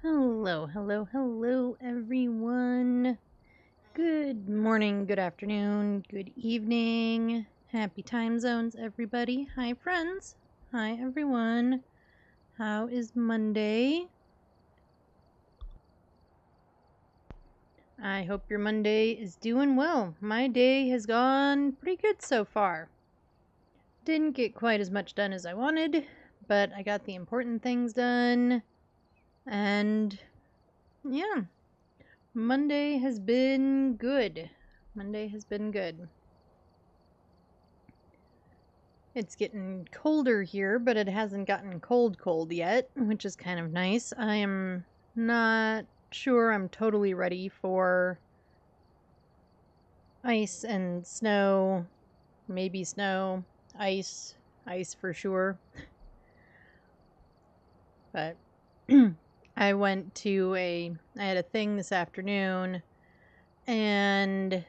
Hello, hello, hello, everyone. Good morning, good afternoon, good evening. Happy time zones, everybody. Hi, friends. Hi, everyone. How is Monday? I hope your Monday is doing well. My day has gone pretty good so far. Didn't get quite as much done as I wanted, but I got the important things done. And yeah, Monday has been good. Monday has been good. It's getting colder here, but it hasn't gotten cold yet, which is kind of nice. I am not sure I'm totally ready for ice and snow, maybe snow, ice, ice for sure. But I had a thing this afternoon and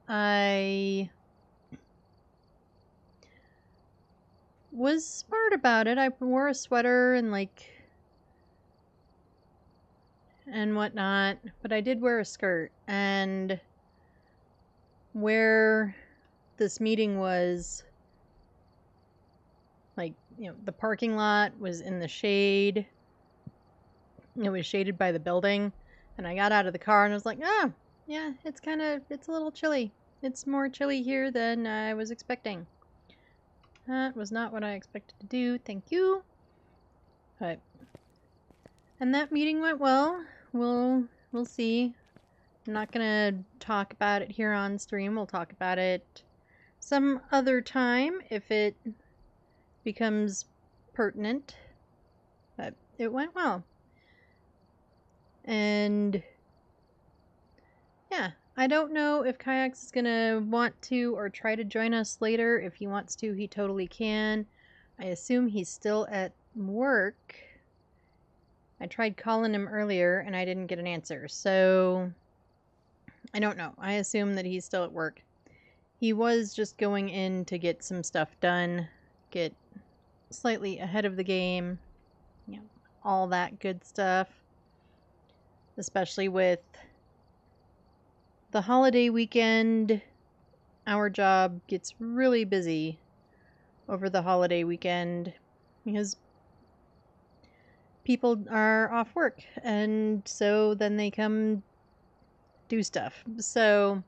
I was smart about it. I wore a sweater and whatnot, but I did wear a skirt. And where this meeting was, the parking lot was in the shade. It was shaded by the building. And I got out of the car and I was like, yeah, it's a little chilly. It's more chilly here than I was expecting. That was not what I expected to do. Thank you. And that meeting went well. We'll see. I'm not gonna talk about it here on stream. We'll talk about it some other time if it becomes pertinent. But it went well. And yeah, I don't know if Kayaks is gonna want to or try to join us later. If he wants to, he totally can. I assume he's still at work. I tried calling him earlier and I didn't get an answer, so I don't know. I assume that he's still at work. He was just going in to get some stuff done, get slightly ahead of the game, all that good stuff. Especially with the holiday weekend, our job gets really busy over the holiday weekend because people are off work and so then they come do stuff. So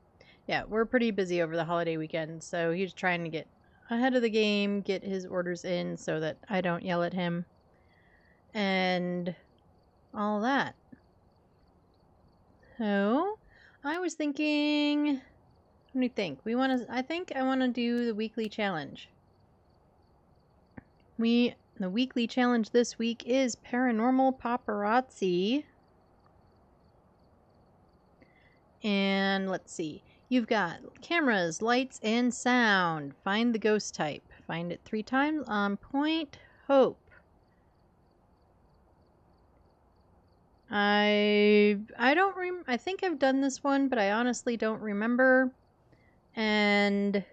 yeah, we're pretty busy over the holiday weekend, so he's trying to get ahead of the game, get his orders in so that I don't yell at him and all that. So I was thinking, what do you think? I think I want to do the weekly challenge. The weekly challenge this week is Paranormal Paparazzi. And let's see. You've got cameras, lights, and sound. Find the ghost type. Find it 3 times on point. Hope. I think I've done this one, but I honestly don't remember. And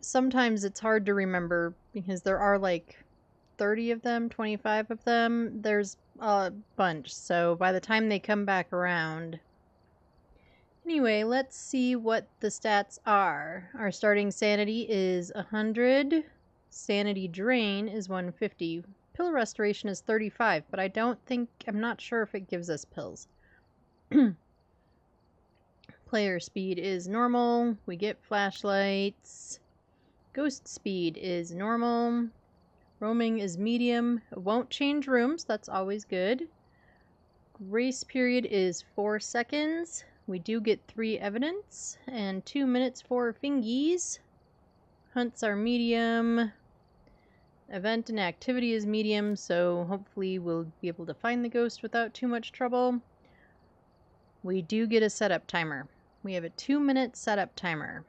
sometimes it's hard to remember because there are 30 of them, 25 of them. There's a bunch. So by the time they come back around. Anyway, let's see what the stats are. Our starting sanity is 100. Sanity drain is 150. Pill restoration is 35, but I'm not sure if it gives us pills. Player speed is normal. We get flashlights. Ghost speed is normal. Roaming is medium. It won't change rooms. That's always good. Grace period is 4 seconds. We do get 3 evidence and 2 minutes for fingies. Hunts are medium. Event and activity is medium, so hopefully we'll be able to find the ghost without too much trouble. We do get a setup timer. We have a 2-minute setup timer.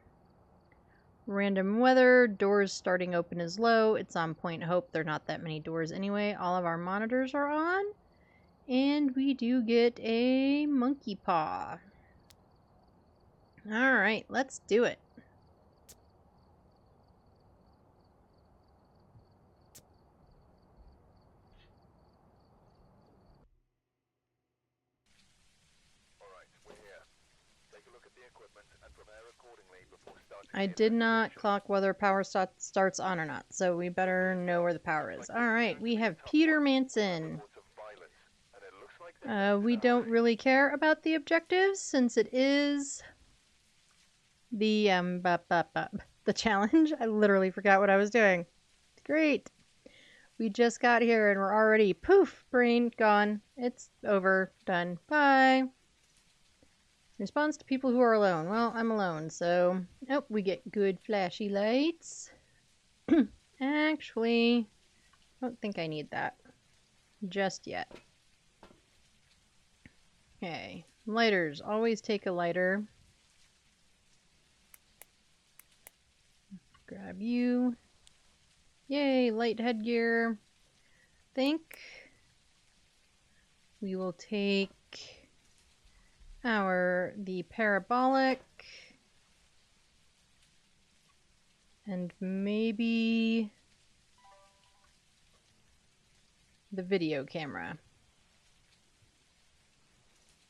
Random weather, doors starting open is low. It's on point hope. There are not that many doors anyway. All of our monitors are on. And we do get a monkey paw. Alright, let's do it. I did not clock whether power starts on or not, so we better know where the power is. Alright, we have Peter Manson. We don't really care about the objectives since it is the challenge. I literally forgot what I was doing. Great. We just got here and we're already poof, brain gone. It's over, done. Bye. Response to people who are alone. Well, I'm alone, so we get good flashy lights. Actually, I don't think I need that just yet. Okay, lighters. Always take a lighter. Grab you. Yay, light headgear. Think we will take the parabolic and maybe the video camera.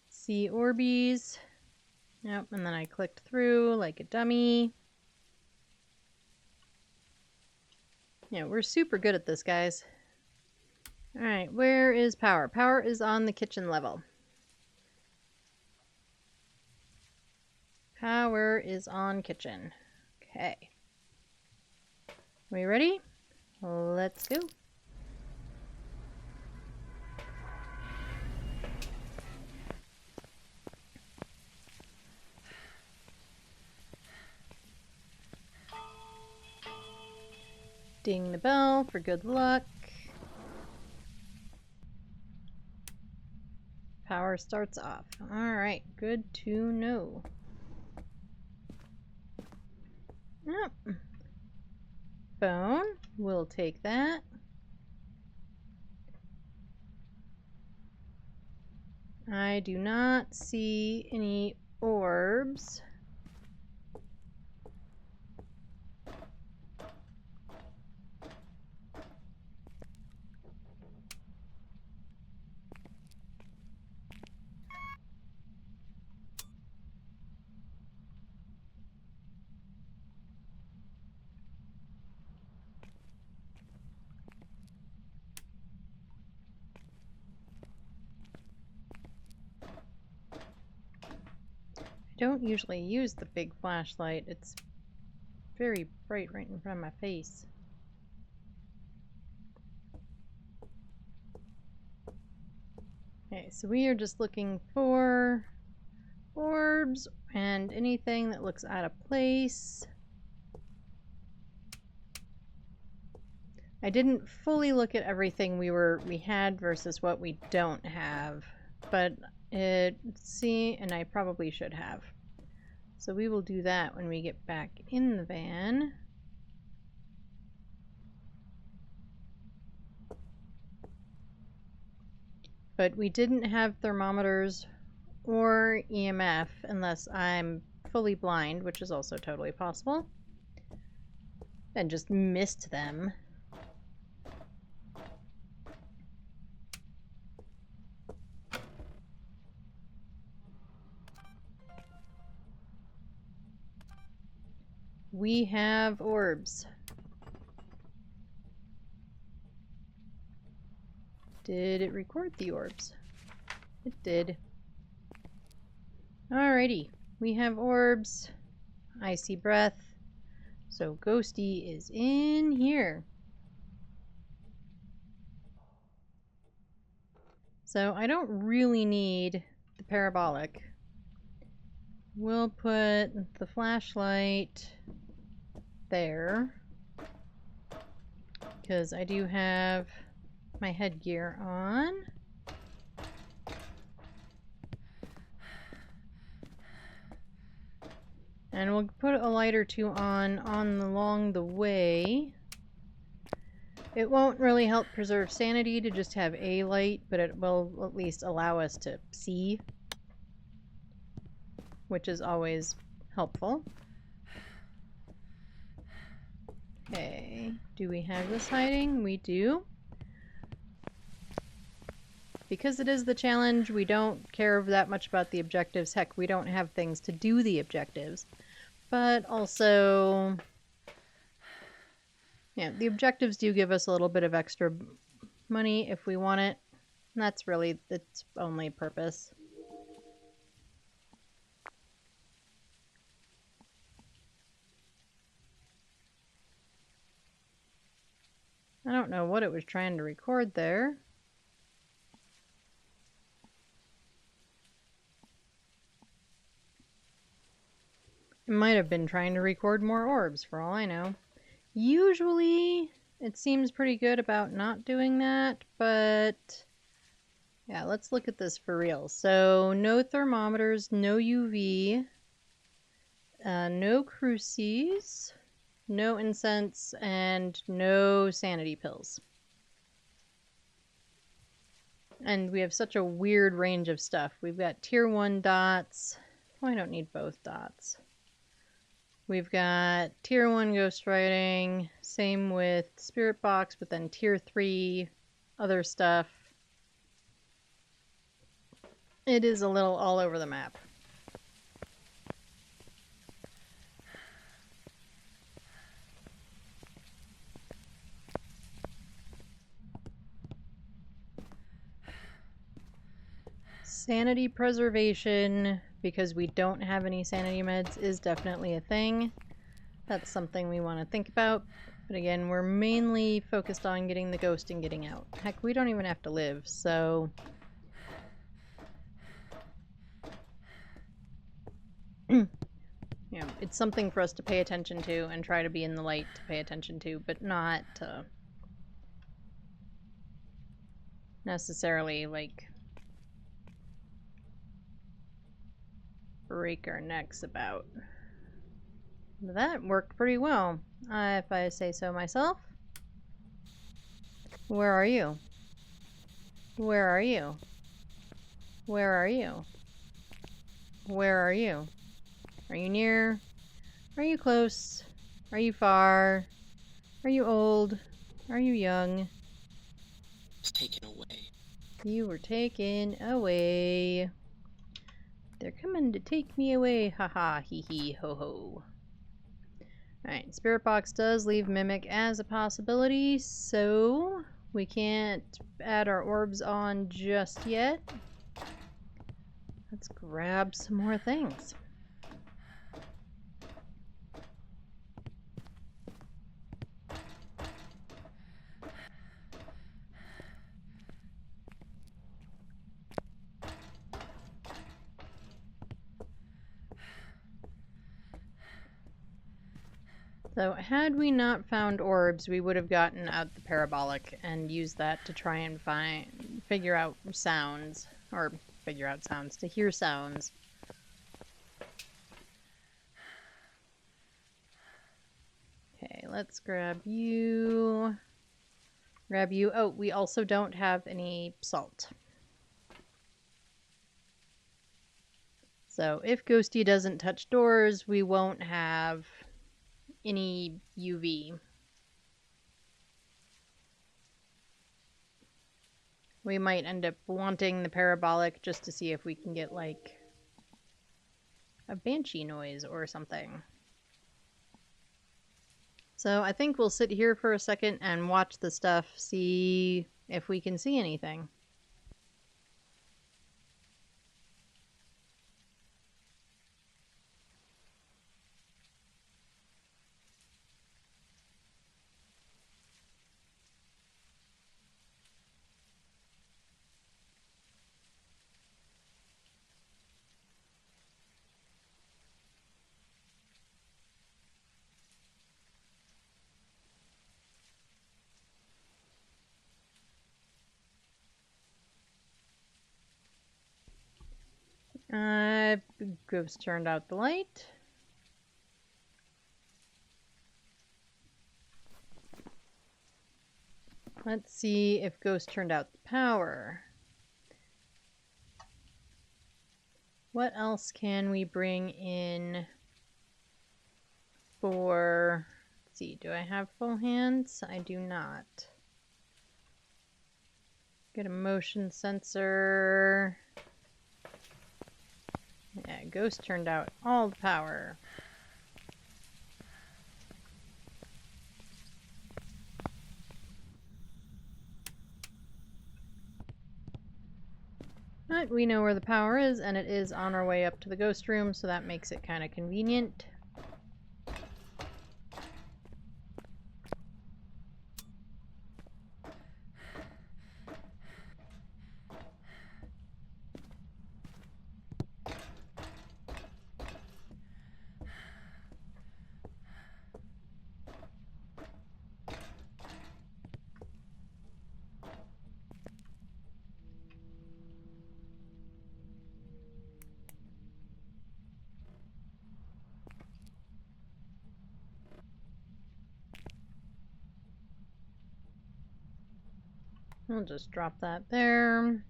See Orbeez. Yep, and then I clicked through like a dummy. Yeah, we're super good at this, guys. Alright, where is power? Power is on the kitchen level. Power is on kitchen. Okay. We ready? Let's go. Ding the bell for good luck. Power starts off. Alright, good to know. Oh. Phone. We'll take that. I do not see any orbs. I don't usually use the big flashlight. It's very bright right in front of my face. Okay, so we are just looking for orbs and anything that looks out of place. I didn't fully look at everything we had versus what we don't have, but and I probably should have. So we will do that when we get back in the van. But we didn't have thermometers or EMF unless I'm fully blind, which is also totally possible, and just missed them. We have orbs. Did it record the orbs? It did. Alrighty, we have orbs. I see breath. So Ghosty is in here. So I don't really need the parabolic. We'll put the flashlight there, because I do have my headgear on. And we'll put a light or two on along the way. It won't really help preserve sanity to just have a light, but it will at least allow us to see, which is always helpful. Okay, do we have this hiding? We do. because it is the challenge, we don't care that much about the objectives. Heck, we don't have things to do the objectives. But also, yeah, the objectives do give us a little bit of extra money if we want it. And that's really its only purpose. I don't know what it was trying to record there. It might have been trying to record more orbs, for all I know. Usually, it seems pretty good about not doing that, but yeah, let's look at this for real. So, no thermometers, no UV, no cruces, no incense, and no sanity pills. And we have such a weird range of stuff. We've got tier 1 dots. Oh, I don't need both dots. We've got tier 1 ghostwriting, same with spirit box, but then tier 3 other stuff. It is a little all over the map. Sanity preservation, because we don't have any sanity meds, is definitely a thing. That's something we want to think about. But again, we're mainly focused on getting the ghost and getting out. Heck, we don't even have to live, so... Yeah, it's something for us to pay attention to and try to be in the light to pay attention to, but not necessarily, like, break our necks about. That worked pretty well, if I say so myself. Where are you? Where are you? Where are you? Where are you? Are you near? Are you close? Are you far? Are you old? Are you young? Taken away. You were taken away. They're coming to take me away. Haha, hee hee, ho ho. Alright, Spirit Box does leave Mimic as a possibility, so we can't add our orbs on just yet. Let's grab some more things. So had we not found orbs, we would have gotten out the parabolic and used that to try and figure out sounds, to hear sounds. Okay, let's grab you. Oh, we also don't have any salt. So if Ghosty doesn't touch doors, we won't have any UV. We might end up wanting the parabolic just to see if we can get, like, a banshee noise or something. So I think we'll sit here for a second and watch the stuff, see if we can see anything. Ghost turned out the light. Let's see if Ghost turned out the power. What else can we bring in for... Let's see, do I have full hands? I do not. Get a motion sensor. Yeah, Ghost turned out all the power. But we know where the power is, and it is on our way up to the ghost room, so that makes it kind of convenient. We'll just drop that there.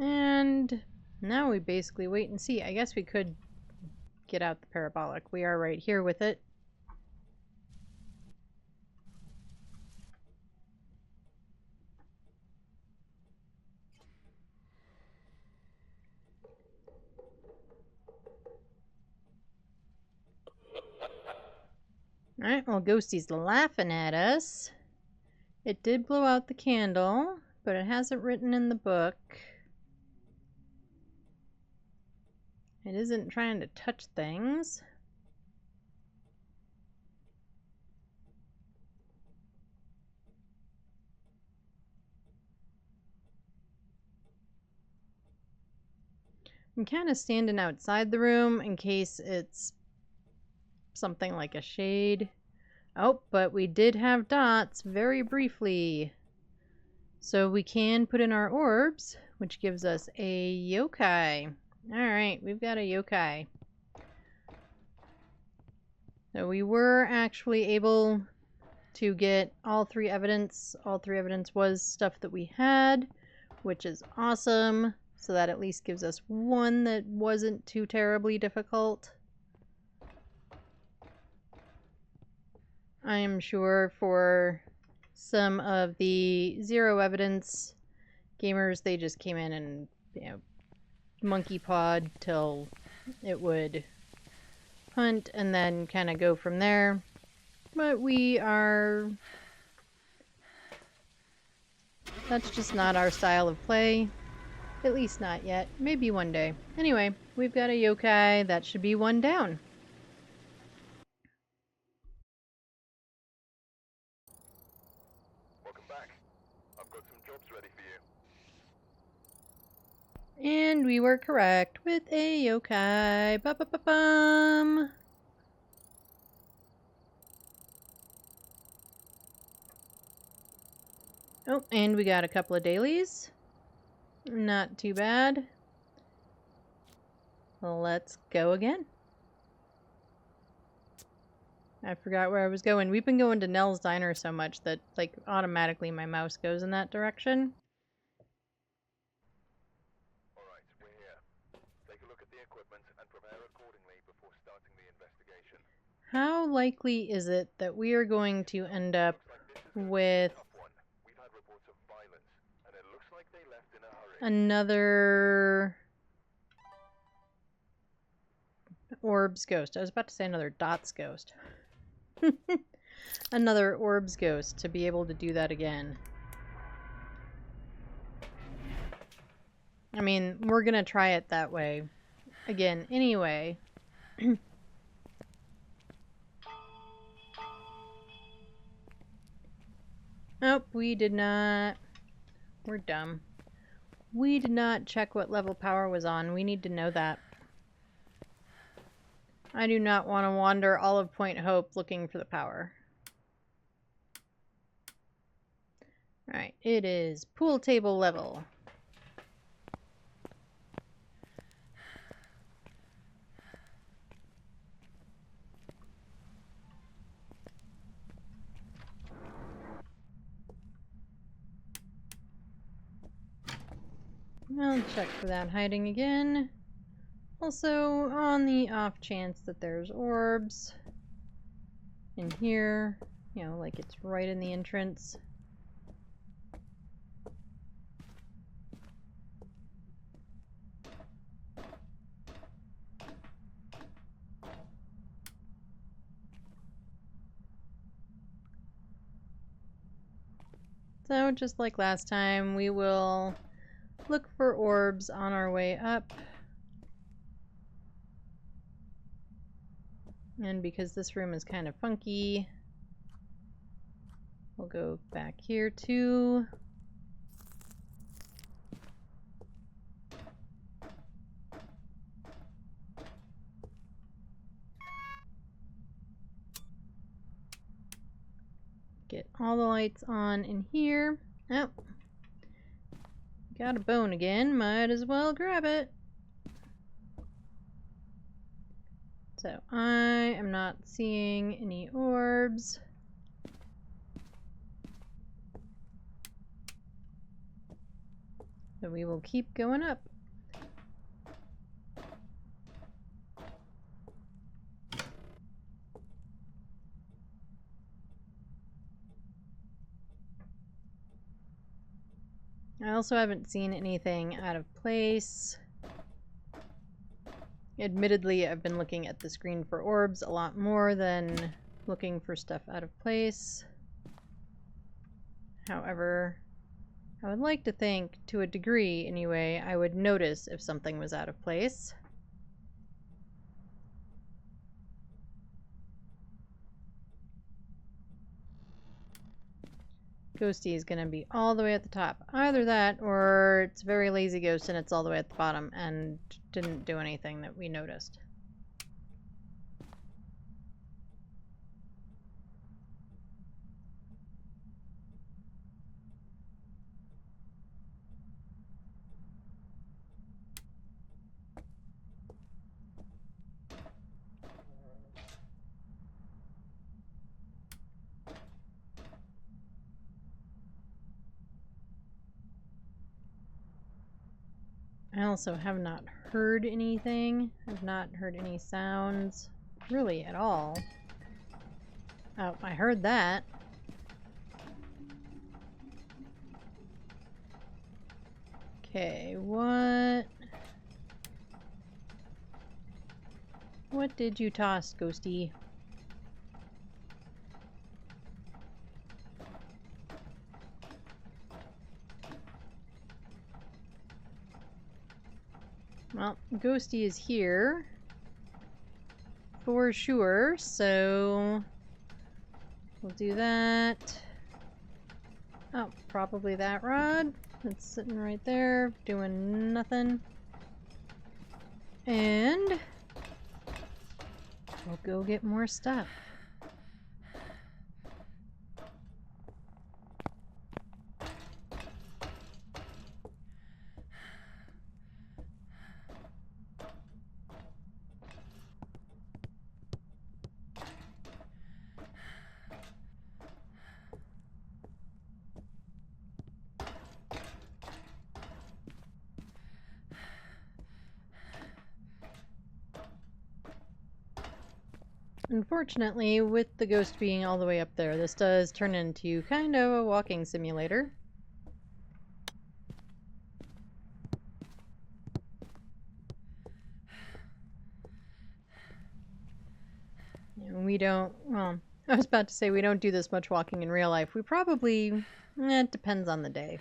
And now we basically wait and see. I guess we could get out the parabolic. We are right here with it. Alright, well, Ghosty's laughing at us. It did blow out the candle, but it hasn't written in the book. It isn't trying to touch things. I'm kind of standing outside the room in case it's something like a shade. Oh, but we did have dots very briefly. So we can put in our orbs, which gives us a yokai. Alright, we've got a yokai. So we were actually able to get all three evidence. All three evidence was stuff that we had, which is awesome. So that at least gives us one that wasn't too terribly difficult. I am sure for some of the zero evidence gamers, they just came in and, you know, monkey pawed till it would hunt and then kind of go from there. But we are... that's just not our style of play. At least not yet. Maybe one day. Anyway, we've got a yokai. That should be one down. Welcome back. I've got some jobs ready for you. And we were correct with a yokai. Ba-ba-ba-bum! Oh, and we got a couple of dailies. Not too bad. Let's go again. I forgot where I was going. We've been going to Nell's Diner so much that, like, automatically my mouse goes in that direction. Alright, we're here. Take a look at the equipment and prepare accordingly before starting the investigation. How likely is it that we are going to end up with We've had reports of violence, and it looks like they left in a hurry. another Orbs ghost? I was about to say another Dots ghost. Another Orbs ghost to be able to do that again. I mean, we're gonna try it that way again anyway. Nope, we did not. We're dumb. We did not check what level power was on. We need to know that. I do not want to wander all of Point Hope looking for the power. Alright, it is pool table level. I'll check for that hiding again. Also, on the off chance that there's orbs, in here, you know, like it's right in the entrance. So just like last time, we will look for orbs on our way up. And because this room is kind of funky, we'll go back here too. Get all the lights on in here. Oh, got a bone again. Might as well grab it. So I am not seeing any orbs. So we will keep going up. I also haven't seen anything out of place. Admittedly, I've been looking at the screen for orbs a lot more than looking for stuff out of place. However, I would like to think, to a degree anyway, I would notice if something was out of place. Ghosty is going to be all the way at the top. Either that, or it's a very lazy ghost and it's all the way at the bottom and didn't do anything that we noticed. I also have not heard anything. I've not heard any sounds, really, at all. Oh, I heard that. Okay, what did you toss, Ghosty? Well, Ghosty is here for sure, so we'll do that. Oh, probably that rod. It's sitting right there, doing nothing. And we'll go get more stuff. Unfortunately, with the ghost being all the way up there, this does turn into kind of a walking simulator. And we don't, well, I was about to say we don't do this much walking in real life. We probably, it depends on the day.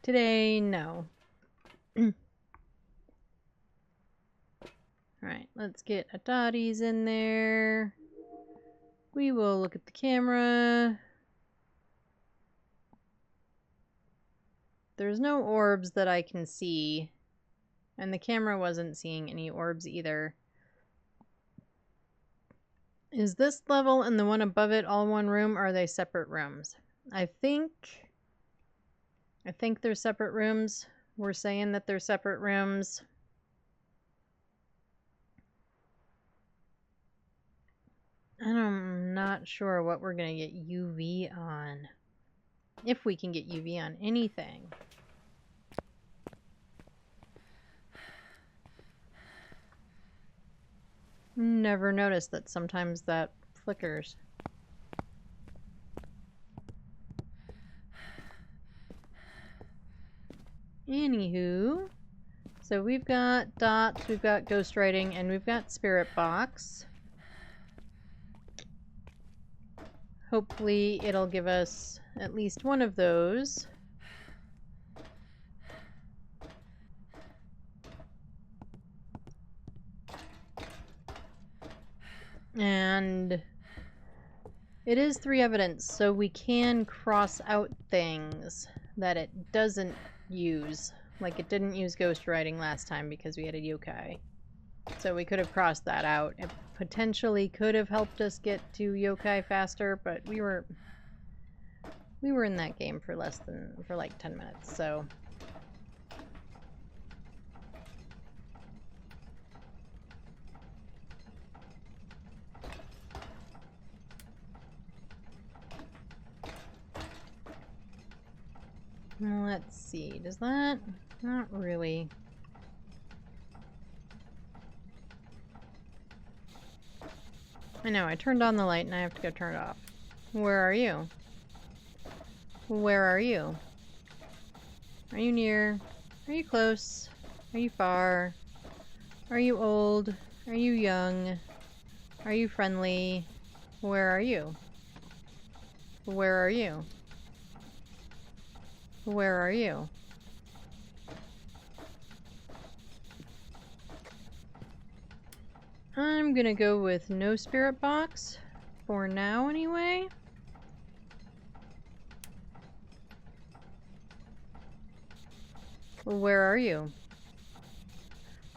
Today, no. Alright, let's get a Dotties in there. We will look at the camera. There's no orbs that I can see, and the camera wasn't seeing any orbs either. Is this level and the one above it all one room, or are they separate rooms? I think they're separate rooms. We're saying that they're separate rooms. I'm not sure what we're going to get UV on. If we can get UV on anything. Never noticed that sometimes that flickers. Anywho, so we've got dots, we've got ghostwriting, and we've got spirit box. Hopefully it'll give us at least one of those. And it is 3 evidence, so we can cross out things that it doesn't use. Like it didn't use ghostwriting last time because we had a yokai. So we could have crossed that out. It potentially could have helped us get to yokai faster, but we were in that game for like 10 minutes, so. Let's see, does that? Not really. I know, I turned on the light and I have to go turn it off. Where are you? Where are you? Are you near? Are you close? Are you far? Are you old? Are you young? Are you friendly? Where are you? Where are you? Where are you? I'm gonna go with no spirit box for now anyway. Where are you?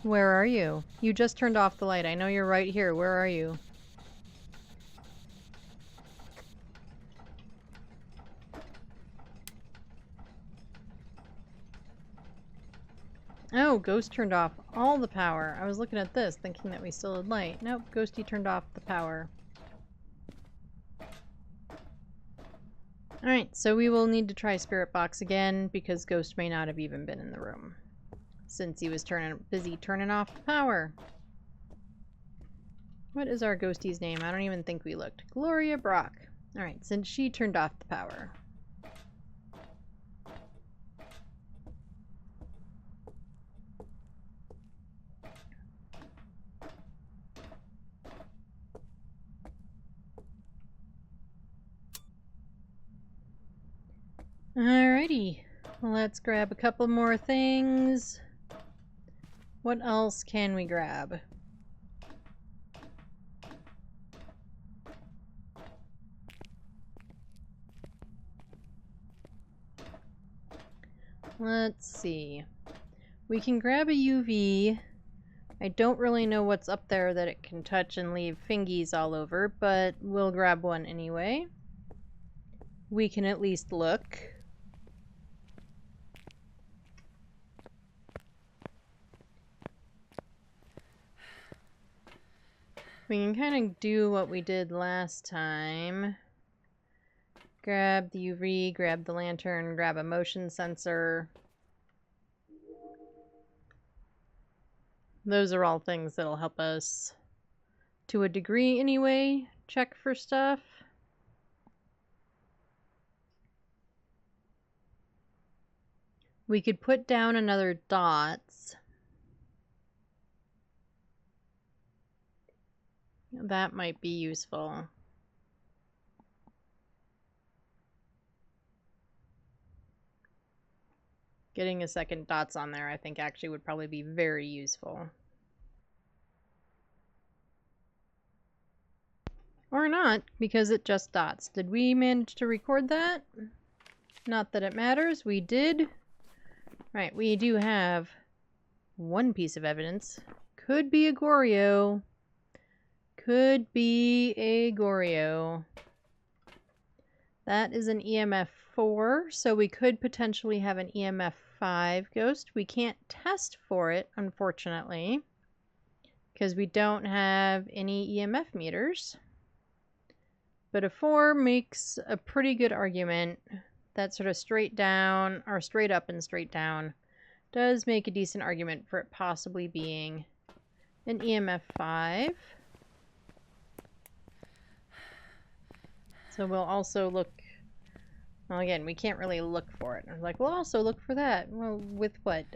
Where are you? You just turned off the light. I know you're right here. Where are you? Oh, Ghost turned off all the power. I was looking at this thinking that we still had light. Nope, Ghosty turned off the power. Alright, so we will need to try Spirit Box again because Ghost may not have even been in the room since he was busy turning off the power. What is our Ghosty's name? I don't even think we looked. Gloria Brock. Alright, since she turned off the power. Alrighty, let's grab a couple more things. What else can we grab? Let's see. We can grab a UV. I don't really know what's up there that it can touch and leave fingies all over, but we'll grab one anyway. We can at least look. We can kind of do what we did last time. Grab the UV, grab the lantern, grab a motion sensor. Those are all things that'll help us, to a degree anyway, check for stuff. We could put down another dots. That might be useful. Getting a second dots on there, I think, actually would probably be very useful. Or not, because it just dots. Did we manage to record that? Not that it matters. We did. Right, we do have one piece of evidence. Could be a Goryo. Could be a Goryo. That is an EMF 4, so we could potentially have an EMF 5 ghost. We can't test for it, unfortunately, because we don't have any EMF meters. But a 4 makes a pretty good argument. That sort of straight down, or straight up and straight down, does make a decent argument for it possibly being an EMF 5. So we'll also look... Well, again, we can't really look for it. I'm like, we'll also look for that. Well, with what?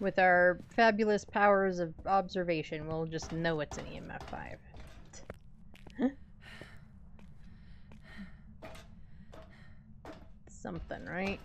With our fabulous powers of observation, we'll just know it's an EMF 5. Something, right?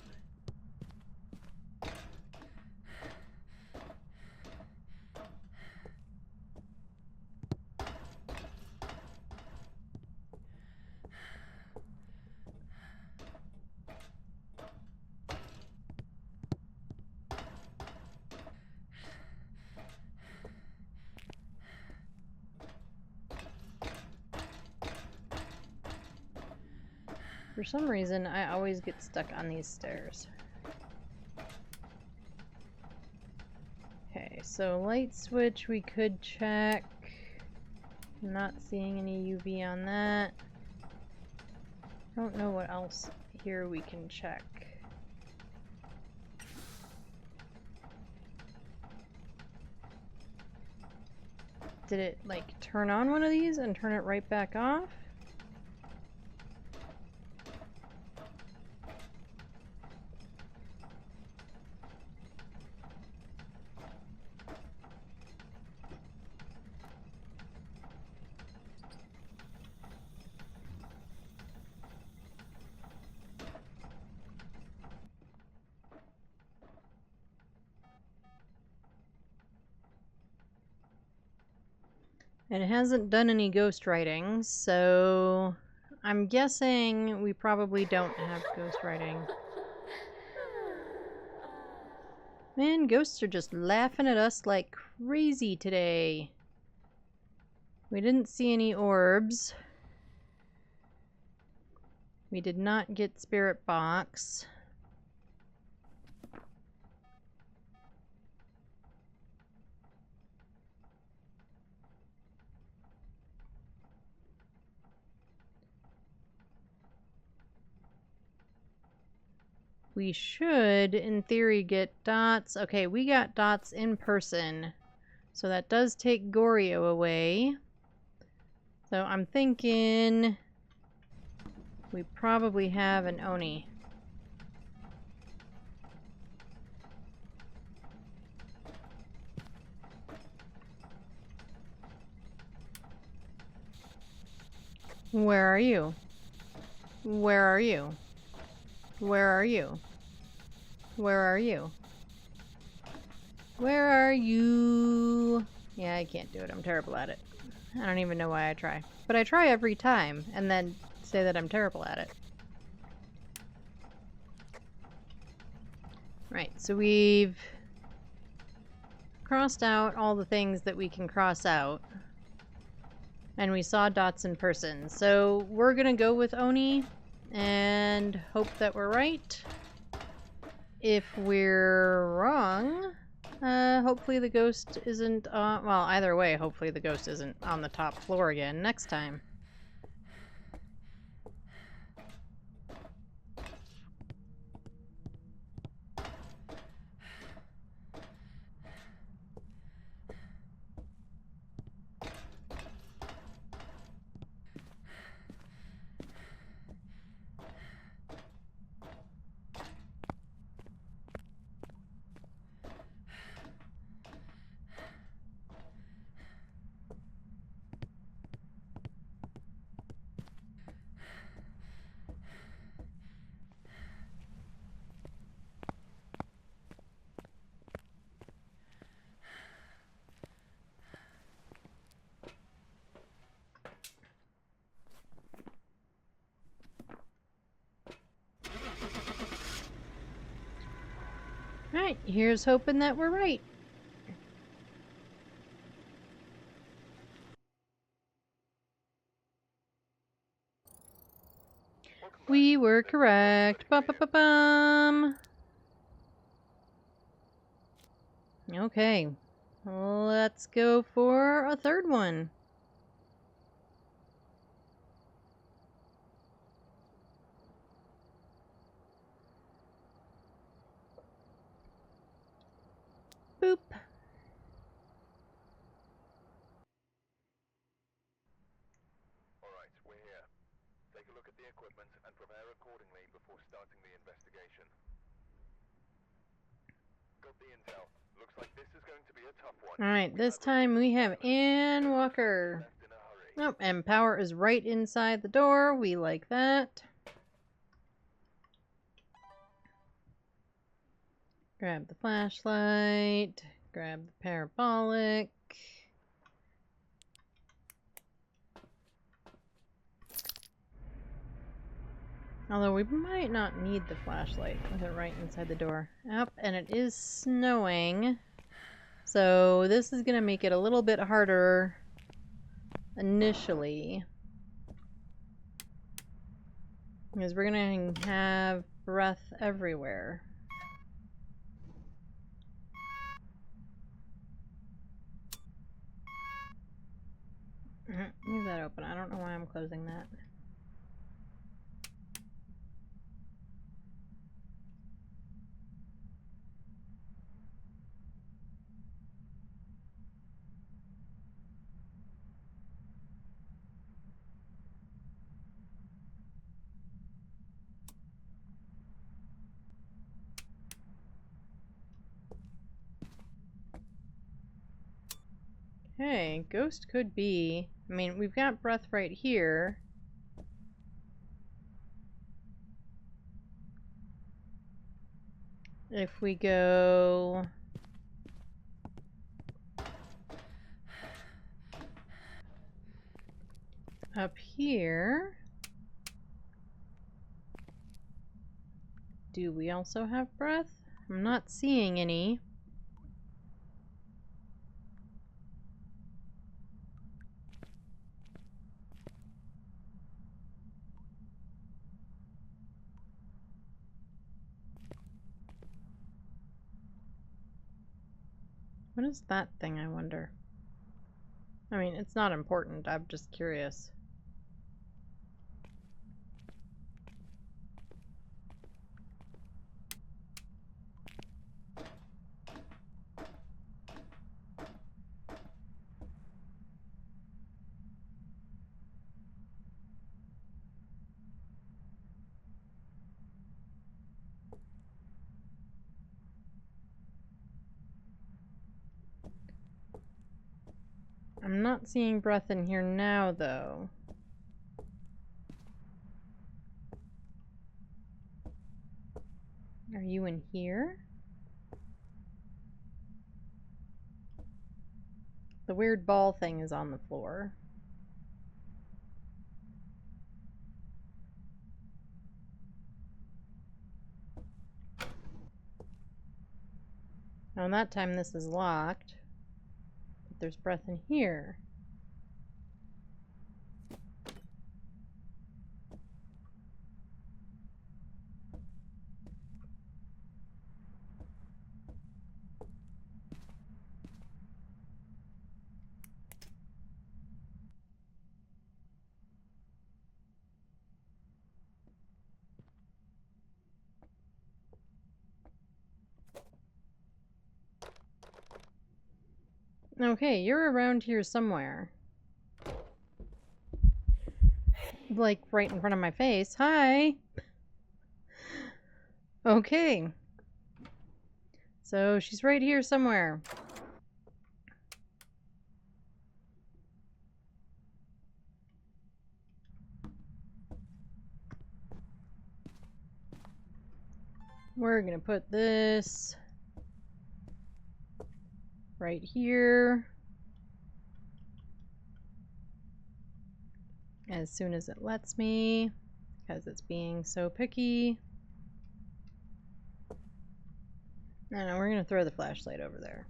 For some reason, I always get stuck on these stairs. Okay, so light switch we could check. Not seeing any UV on that. Don't know what else here we can check. Did it, like, turn on one of these and turn it right back off? And it hasn't done any ghost writing, so I'm guessing we probably don't have ghost writing. Man, ghosts are just laughing at us like crazy today. We didn't see any orbs. We did not get spirit box. We should, in theory, get dots. Okay, we got dots in person. So that does take Goryo away. So I'm thinking we probably have an Oni. Where are you? Where are you? Where are you? Where are you? Where are you? Yeah, I can't do it. I'm terrible at it. I don't even know why I try. But I try every time, and then say that I'm terrible at it. Right, so we've crossed out all the things that we can cross out. And we saw dots in person. So we're gonna go with Oni and hope that we're right. If we're wrong, hopefully the ghost isn't on... Well, either way, hopefully the ghost isn't on the top floor again next time. Alright, here's hoping that we're right. We were correct. Ba-ba-ba-bum. Okay, let's go for a third one. Boop. Alright, we're here. a look at the equipment and prepare accordingly before starting the investigation. Got the intel. Looks like this is going to be a tough one. Alright, this time we have Ann Walker. Left in a hurry. Oh, and power is right inside the door. We like that. Grab the flashlight. Grab the parabolic. Although we might not need the flashlight with it right inside the door. Yep, and it is snowing. So this is going to make it a little bit harder initially. Because we're going to have breath everywhere. Leave that open. I don't know why I'm closing that. Okay, ghost could be... I mean, we've got breath right here. If we go... up here... Do we also have breath? I'm not seeing any. What is that thing, I wonder? I mean, it's not important. I'm just curious. I'm not seeing breath in here now, though. Are you in here? The weird ball thing is on the floor. Now, in that time, this is locked. But there's breath in here. Okay, you're around here somewhere. Like, right in front of my face. Hi! Okay. So, she's right here somewhere. We're gonna put this right here. As soon as it lets me, because it's being so picky. No, we're gonna throw the flashlight over there.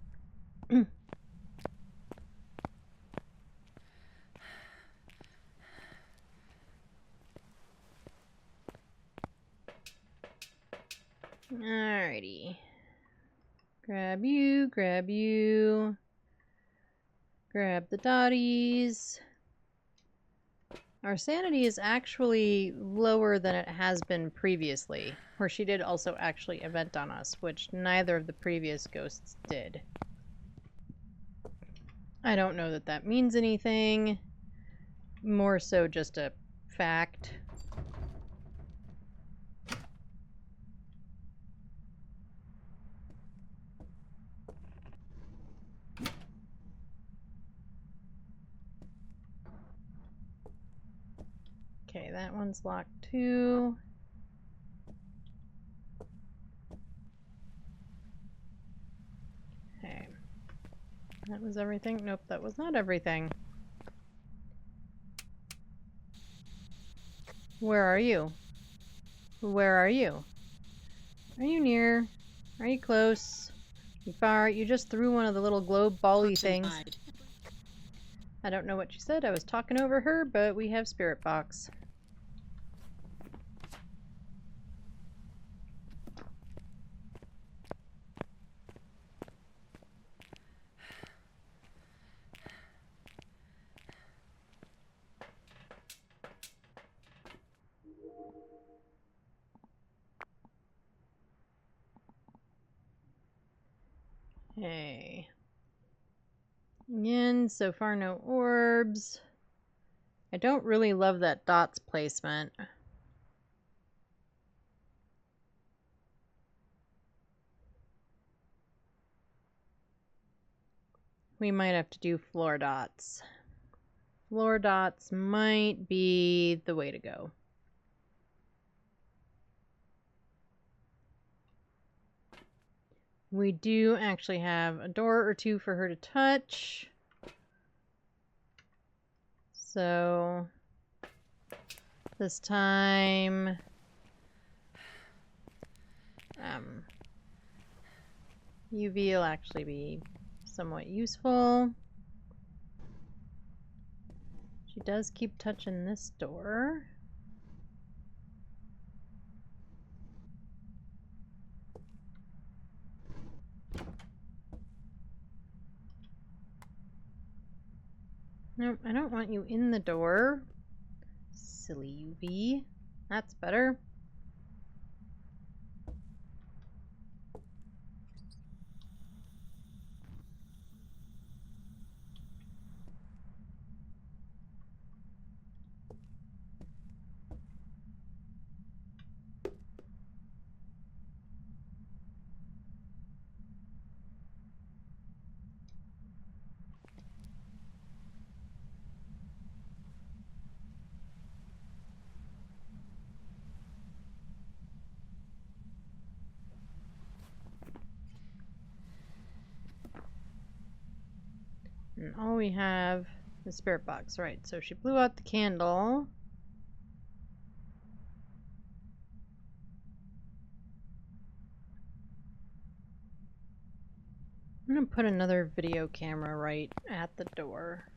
Alrighty. Grab you, grab you. Grab the dotties. Our sanity is actually lower than it has been previously, where she did also actually event on us, which neither of the previous ghosts did. I don't know that that means anything. More so just a fact. Okay, that one's locked too. Okay. That was everything? Nope, that was not everything. Where are you? Where are you? Are you near? Are you close? You far? You just threw one of the little globe bally things. Inside. I don't know what she said. I was talking over her, but we have spirit box. Hey. Again, so far no orbs. I don't really love that dots placement. We might have to do floor dots. Floor dots might be the way to go. We do actually have a door or two for her to touch. So this time UV will actually be somewhat useful. She does keep touching this door. Nope, I don't want you in the door. Silly UV. That's better. And all we have is spirit box, right? So she blew out the candle. I'm gonna put another video camera right at the door.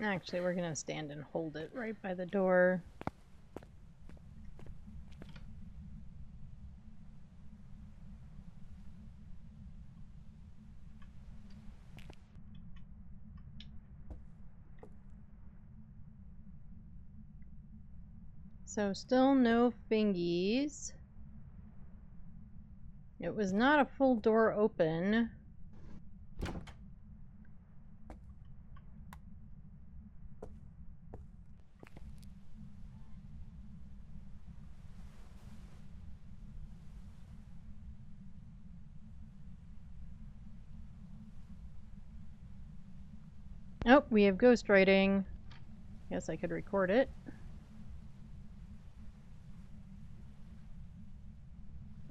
Actually, we're gonna stand and hold it right by the door. So still no fingies. It was not a full door open. Oh, we have ghostwriting. Guess I could record it.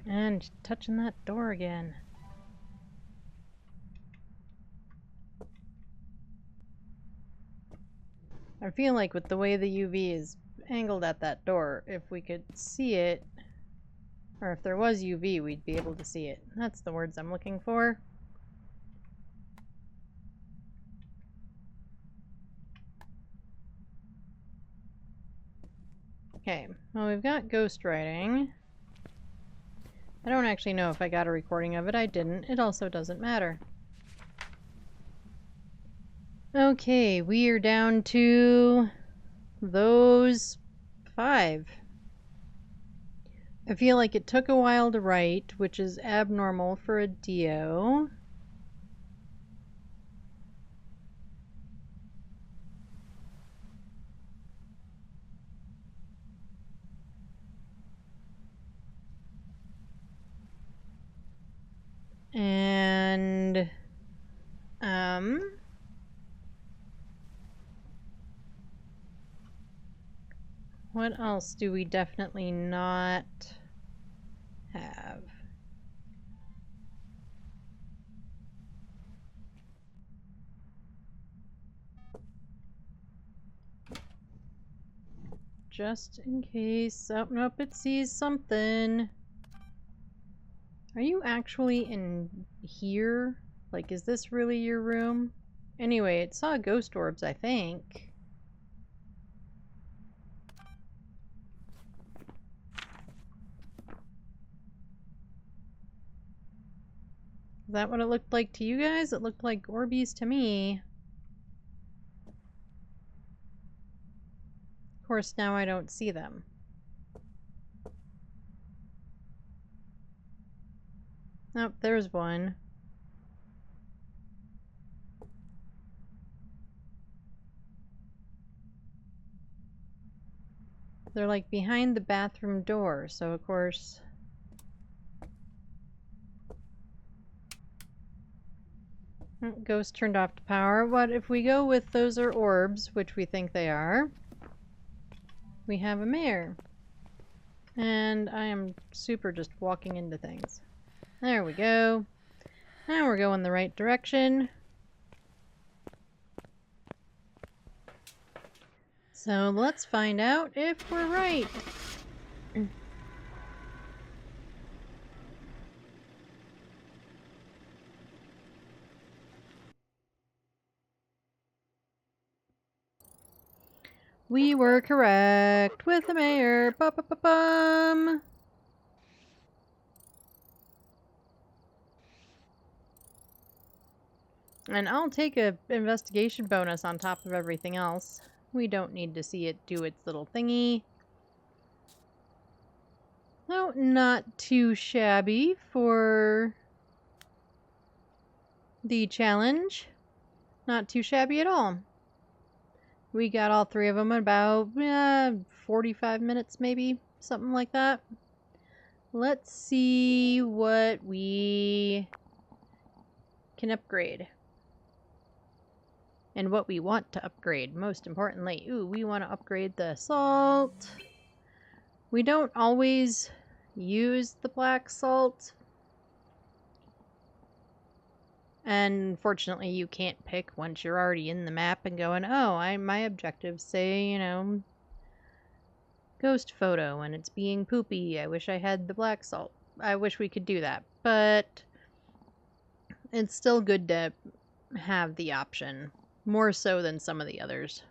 And touching that door again. I feel like with the way the UV is angled at that door, if we could see it, or if there was UV, we'd be able to see it. That's the words I'm looking for. Okay, well, we've got ghostwriting. I don't actually know if I got a recording of it. I didn't. It also doesn't matter. Okay, we are down to those 5. I feel like it took a while to write, which is abnormal for a Dio. And what else do we definitely not have? Just in case. Oh, nope, it sees something. Are you actually in here? Like, is this really your room? Anyway, it saw ghost orbs, I think. Is that what it looked like to you guys? It looked like Orbeez to me. Of course, now I don't see them. Oh, there's one. They're like behind the bathroom door, so of course... Ghost turned off the power. What if we go with those are orbs, which we think they are? We have a mayor. And I am super just walking into things. There we go. Now we're going the right direction. So let's find out if we're right. We were correct with the mayor. Ba-ba-ba-bum. And I'll take a investigation bonus on top of everything else. We don't need to see it do its little thingy. No, not too shabby for the challenge. Not too shabby at all. We got all three of them in about 45 minutes maybe, something like that. Let's see what we can upgrade. And what we want to upgrade, most importantly. Ooh, we want to upgrade the salt. We don't always use the black salt. And fortunately, you can't pick once you're already in the map and going, oh, my objectives say, you know, ghost photo and it's being poopy. I wish I had the black salt. I wish we could do that. But it's still good to have the option. More so than some of the others.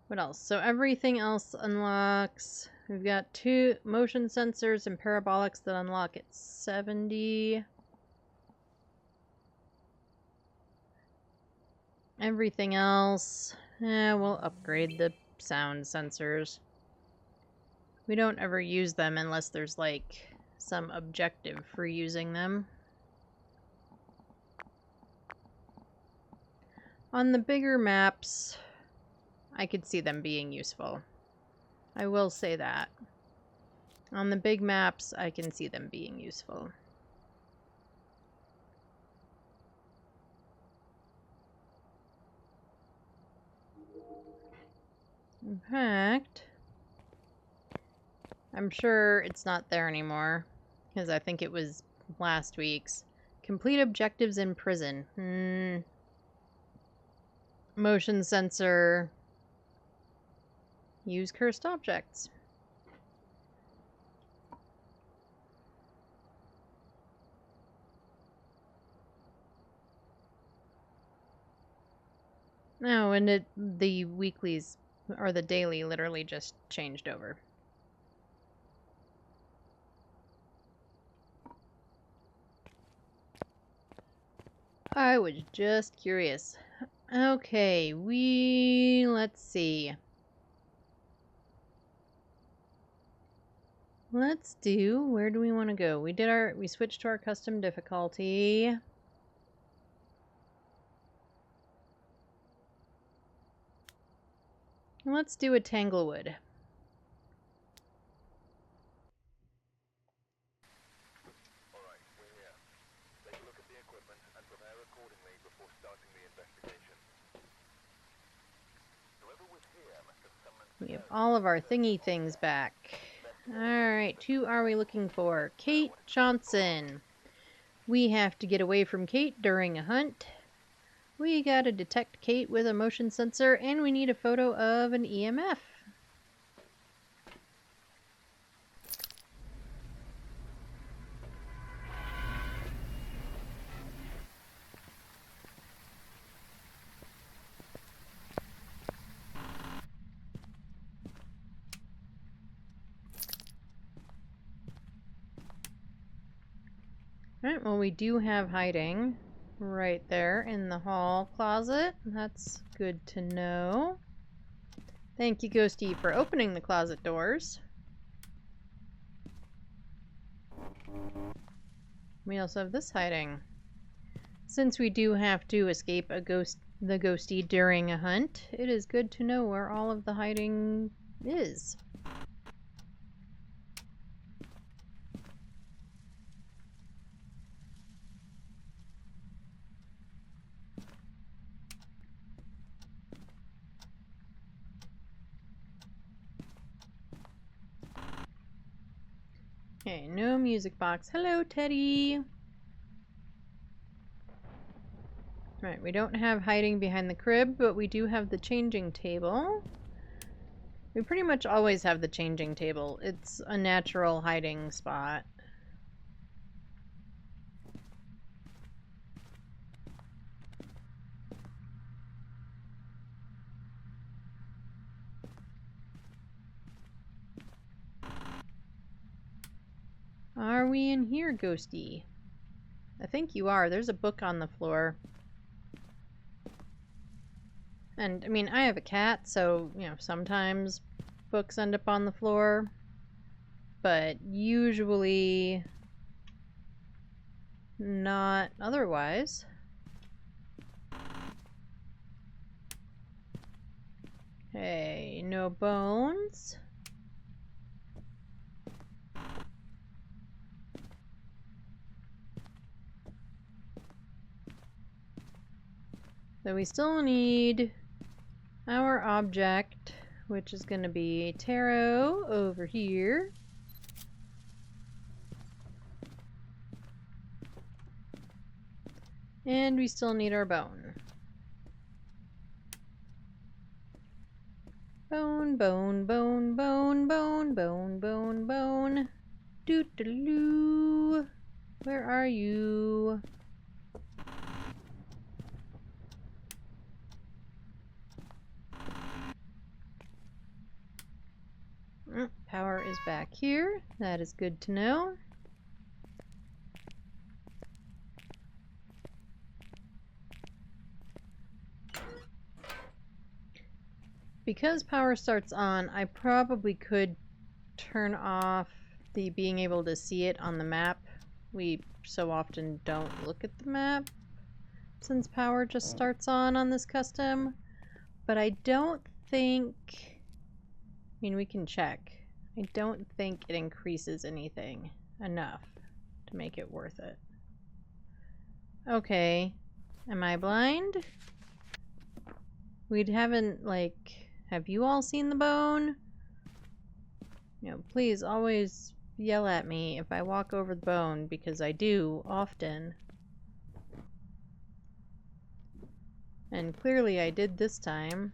What else? So everything else unlocks. We've got 2 motion sensors and parabolics that unlock at 70. Everything else, we'll upgrade the sound sensors. We don't ever use them unless there's like some objective for using them. On the bigger maps, I could see them being useful. I will say that. On the big maps, I can see them being useful. In fact, I'm sure it's not there anymore, because I think it was last week's. Complete objectives in prison. Motion sensor. Use cursed objects. No, and the weeklies or the daily literally just changed over. I was just curious. Okay, let's see. Let's do, where do we want to go? We switched to our custom difficulty. Let's do a Tanglewood. Alright, we're here. Take a look at the equipment and prepare accordingly before starting the investigation. Whoever was here must have summoned... We have all of our thingy things back. Alright, who are we looking for? Kate Johnson. We have to get away from Kate during a hunt. We gotta detect Kate with a motion sensor, and we need a photo of an EMF. Alright, well, we do have hiding right there in the hall closet. That's good to know. Thank you, Ghosty, for opening the closet doors. We also have this hiding. Since we do have to escape the ghosty during a hunt, it is good to know where all of the hiding is. Okay, no music box. Hello, Teddy! Right, we don't have hiding behind the crib, but we do have the changing table. We pretty much always have the changing table. It's a natural hiding spot. Are we in here, Ghosty? I think you are. There's a book on the floor. And, I mean, I have a cat, so, you know, sometimes books end up on the floor. But usually not otherwise. Hey, no bones. So we still need our object, which is going to be tarot over here. And we still need our bone. Bone, bone, bone, bone, bone, bone, bone, bone. Doo-doo-doo. Where are you? Power is back here. That is good to know. Because power starts on, I probably could turn off the being able to see it on the map. We so often don't look at the map since power just starts on this custom. But I don't think... I mean, we can check. I don't think it increases anything enough to make it worth it. Okay. Am I blind? We haven't, like... Have you all seen the bone? You know, please always yell at me if I walk over the bone, because I do often. And clearly I did this time.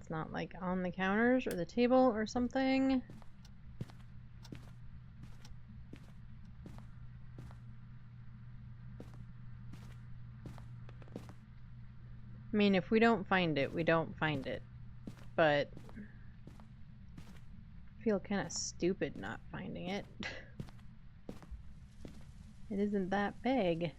it's not like on the counters or the table or something. I mean, if we don't find it, we don't find it. But I feel kind of stupid not finding it. It isn't that big.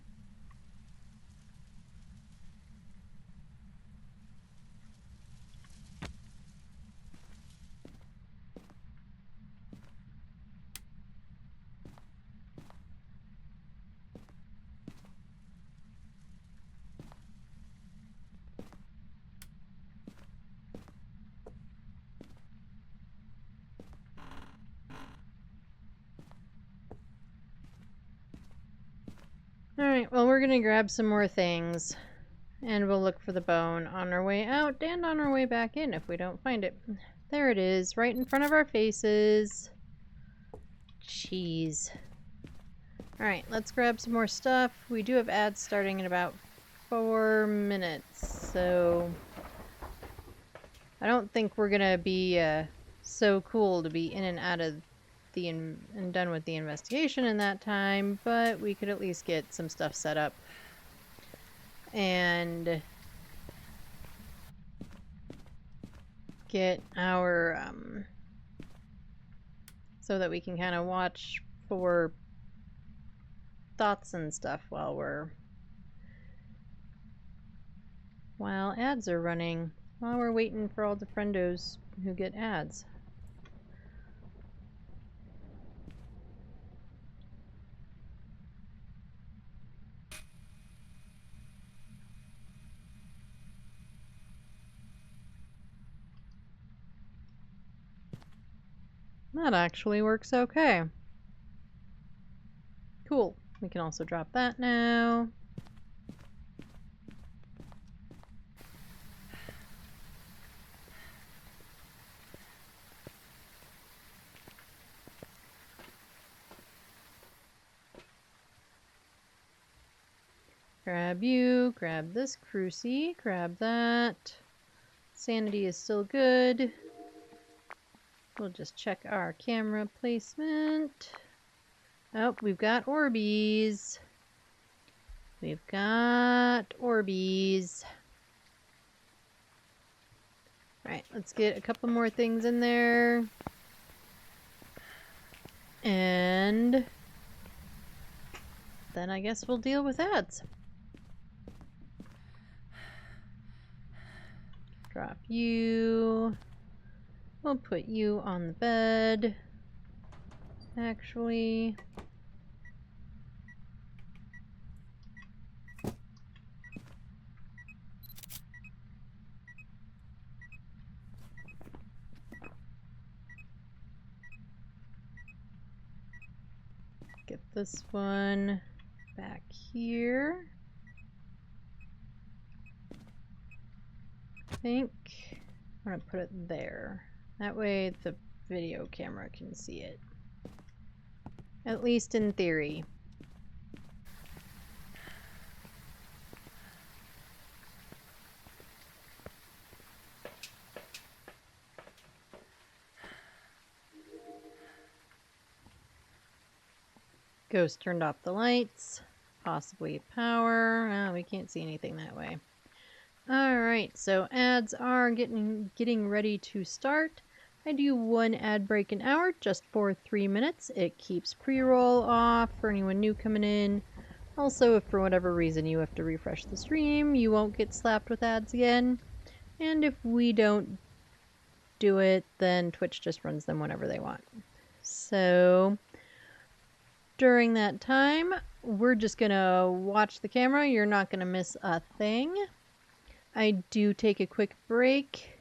Alright, well, we're gonna grab some more things. And we'll look for the bone on our way out and on our way back in if we don't find it. There it is, right in front of our faces. Jeez. Alright, let's grab some more stuff. We do have ads starting in about 4 minutes, so I don't think we're gonna be so cool to be in and out of the and done with the investigation in that time, but we could at least get some stuff set up and get our so that we can kind of watch for thoughts and stuff while ads are running, while we're waiting for all the friendos who get ads. That actually works okay. Cool. We can also drop that now. Grab you, grab this crucie, grab that. Sanity is still good. We'll just check our camera placement. Oh, we've got Orbeez. We've got Orbeez. Alright, let's get a couple more things in there. And then I guess we'll deal with ads. Drop you. We'll put you on the bed. Actually. Get this one back here. I think I'm gonna put it there. That way the video camera can see it. At least in theory. Ghost turned off the lights. Possibly power. Oh, we can't see anything that way. Alright, so ads are getting ready to start. I do one ad break an hour, just for 3 minutes. It keeps pre-roll off for anyone new coming in. Also, if for whatever reason you have to refresh the stream, you won't get slapped with ads again. And if we don't do it, then Twitch just runs them whenever they want. So during that time, we're just gonna watch the camera. You're not gonna miss a thing. I do take a quick break,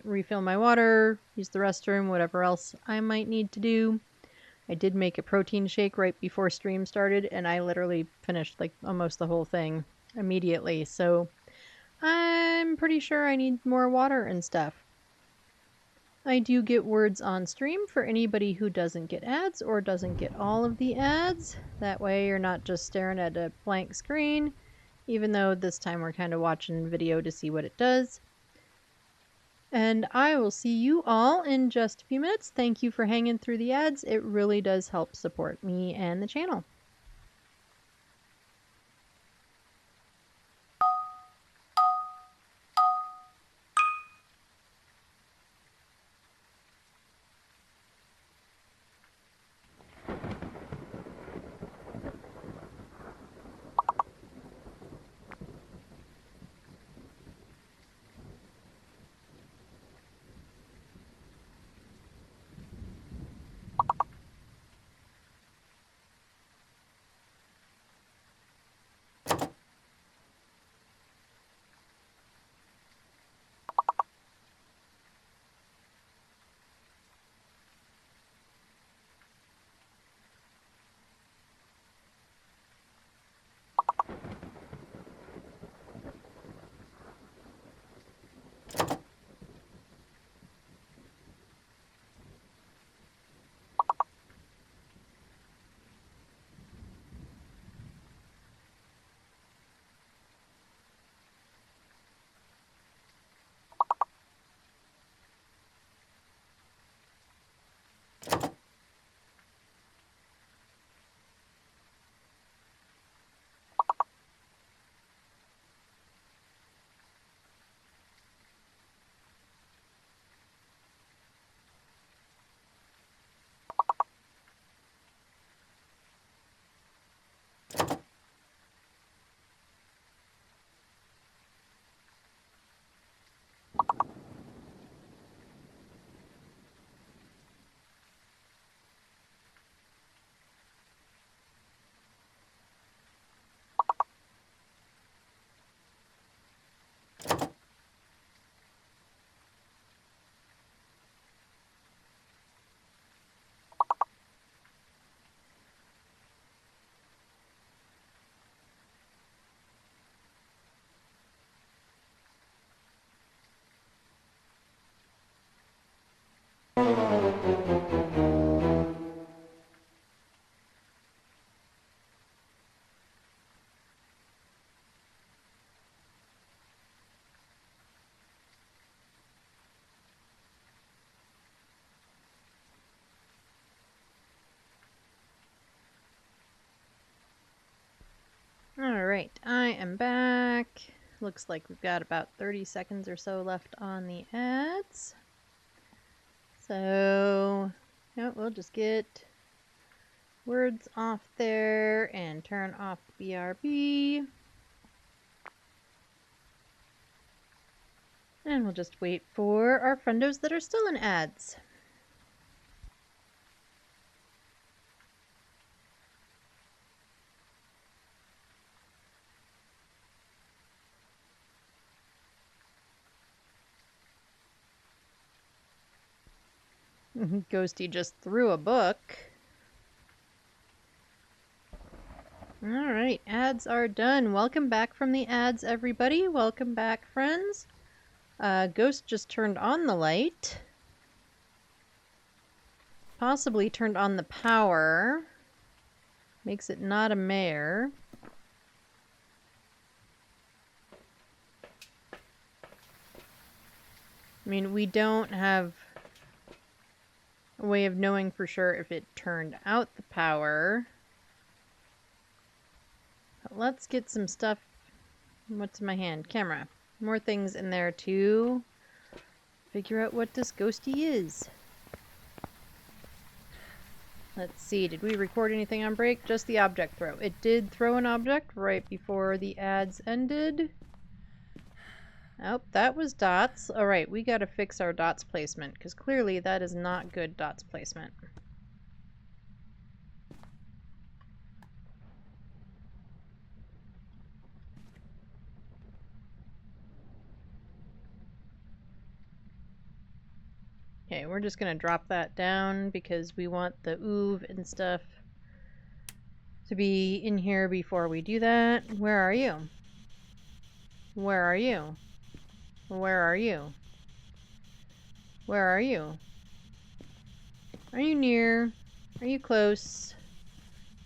refill my water, use the restroom, whatever else I might need to do. I did make a protein shake right before stream started, and I literally finished like almost the whole thing immediately, so I'm pretty sure I need more water and stuff. I do get words on stream for anybody who doesn't get ads or doesn't get all of the ads. That way you're not just staring at a blank screen, even though this time we're kind of watching video to see what it does. And I will see you all in just a few minutes. Thank you for hanging through the ads. It really does help support me and the channel. Alright, I am back. Looks like we've got about 30 seconds or so left on the ads. So, we'll just get words off there and turn off the BRB. And we'll just wait for our friendos that are still in ads. Ghosty just threw a book. Alright, ads are done. Welcome back from the ads, everybody. Welcome back, friends. Ghost just turned on the light. Possibly turned on the power. Makes it not a mare. I mean, we don't have a way of knowing for sure if it turned out the power. But let's get some stuff. What's in my hand? Camera. More things in there to figure out what this ghosty is. Let's see, did we record anything on break? Just the object throw. It did throw an object right before the ads ended. Oh, that was dots. Alright, we gotta fix our dots placement, because clearly that is not good dots placement. Okay, we're just gonna drop that down because we want the oov and stuff to be in here before we do that. Where are you? Where are you? Where are you? Where are you? Are you near? Are you close?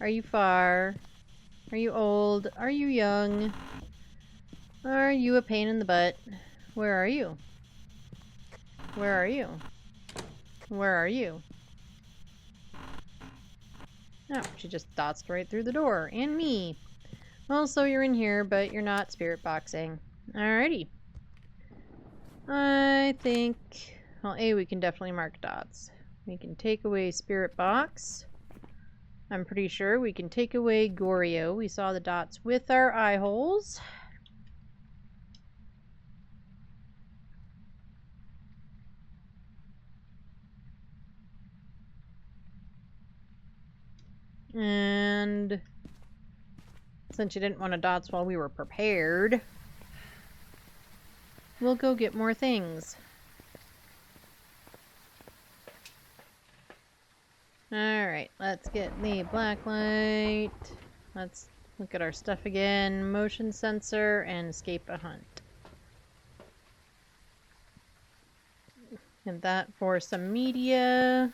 Are you far? Are you old? Are you young? Are you a pain in the butt? Where are you? Where are you? Where are you? Oh, she just dotsed right through the door. And me. Well, so you're in here, but you're not spirit boxing. Alrighty. I think... Well, A, we can definitely mark dots. We can take away spirit box. I'm pretty sure we can take away Goryo. We saw the dots with our eye holes. And since you didn't want to dots while we were prepared, we'll go get more things. Alright, let's get the black light. Let's look at our stuff again. Motion sensor and escape a hunt. And that for some media.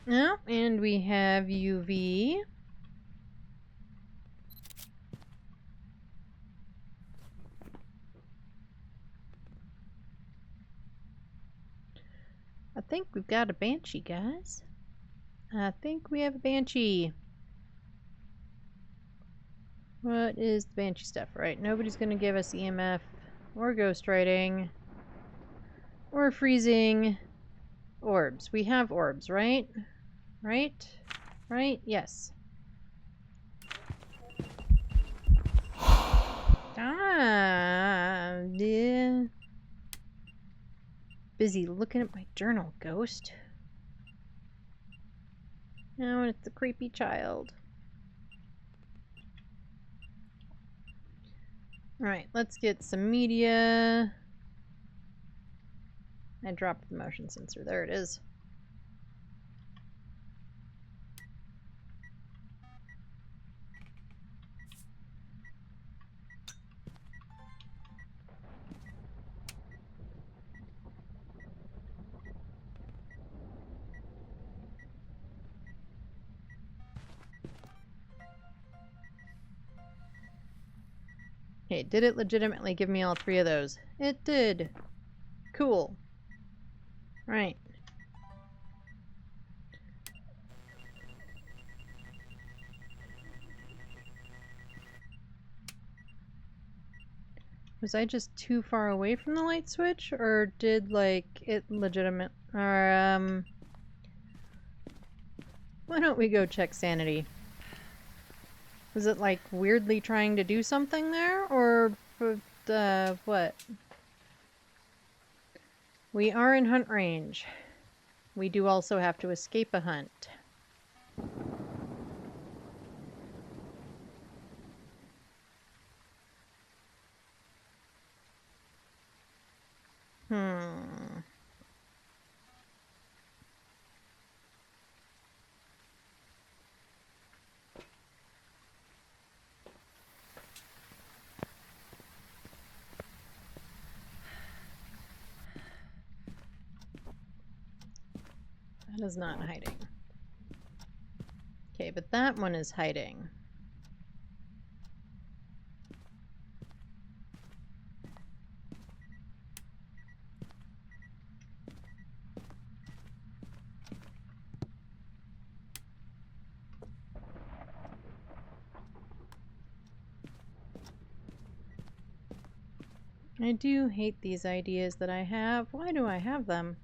Oh, and we have UV. I think we've got a banshee, guys. I think we have a banshee. What is the banshee stuff? Right, nobody's gonna give us EMF or ghost writing or freezing. Orbs. We have orbs, right? Right? Right? Yes. Ah, yeah. Busy looking at my journal, ghost. Now it's a creepy child. Alright, let's get some media. I dropped the motion sensor. There it is. Okay, did it legitimately give me all three of those? It did. Cool. Right. Was I just too far away from the light switch, or did, like, it legitimate... Or, why don't we go check sanity? Was it, like, weirdly trying to do something there, or, what? We are in hunt range. We do also have to escape a hunt. That is not hiding. Okay, but that one is hiding. I do hate these ideas that I have. Why do I have them?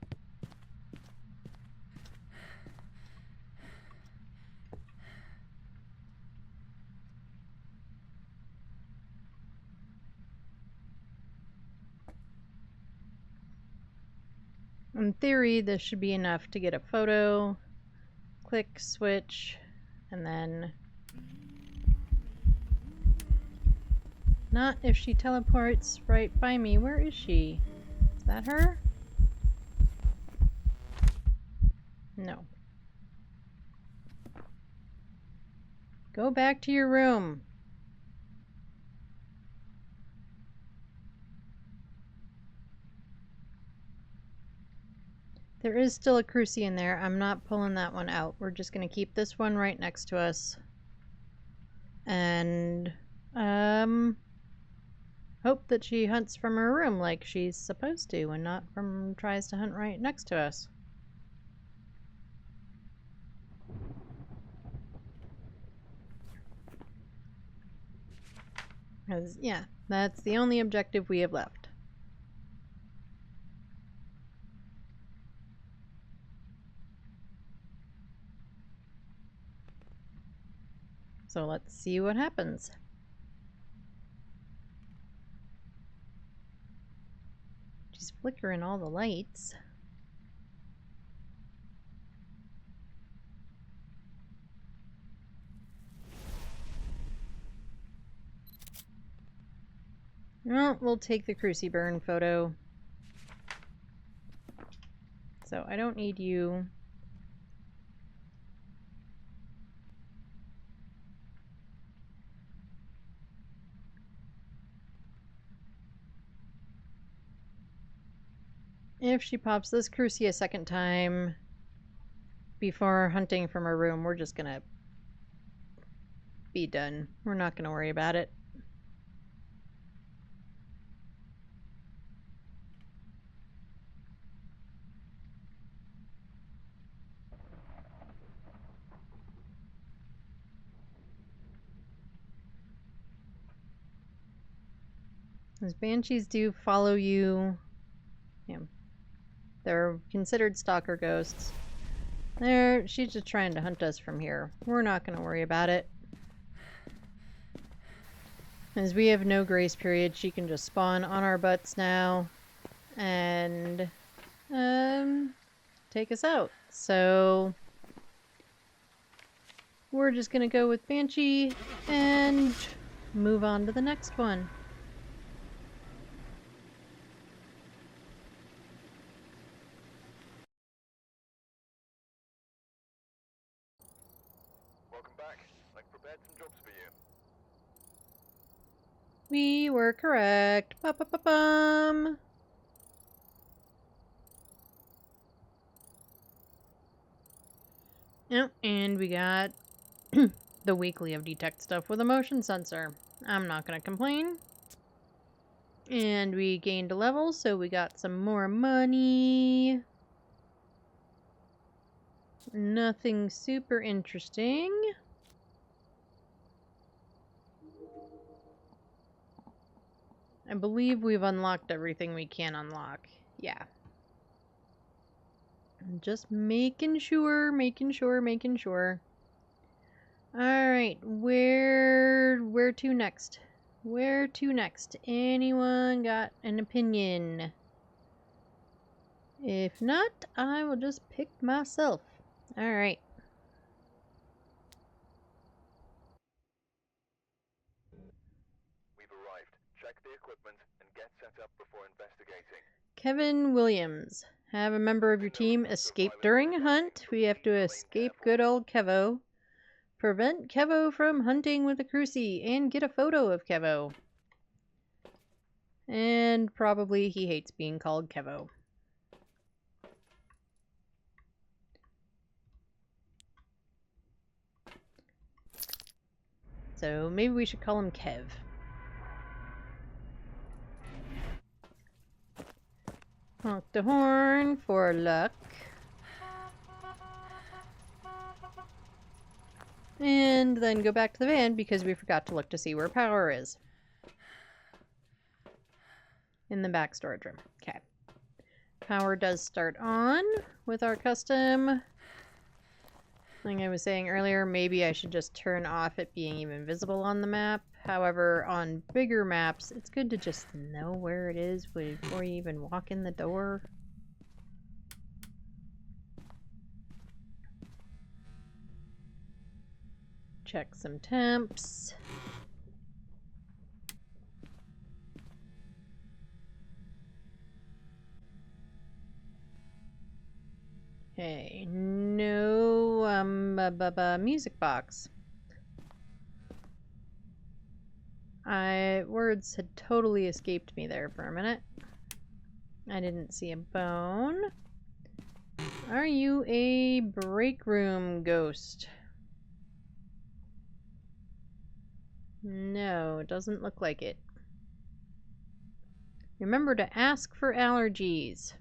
In theory, this should be enough to get a photo. Click, switch, and then... Not if she teleports right by me. Where is she? Is that her? No. Go back to your room. There is still a crucie in there. I'm not pulling that one out. We're just going to keep this one right next to us. And, hope that she hunts from her room like she's supposed to and not tries to hunt right next to us. 'Cause, yeah, that's the only objective we have left. So let's see what happens. She's flickering all the lights. Well, we'll take the crucie burn photo. So I don't need you. If she pops this crucie a second time before hunting from her room, we're just gonna be done. We're not gonna worry about it. Those banshees do follow you. Yeah. They're considered stalker ghosts. She's just trying to hunt us from here. We're not going to worry about it. As we have no grace period, she can just spawn on our butts now and take us out. So we're just going to go with Banshee and move on to the next one. Welcome back. I've prepared some jobs for you. We were correct. Ba-ba-ba-bum. Oh, and we got the weekly of detect stuff with a motion sensor. I'm not going to complain. And we gained a level, so we got some more money. Nothing super interesting. I believe we've unlocked everything we can unlock. Yeah. Just making sure. Alright, where to next? Where to next? Anyone got an opinion? If not, I will just pick myself. Alright. We've arrived. Check the equipment and get set up before investigating. Kevin Williams. Have a member of your team escape during a hunt. We have to escape good old Kevo. Prevent Kevo from hunting with a crucie and get a photo of Kevo. And probably he hates being called Kevo. So maybe we should call him Kev. Honk the horn for luck. And then go back to the van because we forgot to look to see where power is. In the back storage room. Okay. Power does start on with our custom. Like I was saying earlier, maybe I should just turn off it being even visible on the map. However, on bigger maps, it's good to just know where it is before you even walk in the door. Check some temps. Okay, no music box. Words had totally escaped me there for a minute. I didn't see a bone. Are you a break room ghost? No, doesn't look like it. Remember to ask for allergies.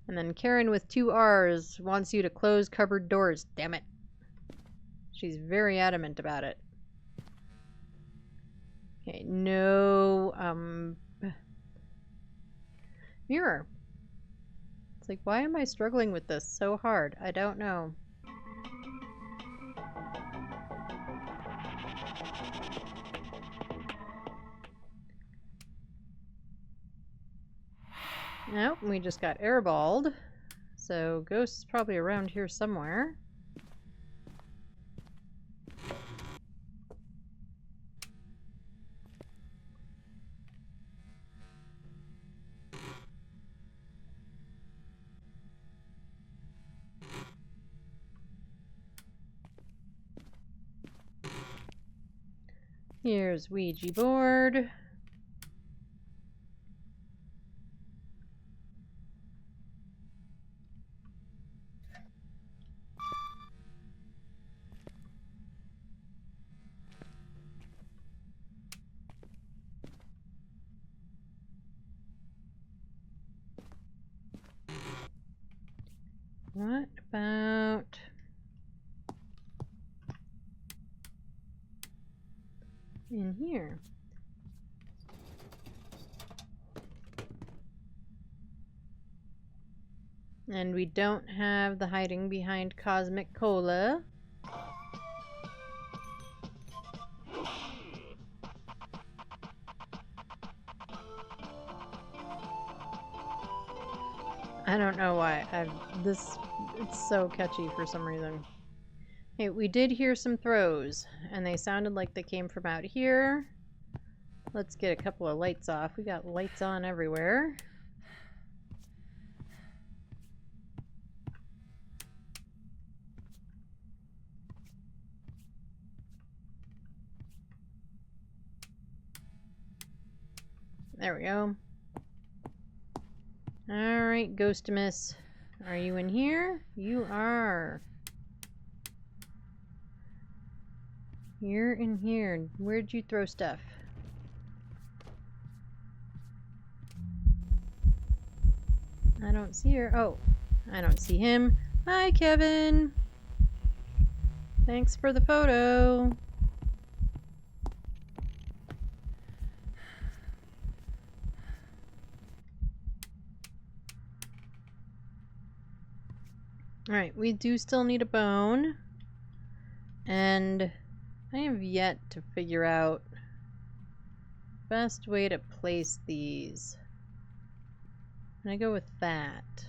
And then Karen with 2 R's wants you to close cupboard doors. Damn it. She's very adamant about it. Okay, no, mirror. It's like, why am I struggling with this so hard? I don't know. Nope, we just got airballed. So, ghost's probably around here somewhere. Here's Ouija board. What about in here? And we don't have the hiding behind Cosmic Cola. I don't know why. It's so catchy for some reason. Hey, we did hear some throws, and they sounded like they came from out here. Let's get a couple of lights off. We got lights on everywhere. There we go. Alright, Ghostimus. Are you in here? You are. You're in here. Where'd you throw stuff? I don't see her. Oh, I don't see him. Hi, Kevin. Thanks for the photo. Alright, we do still need a bone. And I have yet to figure out best way to place these. I'm gonna go with that.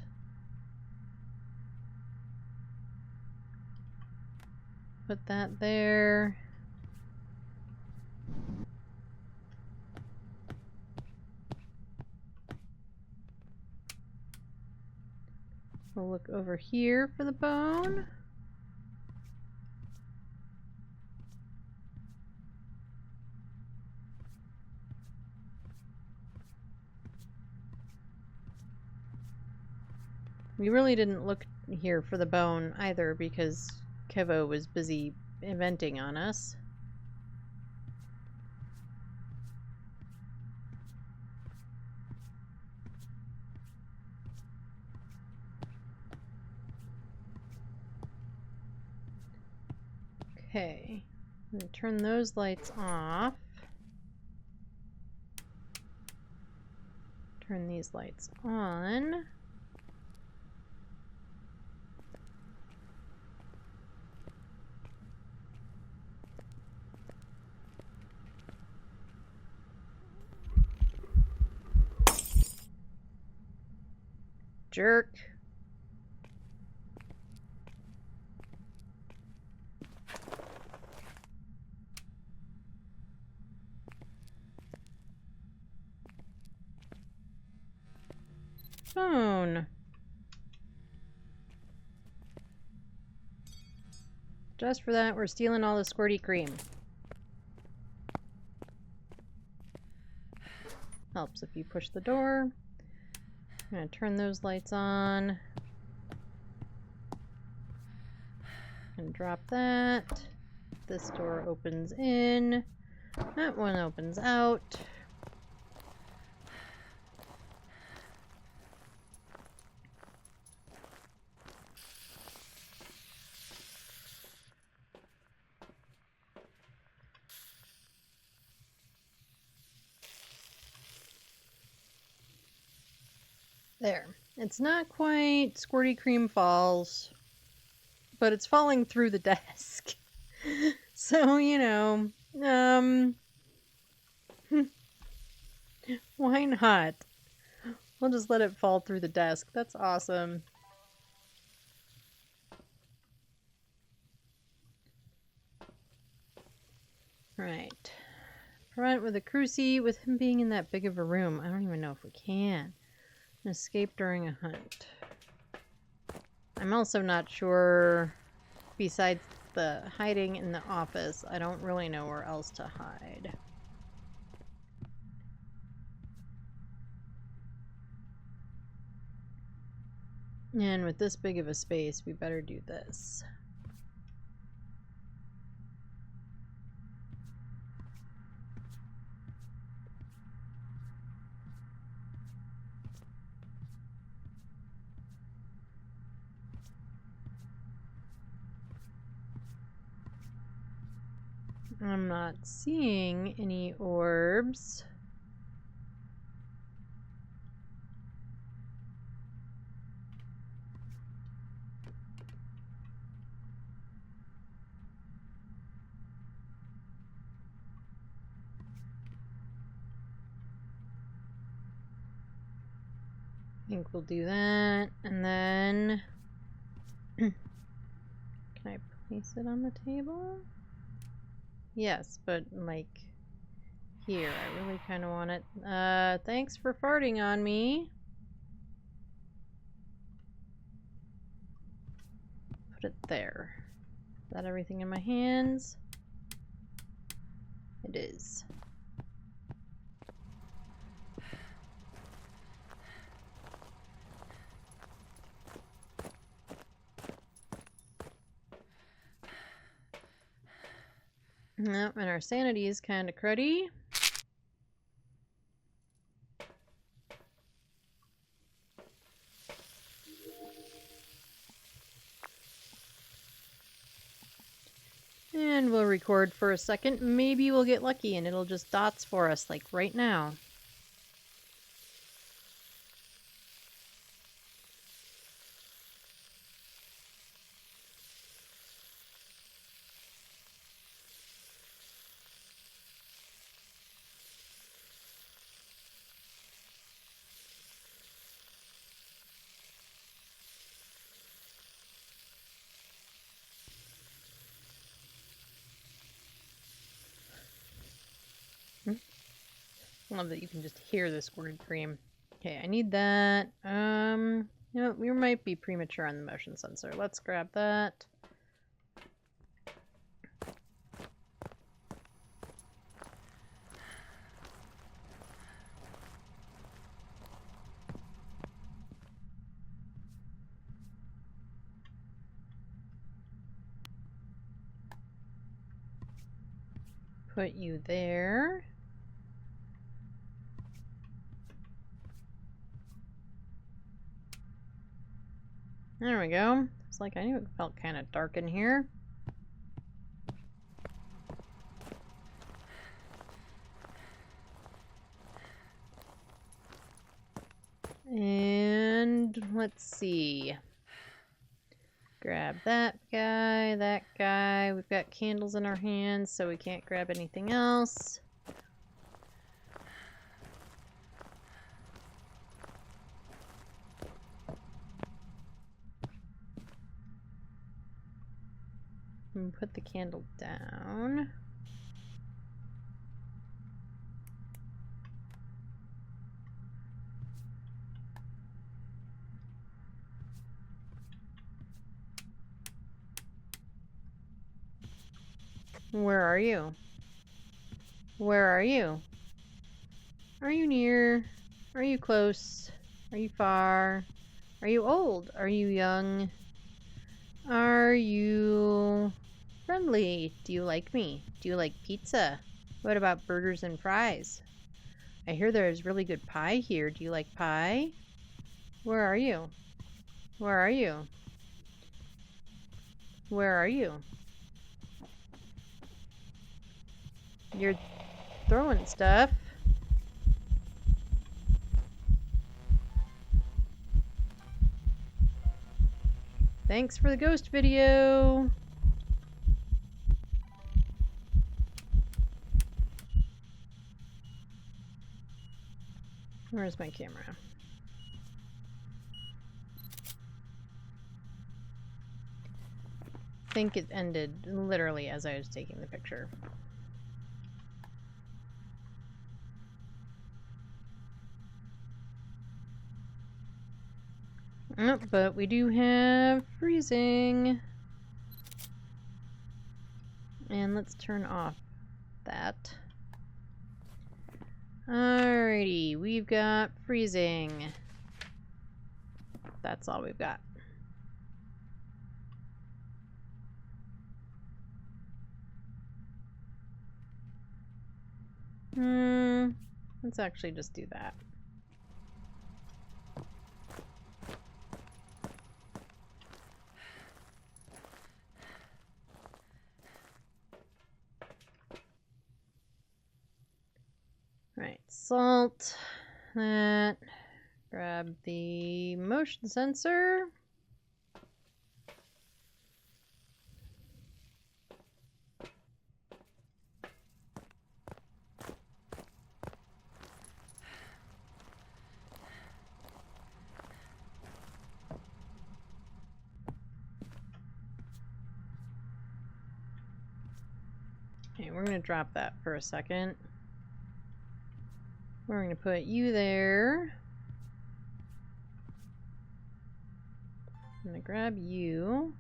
Put that there. We'll look over here for the bone. We really didn't look here for the bone either because Kevo was busy inventing on us. Okay, I'm gonna turn those lights off. Turn these lights on. Jerk. Phone. Just for that, we're stealing all the squirty cream. Helps if you push the door. I'm gonna turn those lights on. And drop that. This door opens in. That one opens out. There. It's not quite Squirty Cream Falls, but it's falling through the desk. So, you know, why not? We'll just let it fall through the desk. That's awesome. Right. Prevent with a cruci with him being in that big of a room. I don't even know if we can. Escape during a hunt. I'm also not sure, besides the hiding in the office, I don't really know where else to hide. And with this big of a space, we better do this. I'm not seeing any orbs. I think we'll do that, and then can I place it on the table? Yes, but like here, I really kind of want it. Thanks for farting on me. Put it there. Is that everything in my hands? It is. Yep, and our sanity is kind of cruddy. And we'll record for a second. Maybe we'll get lucky and it'll just dots for us, like right now. Love that you can just hear the squirted cream. Okay, I need that. You know, we might be premature on the motion sensor. Let's grab that. Put you there. There we go. It's like I knew it felt kind of dark in here. And let's see. Grab that guy, that guy. We've got candles in our hands, so we can't grab anything else. And put the candle down. Where are you? Where are you? Are you near? Are you close? Are you far? Are you old? Are you young? Are you friendly? Do you like me? Do you like pizza? What about burgers and fries? I hear there's really good pie here. Do you like pie? Where are you? Where are you? Where are you? You're throwing stuff. Thanks for the ghost video. Where's my camera? I think it ended literally as I was taking the picture. Oh, but we do have freezing. And let's turn off that. Alrighty, we've got freezing. That's all we've got. Let's actually just do that. Right, salt, that, grab the motion sensor. Okay, we're going to drop that for a second. We're going to put you there. I'm going to grab you.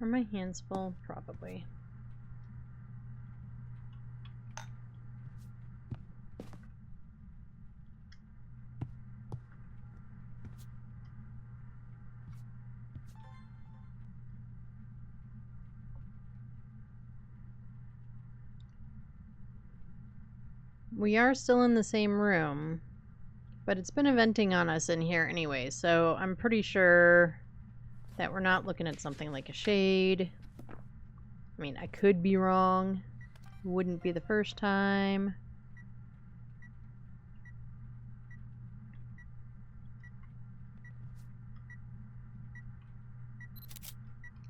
Are my hands full? Probably. We are still in the same room, but it's been eventing on us in here anyway, so I'm pretty sure that we're not looking at something like a shade. I mean, I could be wrong. Wouldn't be the first time.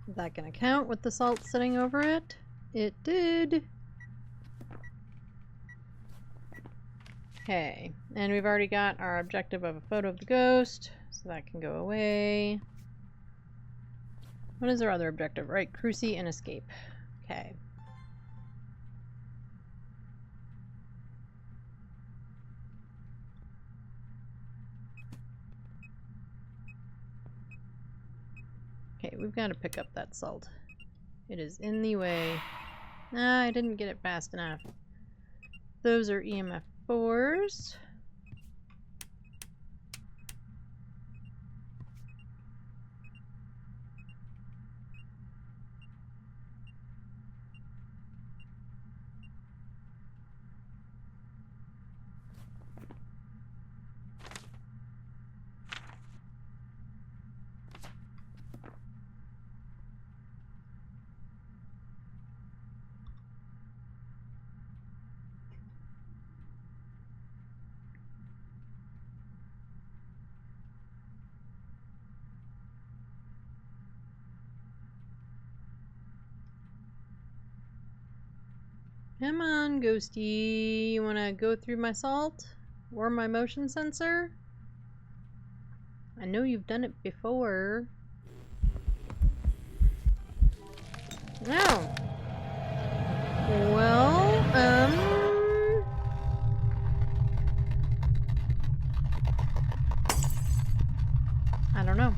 Is that gonna count with the salt sitting over it? It did. Okay, and we've already got our objective of a photo of the ghost, so that can go away. What is our other objective? Right, cruci and escape. Okay. Okay, we've got to pick up that salt. It is in the way. Ah, I didn't get it fast enough. Those are EMF 4s. Come on, ghosty. You want to go through my salt? Or my motion sensor? I know you've done it before. No. Well, I don't know.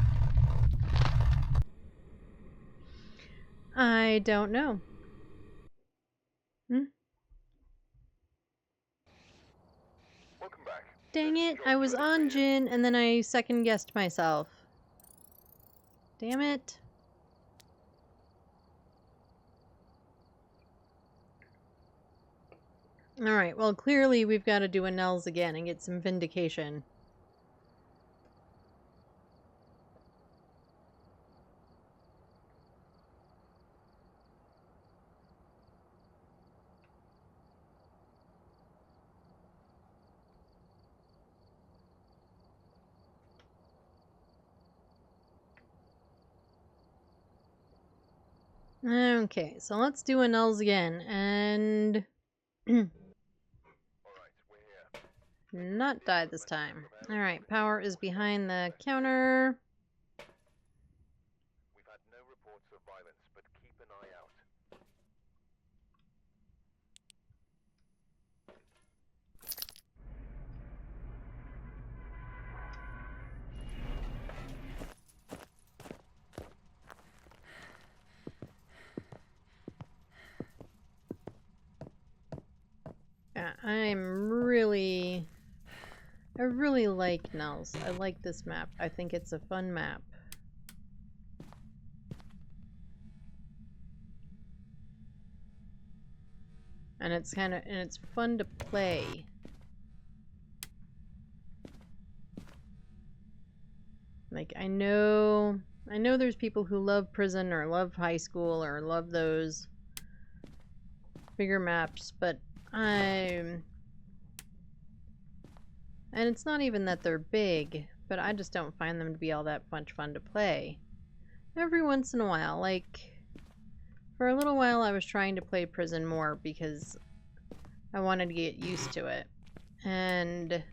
I don't know. Welcome back. Dang it, I was on Jin and then I second guessed myself. Damn it. Alright, well clearly we've got to do a Nels again and get some vindication. Okay, so let's do a Nels again and Alright, we're here. not die this time. Alright, power is behind the counter. We've had no reports of violence, but keep an eye out. Yeah, I really like Nels. I like this map. I think it's a fun map. And it's fun to play. Like I know there's people who love prison or love high school or love those bigger maps, but and it's not even that they're big, but I just don't find them to be all that much fun to play. Every once in a while, like for a little while I was trying to play prison more because I wanted to get used to it. And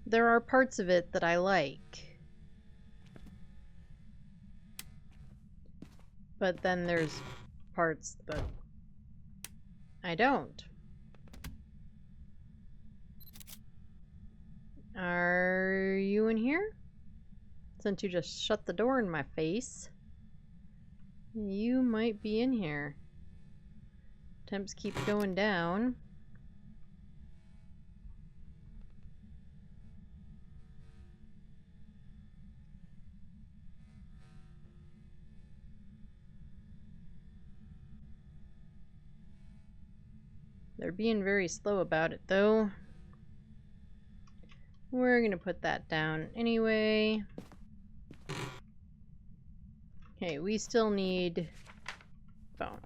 there are parts of it that I like. But then there's parts that I don't. Are you in here? Since you just shut the door in my face. You might be in here. Temps keep going down. They're being very slow about it though. We're gonna put that down anyway. Okay, we still need phone.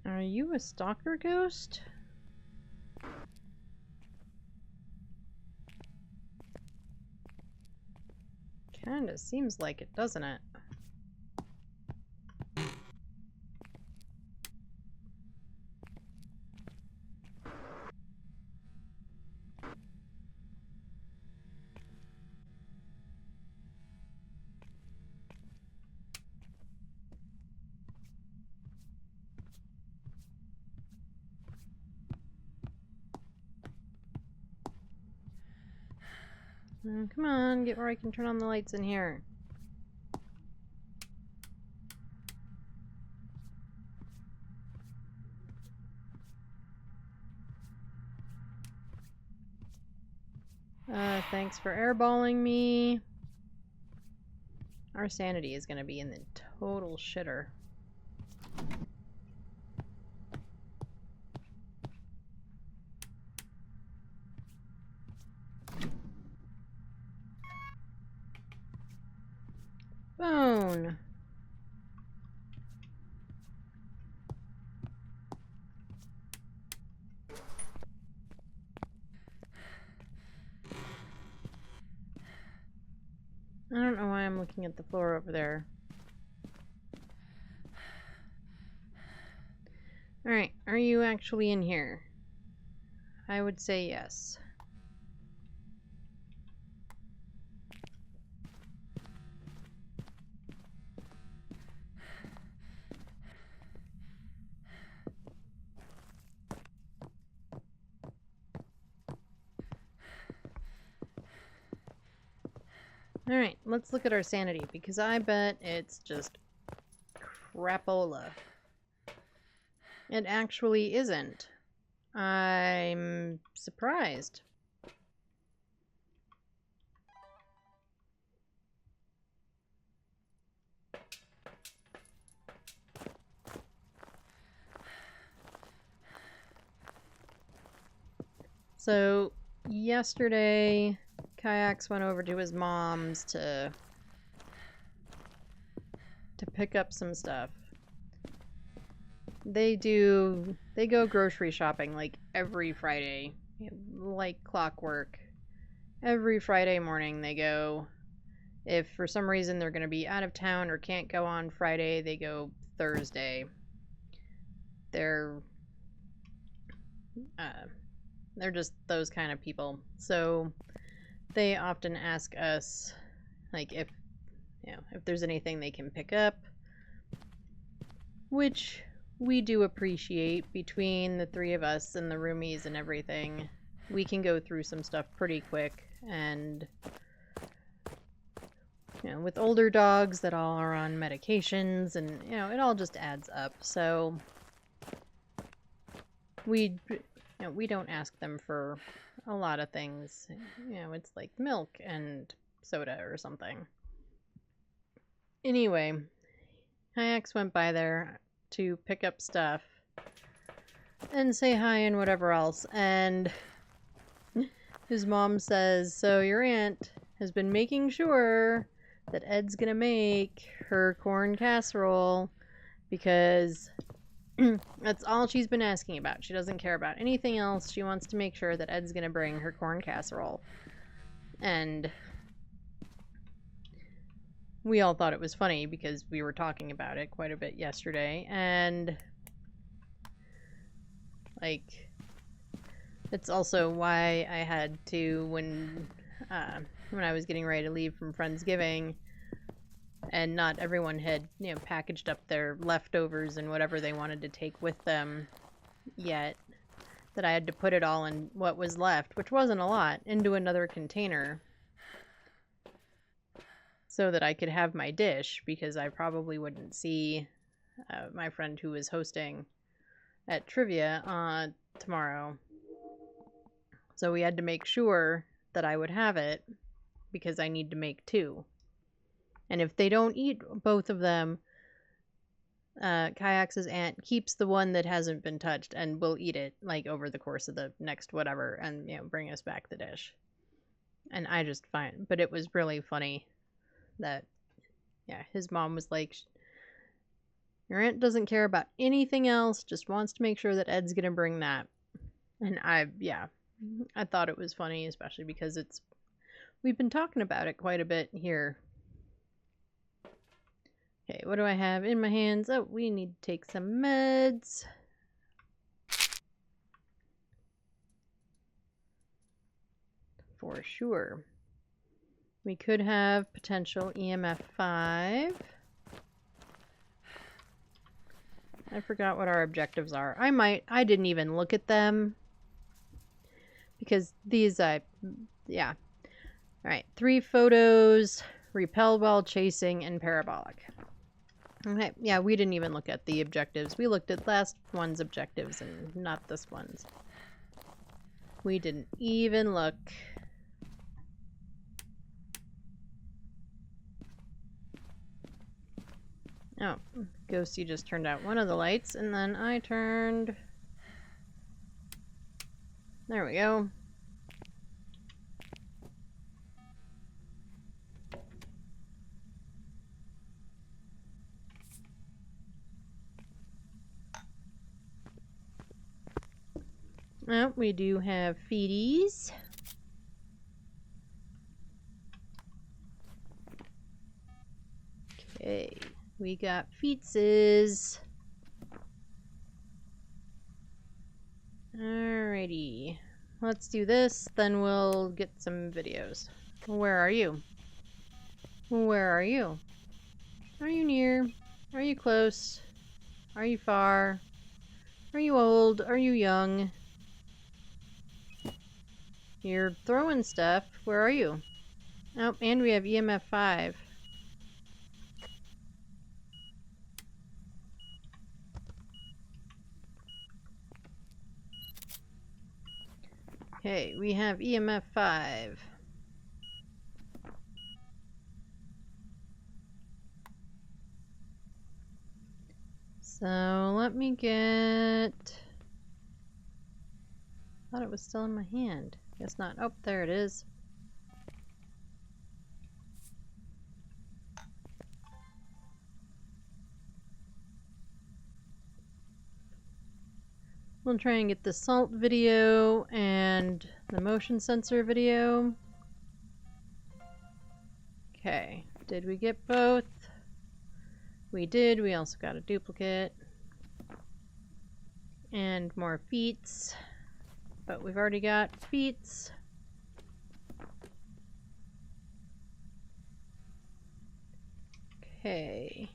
Are you a stalker ghost? Kinda seems like it, doesn't it? Come on, get where I can turn on the lights in here. Thanks for airballing me. Our sanity is gonna be in the total shitter. Phone. I don't know why I'm looking at the floor over there. Alright, are you actually in here? I would say yes. Alright, let's look at our sanity, because I bet it's just crapola. It actually isn't. I'm surprised. So, yesterday, Kayaks went over to his mom's to pick up some stuff. They go grocery shopping like every Friday, like clockwork. Every Friday morning they go. If for some reason they're going to be out of town or can't go on Friday, they go Thursday. They're just those kind of people. So they often ask us, like, if there's anything they can pick up, which we do appreciate. Between the three of us and the roomies and everything, we can go through some stuff pretty quick. And with older dogs that all are on medications, and it all just adds up. So we don't ask them for a lot of things. It's like milk and soda or something. Anyway, Kayaks went by there to pick up stuff and say hi and whatever else, and his mom says, so your aunt has been making sure that Ed's gonna make her corn casserole, because that's all she's been asking about. She doesn't care about anything else. She wants to make sure that Ed's gonna bring her corn casserole. And we all thought it was funny because we were talking about it quite a bit yesterday, and like, it's also why I had to, when I was getting ready to leave from Friendsgiving, and not everyone had packaged up their leftovers and whatever they wanted to take with them yet, that I had to put it all in what was left, which wasn't a lot, into another container so that I could have my dish, because I probably wouldn't see my friend who was hosting at trivia tomorrow. So we had to make sure that I would have it, because I need to make 2. And if they don't eat both of them, Kayaks' aunt keeps the one that hasn't been touched and will eat it like over the course of the next whatever, and bring us back the dish. And I just find, but it was really funny that his mom was like, your aunt doesn't care about anything else, just wants to make sure that Ed's gonna bring that. And I thought it was funny, especially because we've been talking about it quite a bit here. Okay, what do I have in my hands? Oh, we need to take some meds. For sure. We could have potential EMF 5. I forgot what our objectives are. I didn't even look at them, because these, yeah. Alright, 3 photos, repel while chasing, and parabolic. Okay, yeah, we didn't even look at the objectives. We looked at last one's objectives and not this one's. We didn't even look. Oh, Ghosty just turned out one of the lights, and then I turned... There we go. Oh, we do have feeties. Okay, we got feetses. Alrighty, let's do this, then we'll get some videos. Where are you? Where are you? Are you near? Are you close? Are you far? Are you old? Are you young? You're throwing stuff. Where are you? Oh, and we have EMF 5. Okay, we have EMF 5. So let me get... thought it was still in my hand. Guess not. Oh, there it is. We'll try and get the salt video and the motion sensor video. Okay, did we get both? We did. We also got a duplicate. And more feats. But we've already got feats. Okay.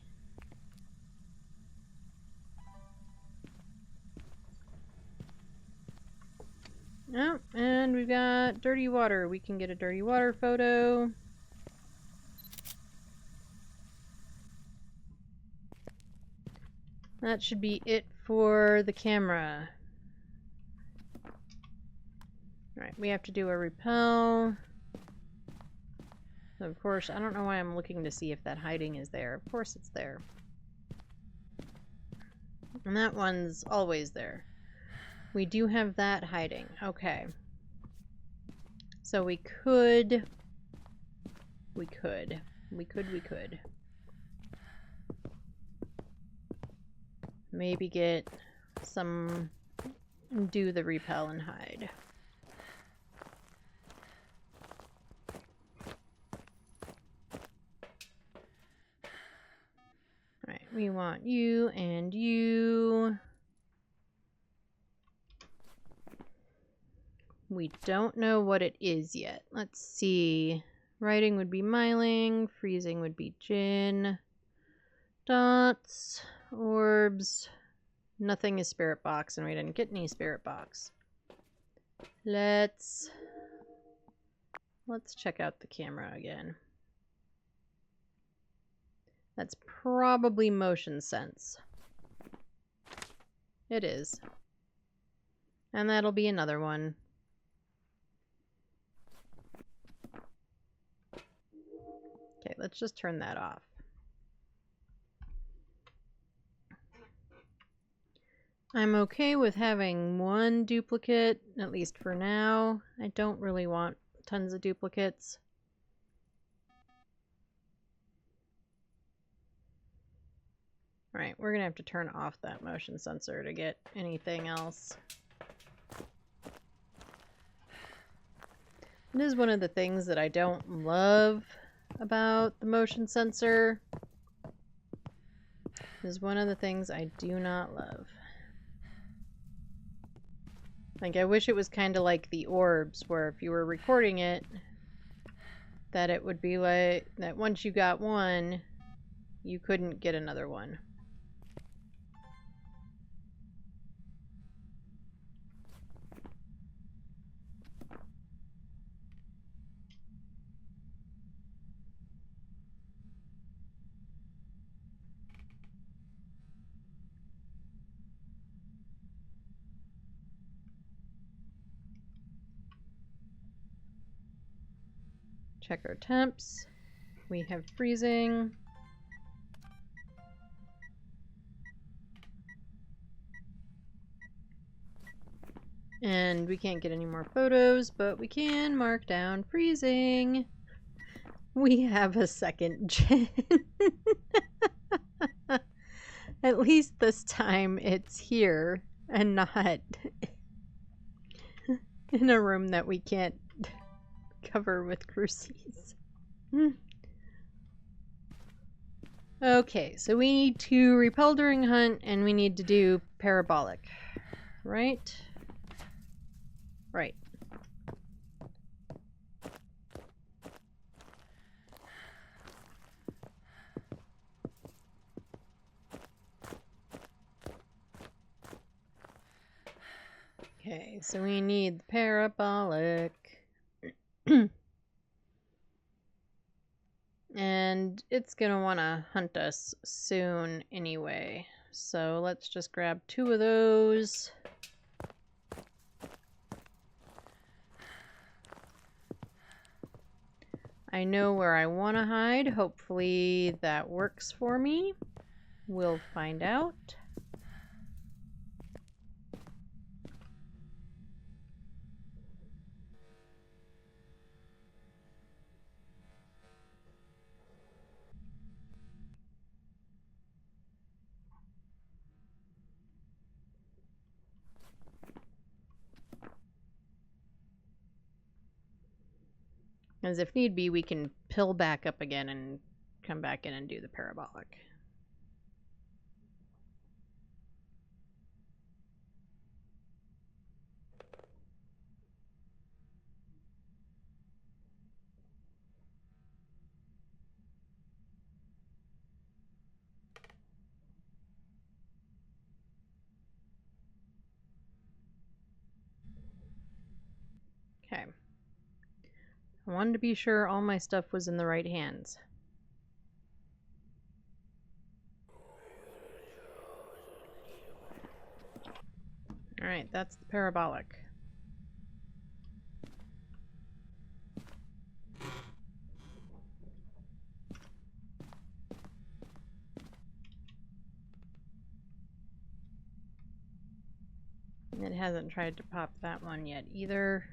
Oh, and we've got dirty water. We can get a dirty water photo. That should be it for the camera. Alright, we have to do a repel. So of course, I don't know why I'm looking to see if that hiding is there. Of course it's there. And that one's always there. We do have that hiding. Okay. So we could... maybe get some... do the repel and hide. Right, we want you and you. We don't know what it is yet. Let's see. Writing would be Myling. Freezing would be Jin. Dots. Orbs. Nothing is Spirit Box, and we didn't get any Spirit Box. Let's check out the camera again. That's probably motion sense. It is. And that'll be another one. Okay, let's just turn that off. I'm okay with having one duplicate, at least for now. I don't really want tons of duplicates. Alright, we're gonna have to turn off that motion sensor to get anything else. It is one of the things that I don't love about the motion sensor. It is one of the things I do not love. Like, I wish it was kind of like the orbs, where if you were recording it, that it would be like, that once you got one, you couldn't get another one. Check our temps. We have freezing. And we can't get any more photos, but we can mark down freezing. We have a second Jin. At least this time it's here and not in a room that we can't cover with cruces. Okay, so we need to repel during hunt, and we need to do parabolic, right? Right. Okay, so we need the parabolic. And it's gonna want to hunt us soon anyway. So let's just grab 2 of those. I know where I want to hide. Hopefully that works for me. We'll find out. As if need be, we can pill back up again and come back in and do the parabolic. Okay. I wanted to be sure all my stuff was in the right hands. Alright, that's the parabolic. It hasn't tried to pop that one yet either.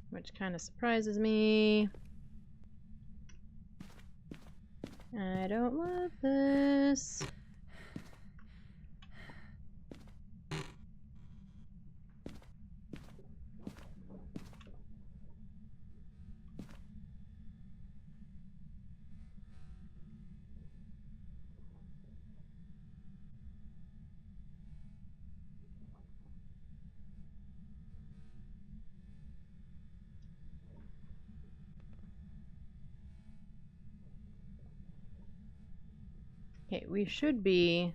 Which kind of surprises me. I don't love this. Okay, we should be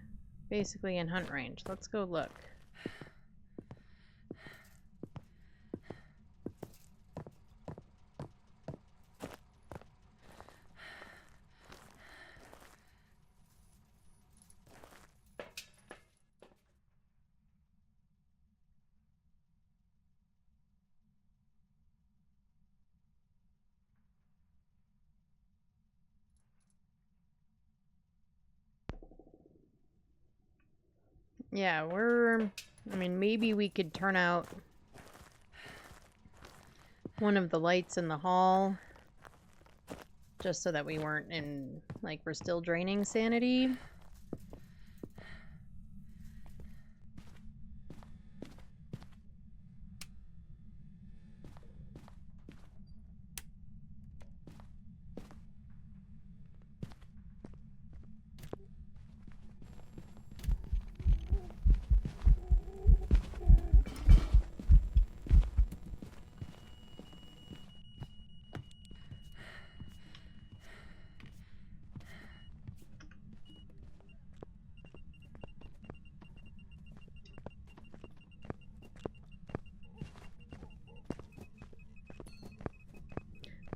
basically in hunt range. Let's go look. Yeah, I mean, maybe we could turn out one of the lights in the hall just so that we weren't in, like, we're still draining sanity.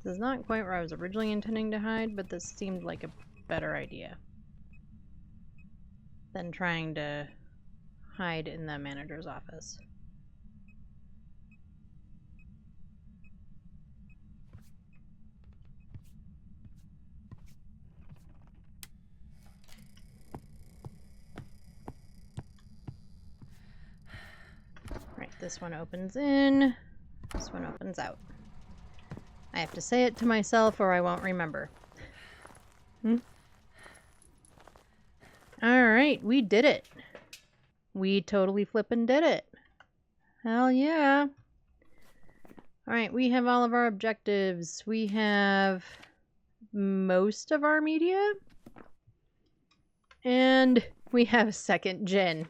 This is not quite where I was originally intending to hide, but this seemed like a better idea than trying to hide in the manager's office. Right, this one opens in, this one opens out. I have to say it to myself or I won't remember. Alright, we did it. We totally flippin' did it. Hell yeah. Alright, we have all of our objectives. We have most of our media. And we have a second gen.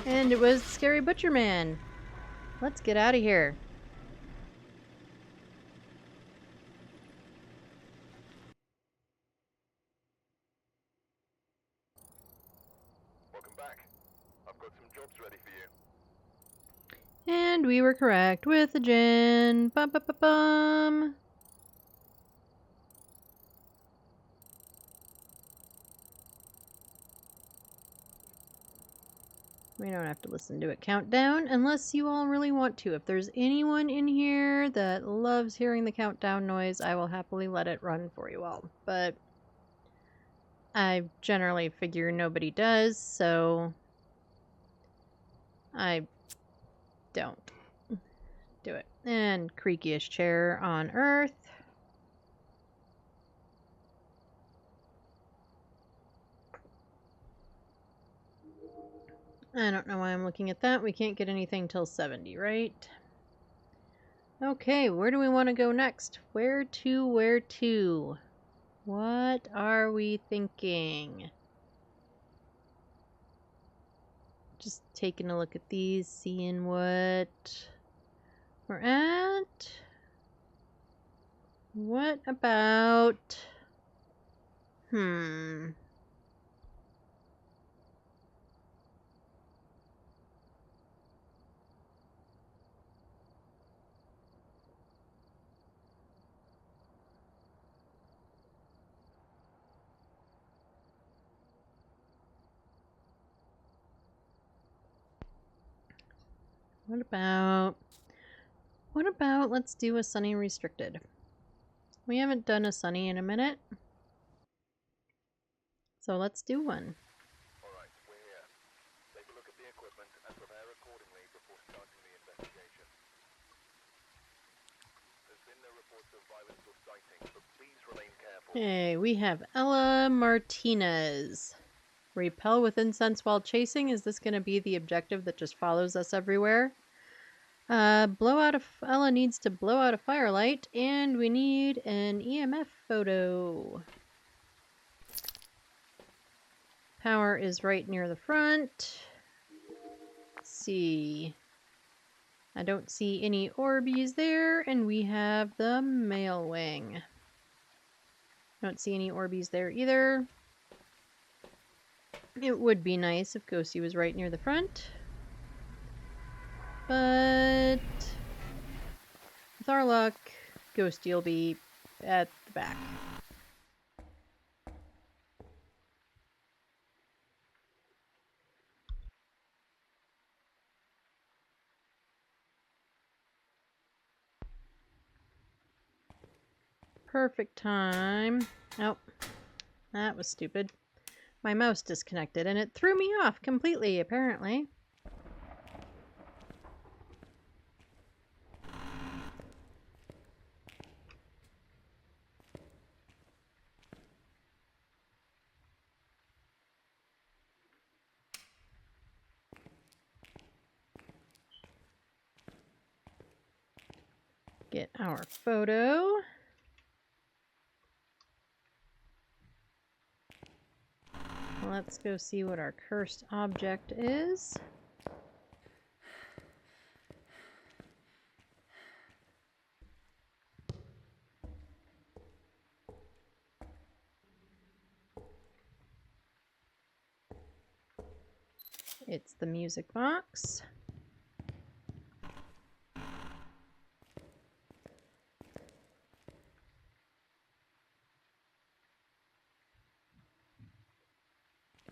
And it was Scary Butcher Man. Let's get out of here. Welcome back. I've got some jobs ready for you. And we were correct with the gen. Bum bum bum bum. We don't have to listen to it count down unless you all really want to. If there's anyone in here that loves hearing the countdown noise, I will happily let it run for you all. But I generally figure nobody does, so I don't do it. And creakiest chair on Earth. I don't know why I'm looking at that. We can't get anything till 70, right? Okay, where do we want to go next? Where to? What are we thinking? Just taking a look at these, seeing what we're at. What about... What about let's do a Sunny Restricted. We haven't done a Sunny in a minute. So let's do one. Alright, we're here. Take a look at the equipment and prepare accordingly before starting the investigation. There's been no reports of violence or sightings, but please remain careful. Hey, we have Ella Martinez. Repel with incense while chasing. Is this going to be the objective that just follows us everywhere? Ella needs to blow out a firelight, and we need an EMF photo. Power is right near the front. Let's see. I don't see any Orbeez there, and we have the male wing. Don't see any Orbeez there either. It would be nice if Ghosty was right near the front. But with our luck, Ghosty will be at the back. Perfect time. Oh, that was stupid. My mouse disconnected and it threw me off completely, apparently. Get our photo. Let's go see what our cursed object is. It's the music box.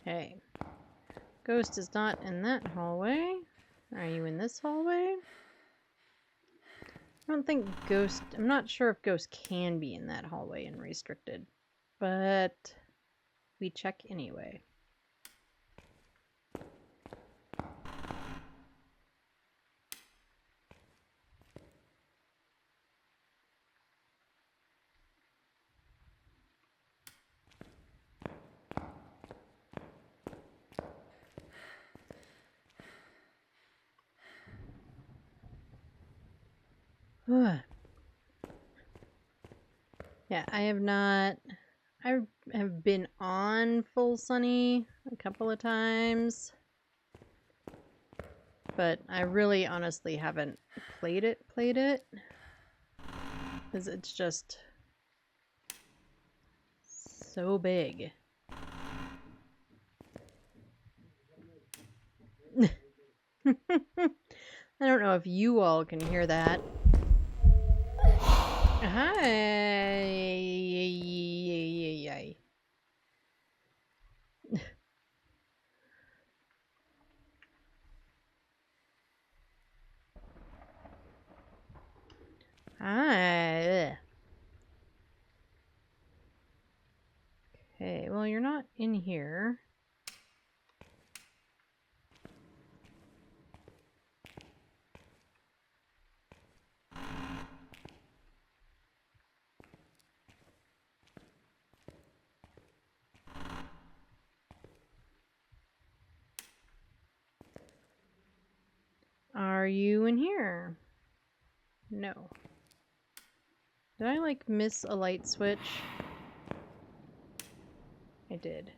Okay. Ghost is not in that hallway. Are you in this hallway? I don't think Ghost... I'm not sure if Ghost can be in that hallway in Restricted. But we check anyway. Yeah, I have not. I have been on Full Sunny a couple of times, but I really honestly haven't played it, because it's just so big. I don't know if you all can hear that. Hi. Hi. Okay, well, you're not in here. Are you in here? No. Did I, like, miss a light switch? I did.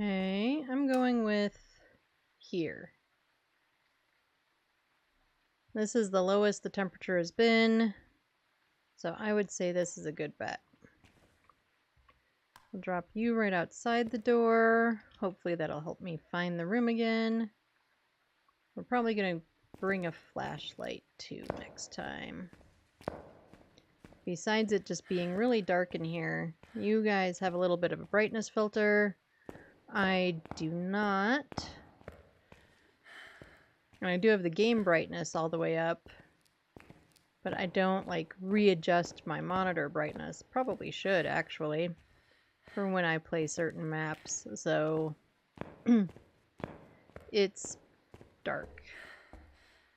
Okay, I'm going with here. This is the lowest the temperature has been, so I would say this is a good bet. I'll drop you right outside the door. Hopefully that'll help me find the room again. We're probably going to bring a flashlight too next time. Besides it just being really dark in here, you guys have a little bit of a brightness filter. I do not. And I do have the game brightness all the way up, but I don't like readjust my monitor brightness. Probably should actually, for when I play certain maps. So it's dark.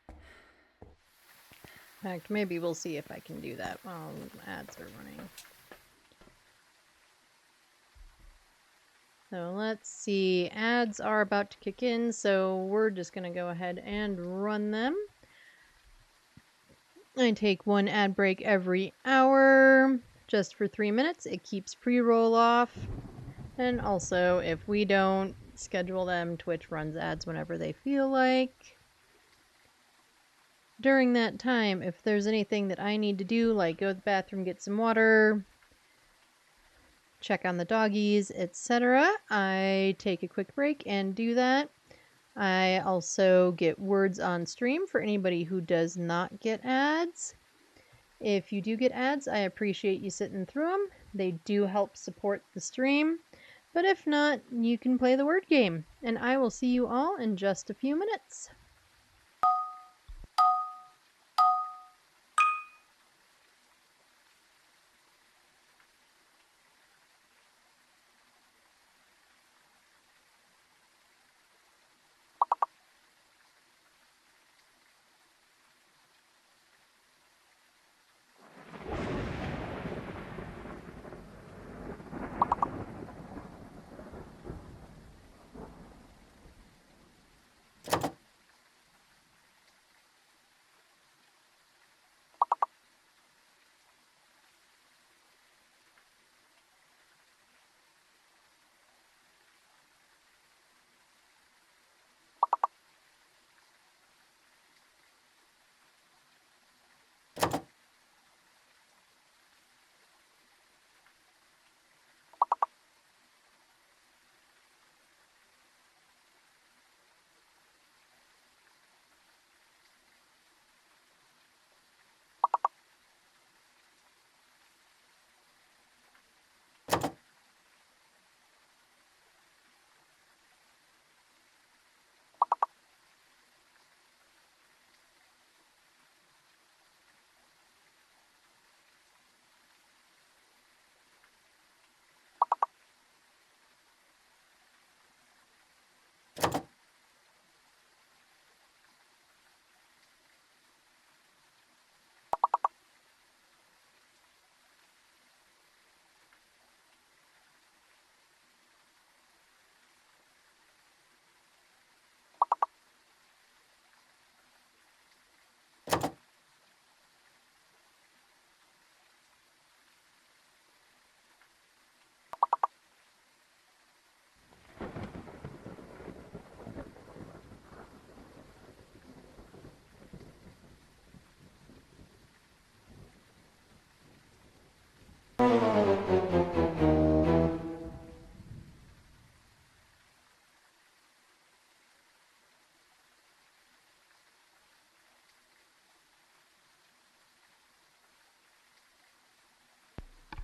In fact, maybe we'll see if I can do that while ads are running. So let's see, ads are about to kick in, so we're just going to go ahead and run them. I take one ad break every hour, just for 3 minutes. It keeps pre-roll off. And also, if we don't schedule them, Twitch runs ads whenever they feel like. During that time, if there's anything that I need to do, like go to the bathroom, get some water, check on the doggies, etc., I take a quick break and do that. I also get words on stream for anybody who does not get ads. If you do get ads, I appreciate you sitting through them. They do help support the stream. But if not, you can play the word game. And I will see you all in just a few minutes.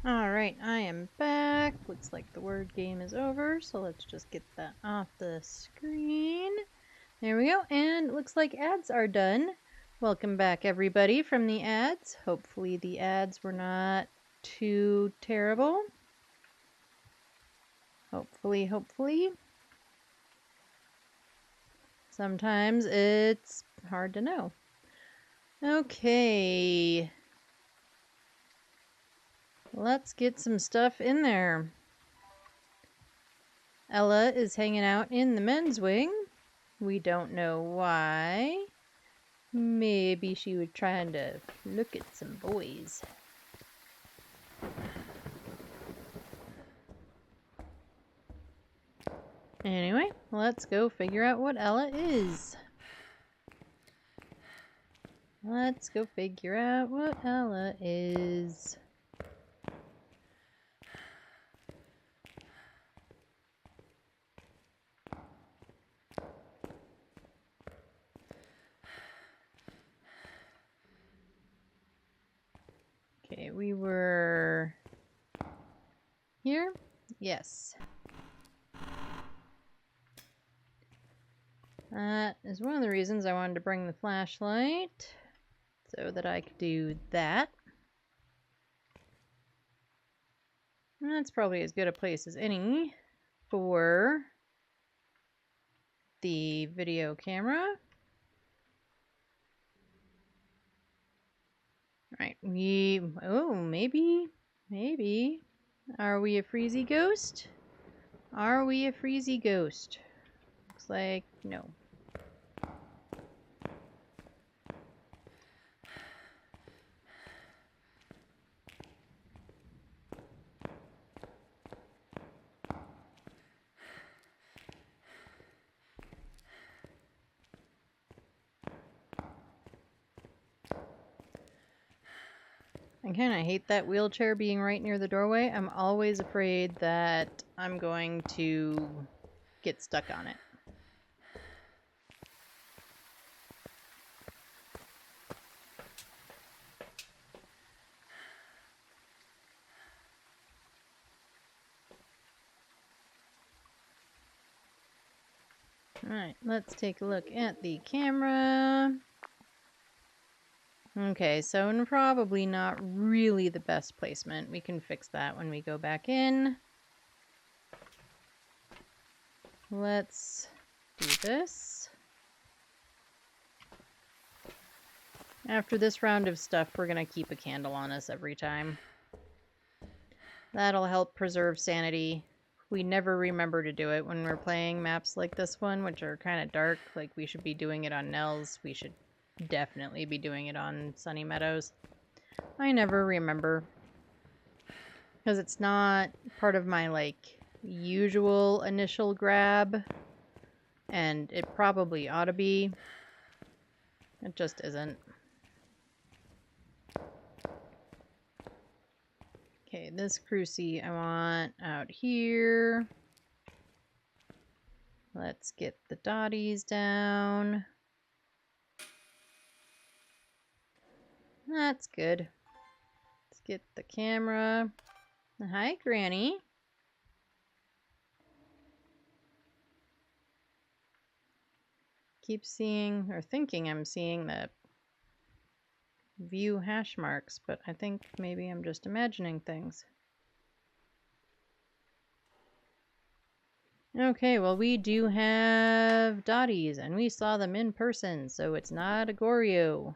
Alright, I am back. Looks like the word game is over, so let's just get that off the screen. There we go, and it looks like ads are done. Welcome back, everybody, from the ads. Hopefully the ads were not too terrible. Hopefully. Sometimes it's hard to know. Okay. Let's get some stuff in there. Ella is hanging out in the men's wing. We don't know why. Maybe she was trying to look at some boys. Anyway, let's go figure out what Ella is. Let's go figure out what Ella is. Okay, we were here? Yes. That is one of the reasons I wanted to bring the flashlight, so that I could do that. And that's probably as good a place as any for the video camera. Right, oh, maybe. Are we a freezy ghost? Are we a freezy ghost? Looks like no. I kind of hate that wheelchair being right near the doorway. I'm always afraid that I'm going to get stuck on it. Alright, let's take a look at the camera. Okay, so probably not really the best placement. We can fix that when we go back in. Let's do this. After this round of stuff, we're going to keep a candle on us every time. That'll help preserve sanity. We never remember to do it when we're playing maps like this one, which are kind of dark. Like, we should be doing it on Nels. We should definitely be doing it on Sunny Meadows. I never remember. Because it's not part of my, like, usual initial grab. And it probably ought to be. It just isn't. Okay, this crucie I want out here. Let's get the dotties down. That's good. Let's get the camera. Hi, Granny. Keep seeing, or thinking I'm seeing the view hash marks, but I think maybe I'm just imagining things. Okay, well, we do have dotties, and we saw them in person, so it's not a Goryo.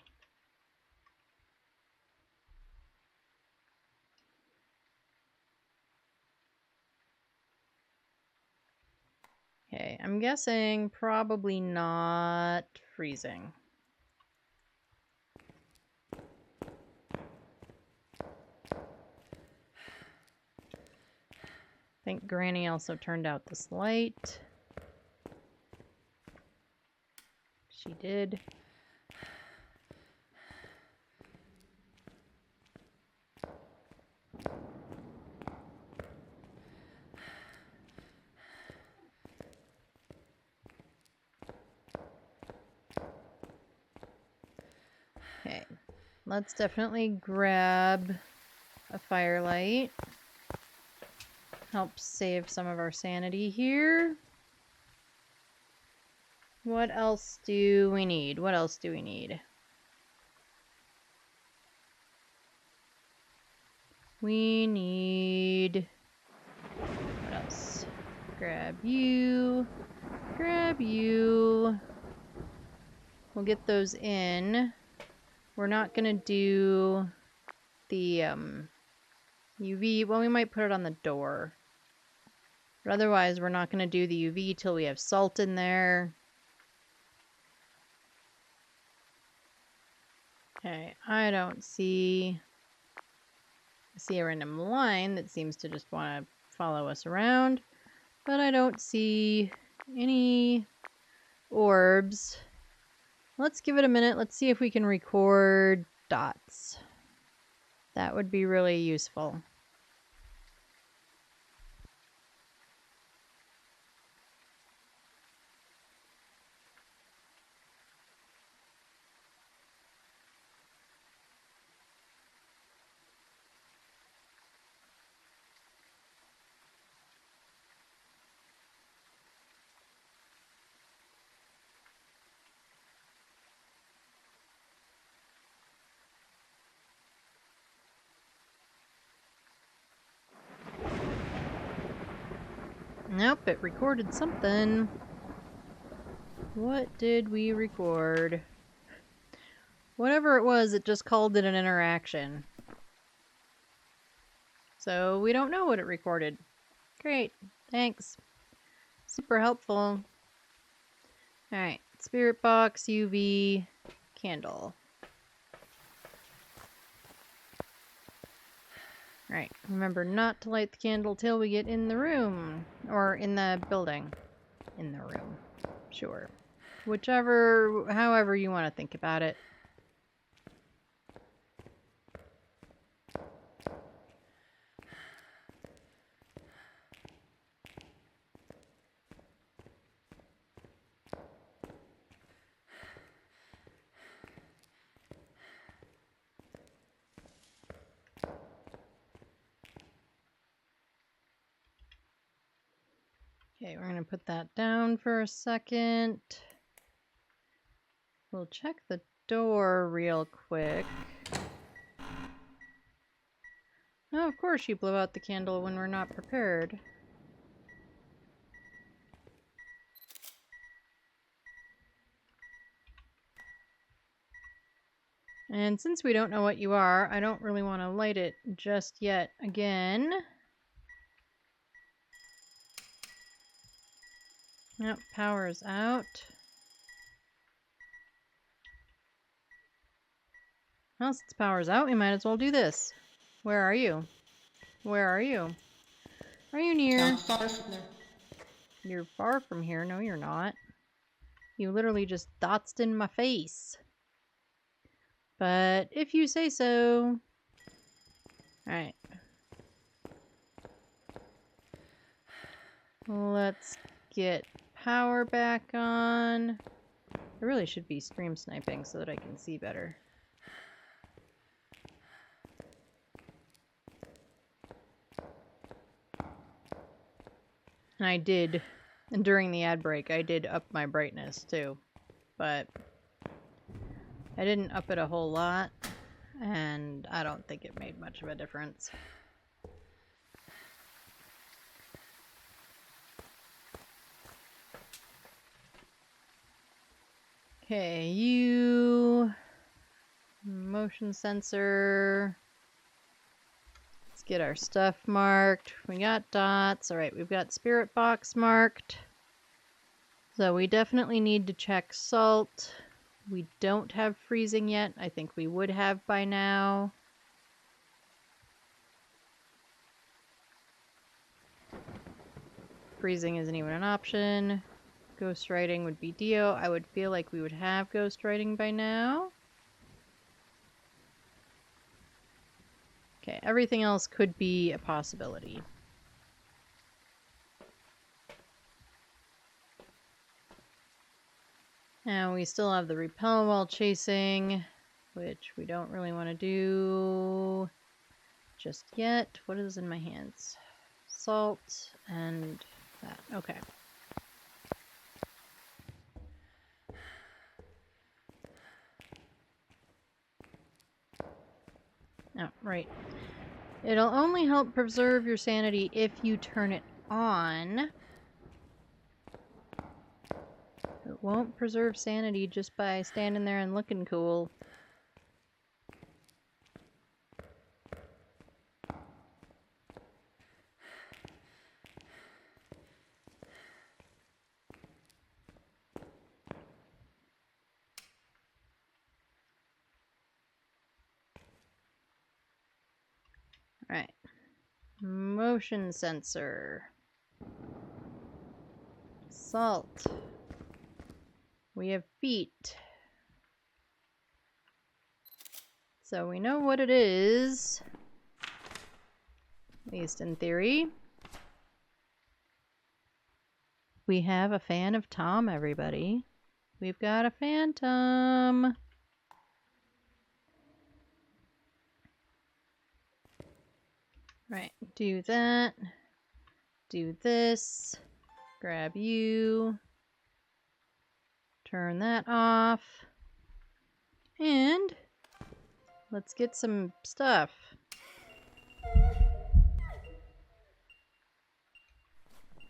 Okay, I'm guessing probably not freezing. I think Granny also turned out this light. She did. let's definitely grab a firelight. Helps save some of our sanity here. What else do we need? What else do we need? We need... what else? Grab you. Grab you. We'll get those in. We're not gonna do the UV. Well, we might put it on the door. But otherwise, we're not gonna do the UV till we have salt in there. Okay, I don't see... I see a random line that seems to just want to follow us around. But I don't see any orbs. Let's give it a minute. Let's see if we can record dots. That would be really useful. Nope, it recorded something. What did we record? Whatever it was, it just called it an interaction. So we don't know what it recorded. Great, thanks. Super helpful. Alright, spirit box, UV, candle. Alright, remember not to light the candle till we get in the room. Or in the building. In the room. Sure. Whichever, however you want to think about it. Okay, we're going to put that down for a second. We'll check the door real quick. Oh, of course you blow out the candle when we're not prepared. And since we don't know what you are, I don't really want to light it just yet again. Yep, power is out. Well, since power's out, we might as well do this. Where are you? Where are you? Are you near? Not far from there. You're far from here. No, you're not. You literally just dotsed in my face. But if you say so. Alright. Let's get power back on. I really should be stream sniping so that I can see better. And I did, and during the ad break, I did up my brightness too. But I didn't up it a whole lot, and I don't think it made much of a difference. Okay, you... motion sensor... Let's get our stuff marked. We got dots. Alright, we've got spirit box marked. So we definitely need to check salt. We don't have freezing yet. I think we would have by now. Freezing isn't even an option. Ghostwriting would be Dio. I would feel like we would have ghostwriting by now. Okay, everything else could be a possibility. And we still have the repel while chasing. which we don't really want to do just yet. What is in my hands? Salt and that. Okay. Oh, right. It'll only help preserve your sanity if you turn it on. It won't preserve sanity just by standing there and looking cool. Alright. Motion sensor. Salt. We have feet. So we know what it is. At least in theory. We have a fan of Tom, everybody. We've got a phantom. Right, do that. Do this. Grab you. Turn that off. And let's get some stuff.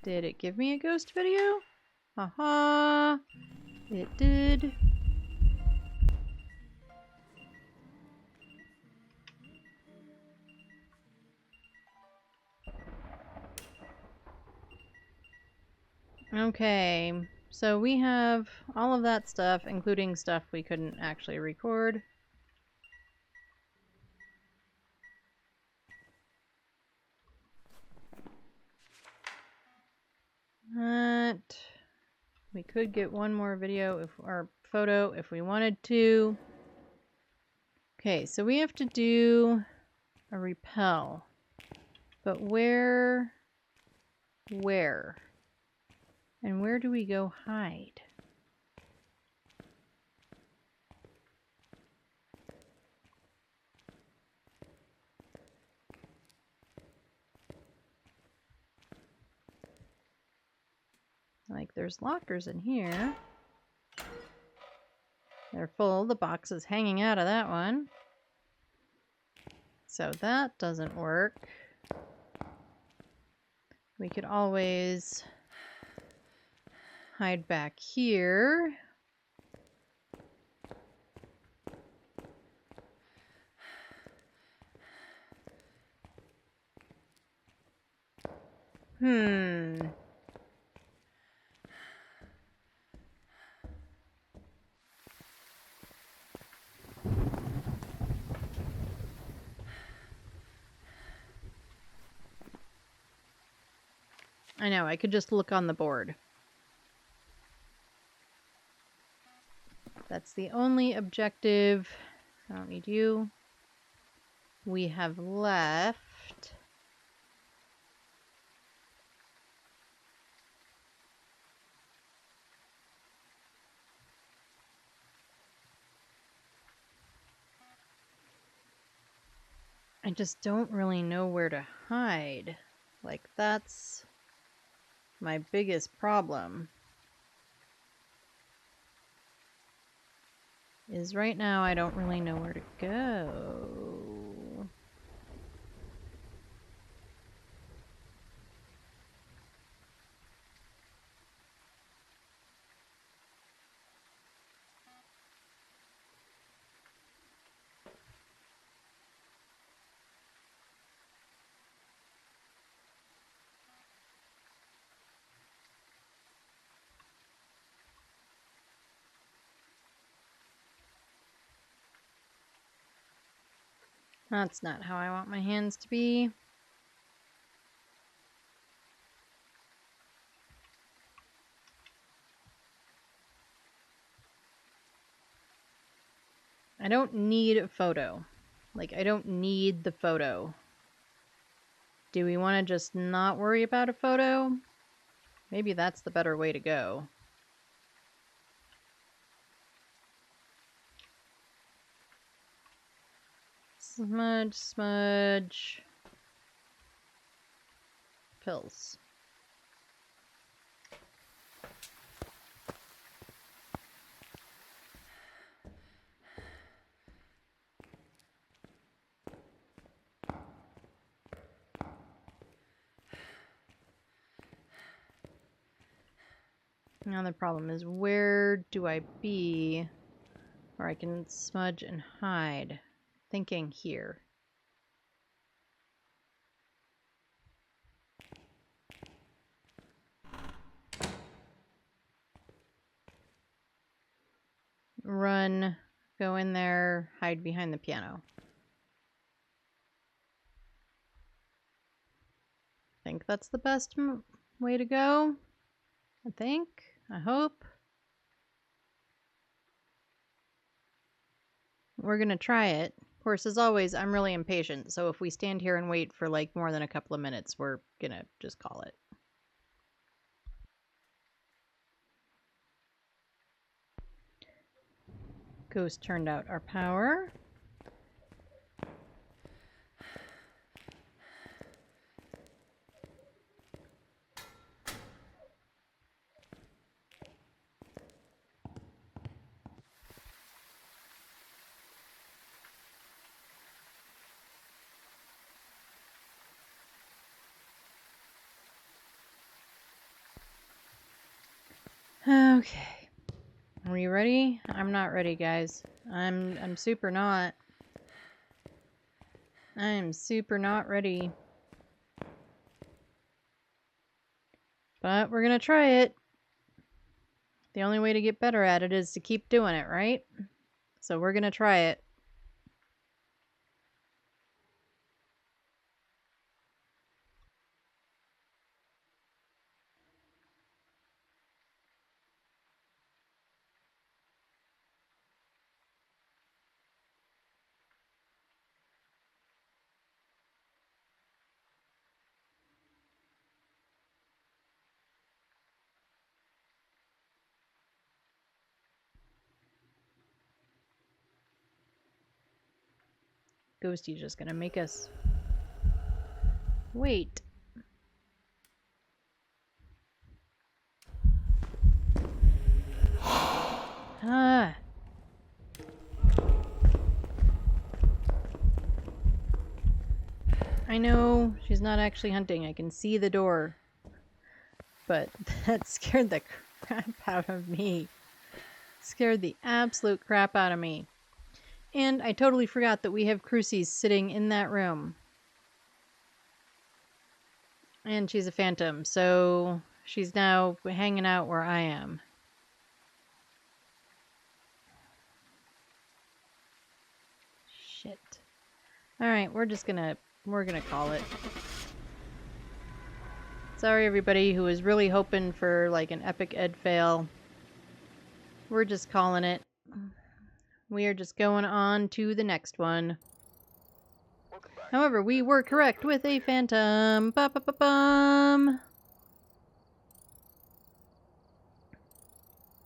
Did it give me a ghost video? Haha. It did. Okay, so we have all of that stuff, including stuff we couldn't actually record. That we could get one more video or photo if we wanted to. Okay, so we have to do a repel. But where? And where do we go hide? Like, there's lockers in here. They're full. The box is hanging out of that one. So that doesn't work. We could always hide back here. I know, I could just look on the board. That's the only objective. I don't need you. We have left. I just don't really know where to hide. Like, that's my biggest problem. Is right now I don't really know where to go. That's not how I want my hands to be. I don't need a photo. Like, I don't need the photo. Do we want to just not worry about a photo? Maybe that's the better way to go. Smudge, smudge. Pills. Now the problem is, where do I be where I can smudge and hide? Thinking here. Run, go in there, hide behind the piano. I think that's the best way to go. I think. I hope. We're gonna try it. Of course, as always, I'm really impatient, so if we stand here and wait for like more than a couple of minutes, we're gonna just call it. Ghost turned out our power. Okay. Are you ready? I'm not ready, guys. I'm super not. I am super not ready. But we're gonna try it. The only way to get better at it is to keep doing it, right? So we're gonna try it. Ghosty's just gonna make us wait. Ah. I know she's not actually hunting. I can see the door. But that scared the crap out of me. Scared the absolute crap out of me. And I totally forgot that we have Crucies sitting in that room. And she's a phantom, so she's now hanging out where I am. Shit. Alright, we're gonna call it. Sorry everybody who was really hoping for like an epic ed fail. We're just calling it. We are just going on to the next one. However, we were correct with a phantom. Ba-ba-ba-bum.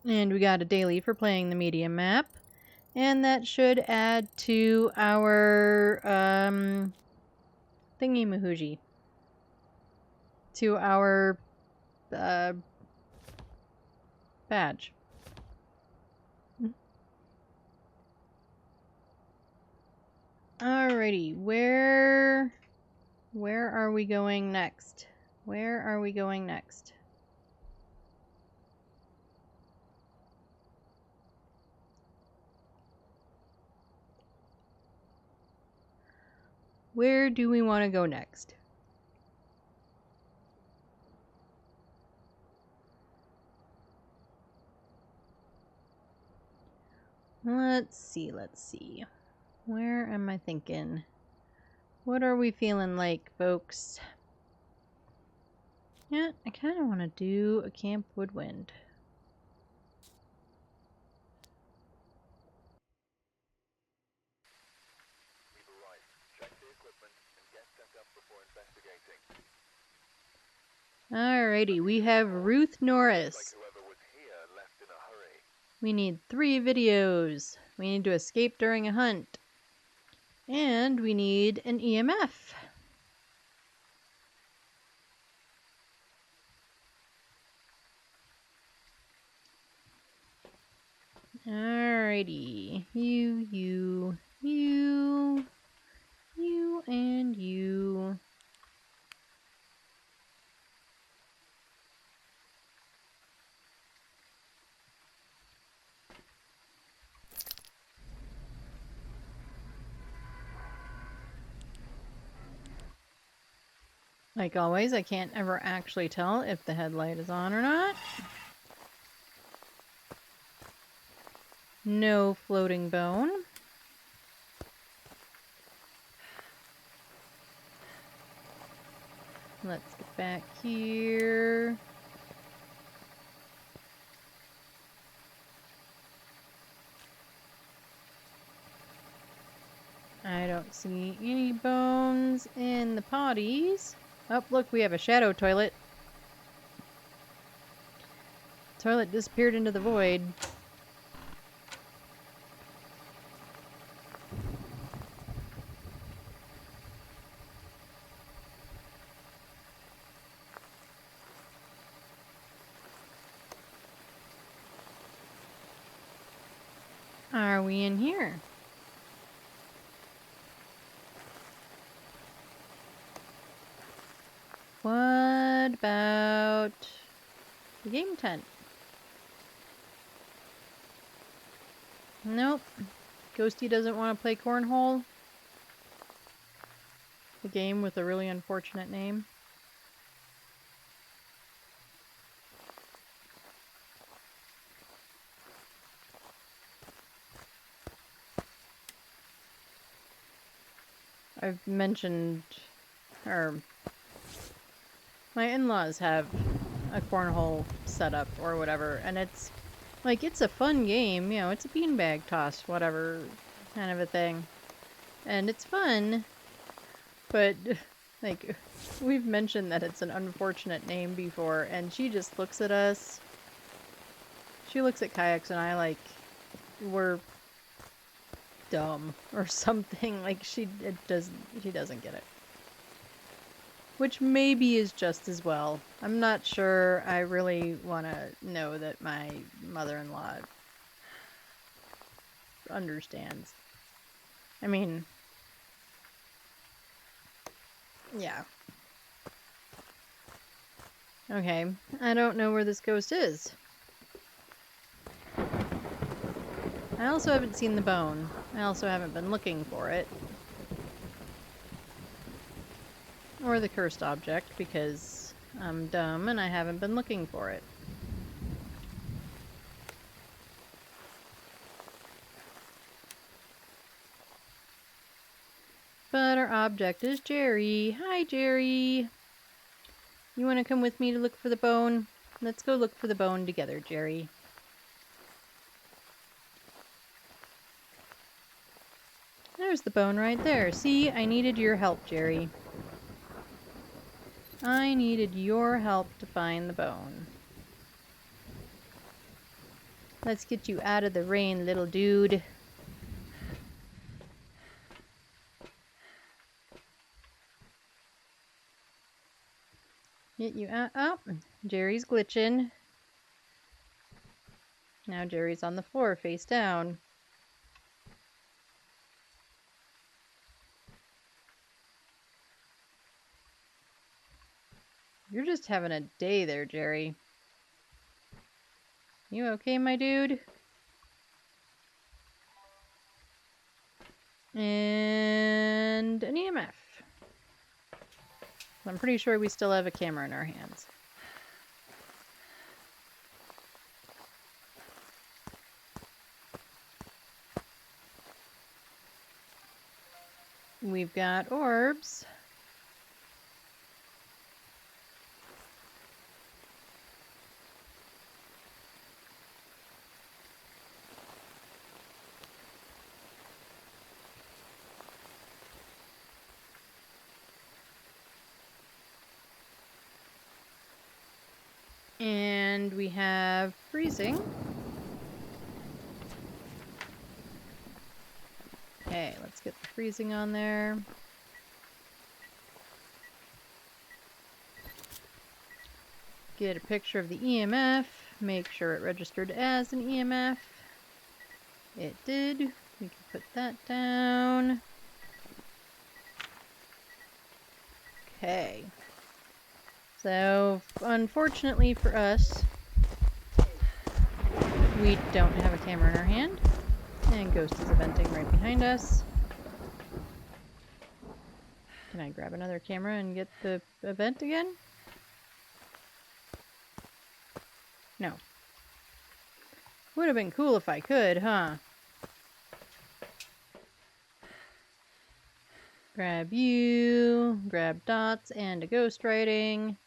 And we got a daily for playing the medium map. And that should add to our thingy-mahoogie. To our badge. Alrighty, where are we going next? Where are we going next? Where do we want to go next? Let's see. Where am I thinking? What are we feeling like, folks? Yeah, I kind of want to do a Camp Woodwind. Alrighty, we have Ruth Norris. We need 3 videos. We need to escape during a hunt. And we need an EMF. Alrighty. You, and you. Like always, I can't ever actually tell if the headlight is on or not. No floating bone. Let's get back here. I don't see any bones in the potties. Oh, look, we have a shadow toilet. Toilet disappeared into the void. Are we in here? What about the game tent? Nope. Ghosty doesn't want to play cornhole. The game with a really unfortunate name. I've mentioned, or my in-laws have a cornhole setup or whatever, and it's like, it's a fun game, you know, it's a beanbag toss, whatever, kind of a thing. And it's fun, but, like, we've mentioned that it's an unfortunate name before, and she just looks at us. She looks at Kayaks and I like we're dumb or something. Like, she doesn't get it. Which maybe is just as well. I'm not sure I really want to know that my mother-in-law understands. I mean, yeah. Okay, I don't know where this ghost is. I also haven't seen the bone. I also haven't been looking for it. Or the cursed object, because I'm dumb and I haven't been looking for it. But our object is Jerry. Hi, Jerry. You want to come with me to look for the bone? Let's go look for the bone together, Jerry. There's the bone right there. See, I needed your help, Jerry. I needed your help to find the bone. Let's get you out of the rain, little dude. Get you out. Oh, Jerry's glitching. Now Jerry's on the floor, face down. You're just having a day there, Jerry. You okay, my dude? And an EMF. I'm pretty sure we still have a camera in our hands. We've got orbs. And we have freezing. Okay, let's get the freezing on there. Get a picture of the EMF. Make sure it registered as an EMF. It did. We can put that down. Okay. So, unfortunately for us, we don't have a camera in our hand. And Ghost is eventing right behind us. Can I grab another camera and get the event again? No. Would have been cool if I could, huh? Grab you, grab dots and a ghost writing,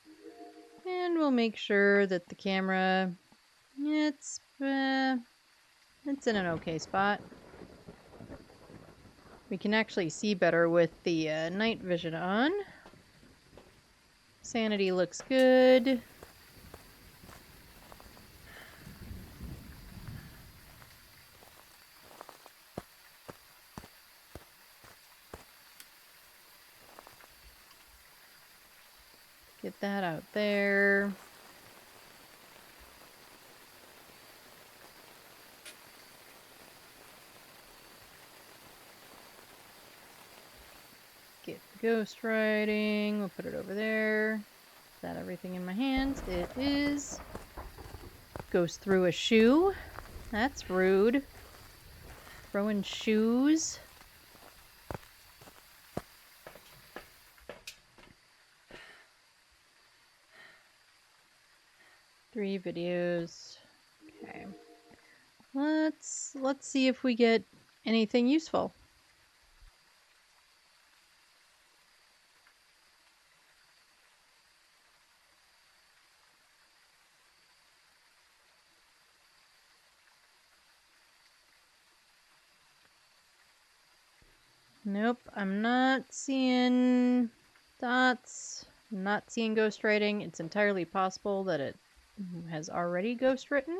and we'll make sure that the camera, it's in an okay spot. We can actually see better with the night vision on. Sanity looks good. Get that out there. Get the ghost writing. We'll put it over there. Is that everything in my hands? It is. Goes through a shoe. That's rude. Throwing shoes. Three videos. Okay. Let's see if we get anything useful. Nope, I'm not seeing dots. I'm not seeing ghost writing. It's entirely possible that it has already ghost written.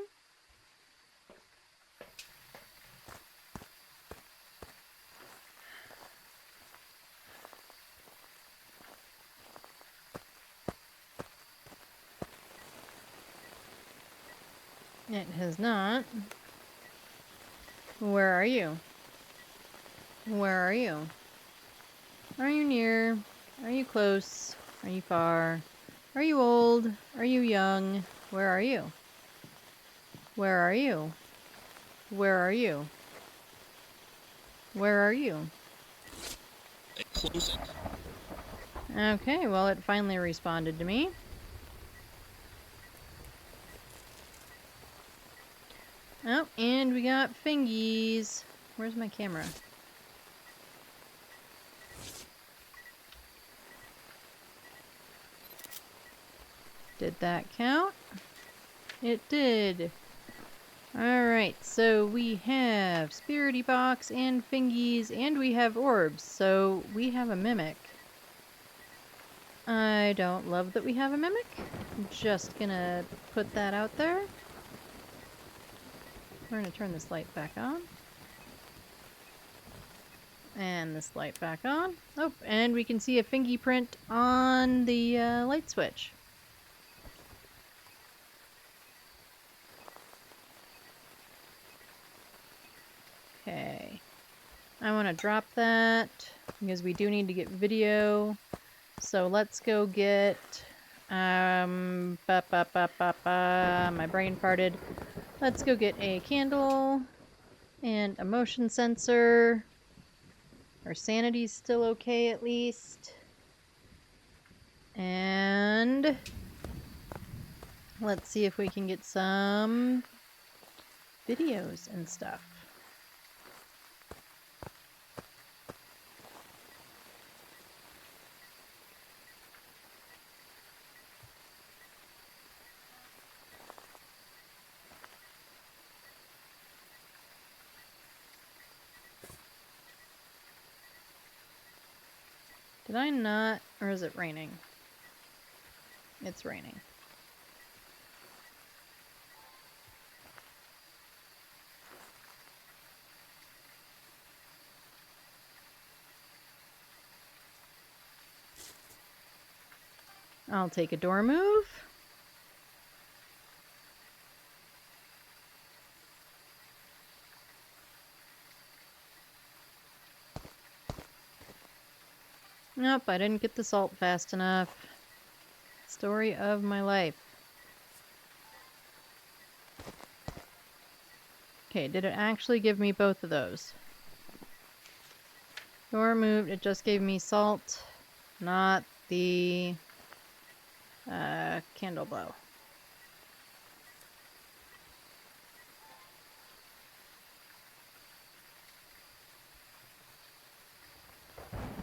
It has not. Where are you? Where are you? Are you near? Are you close? Are you far? Are you old? Are you young? Where are you? Where are you? Where are you? Where are you? Close it. Okay, well, it finally responded to me. Oh, and we got fingies. Where's my camera? Did that count? It did. Alright, so we have Spirity Box and fingies, and we have orbs, so we have a mimic. I don't love that we have a mimic. I'm just gonna put that out there. We're gonna turn this light back on. And this light back on. Oh, and we can see a fingy print on the light switch. Okay. I want to drop that because we do need to get video. So let's go get my brain farted. Let's go get a candle and a motion sensor. Our sanity's still okay at least. And let's see if we can get some videos and stuff. Did I not? Or is it raining? It's raining. I'll take a door move. Nope, I didn't get the salt fast enough. Story of my life. Okay, did it actually give me both of those? Door moved, it just gave me salt, not the candle blow.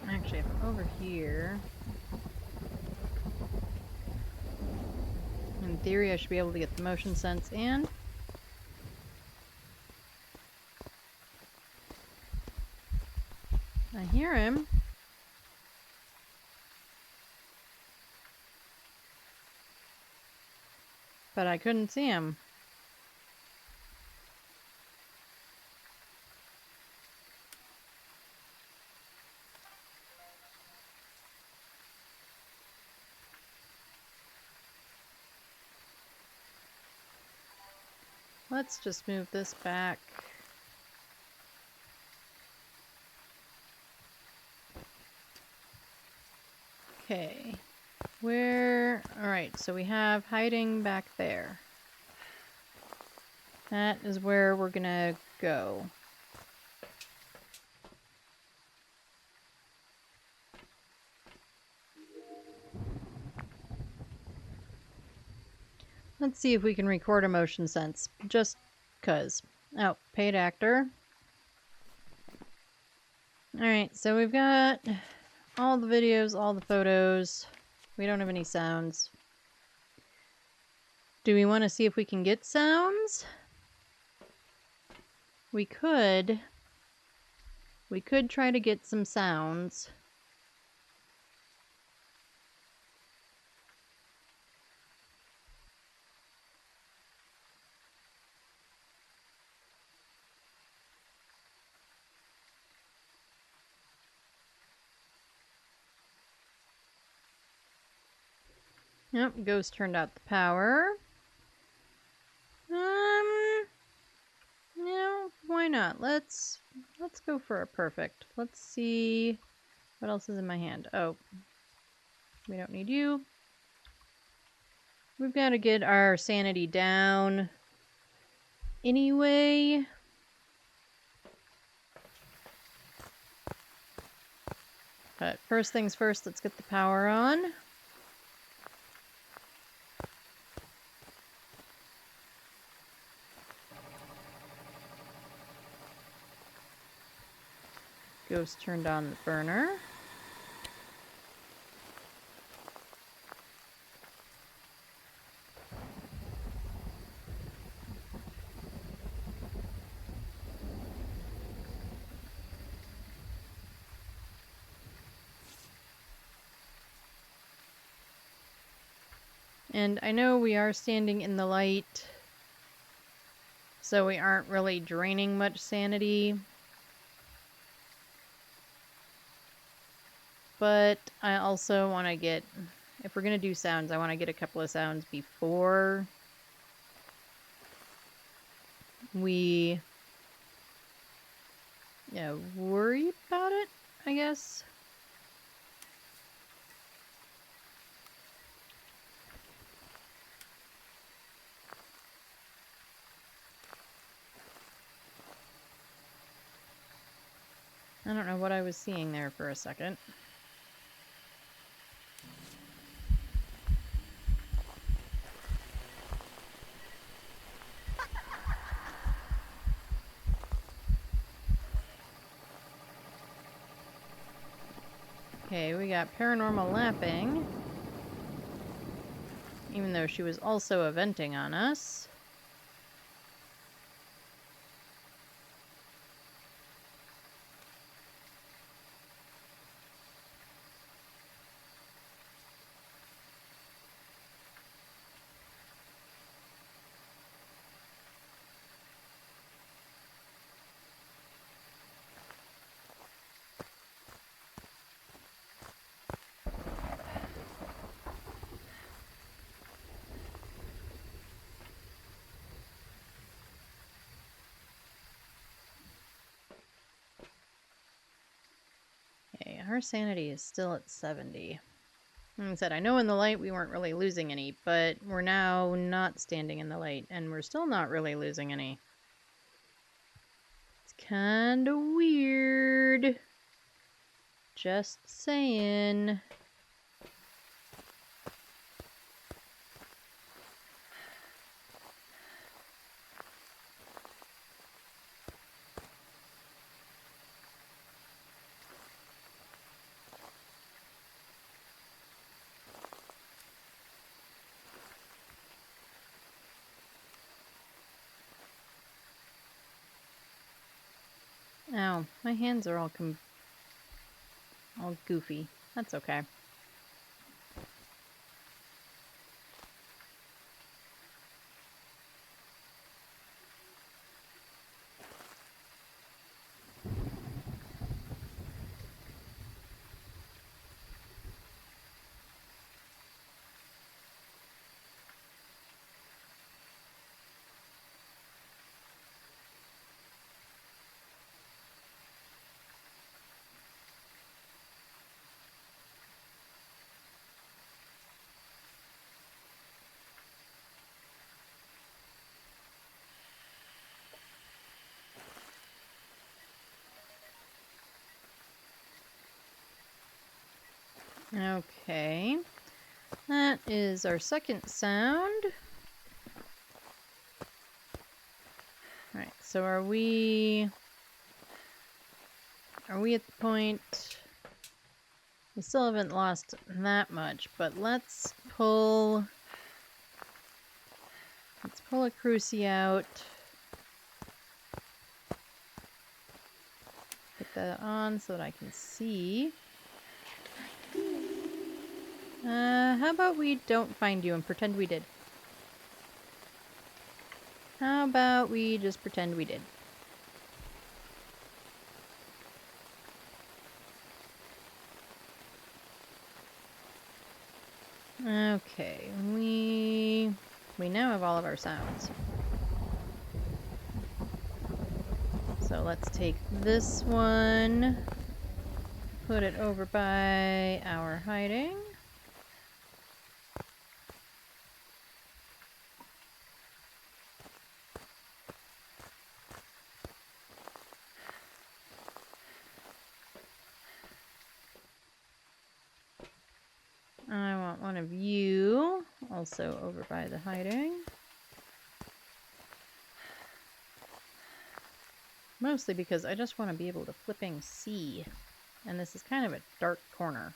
Actually, if I'm over here, in theory I should be able to get the motion sense and I hear him. But I couldn't see him. Let's just move this back. Okay. Where? Alright, so we have hiding back there. That is where we're gonna go. Let's see if we can record a motion sense. Just cuz. Oh, paid actor. Alright, so we've got all the videos, all the photos. We don't have any sounds. Do we want to see if we can get sounds? We could try to get some sounds. Yep, Ghost turned out the power. No, why not? Let's go for a perfect. Let's see what else is in my hand. Oh, we don't need you. We've got to get our sanity down anyway. But first things first, let's get the power on. Ghost turned on the burner. And I know we are standing in the light, so we aren't really draining much sanity. But I also want to get, if we're going to do sounds, I want to get a couple of sounds before we worry about it, I guess. I don't know what I was seeing there for a second. Okay, we got paranormal lapping. Even though she was also eventing on us. our sanity is still at 70. Like I said, I know in the light we weren't really losing any, but we're now not standing in the light, and we're still not really losing any. It's kind of weird. Just saying. Ow, my hands are all goofy. That's okay. Okay. That is our second sound. Alright, so are we at the point... We still haven't lost that much, but let's pull a crucie out. Put that on so that I can see. How about we don't find you and pretend we did? How about we just pretend we did? Okay, we now have all of our sounds. So let's take this one, put it over by our hiding. I want one of you also over by the hiding. Mostly because I just want to be able to flipping see. And this is kind of a dark corner.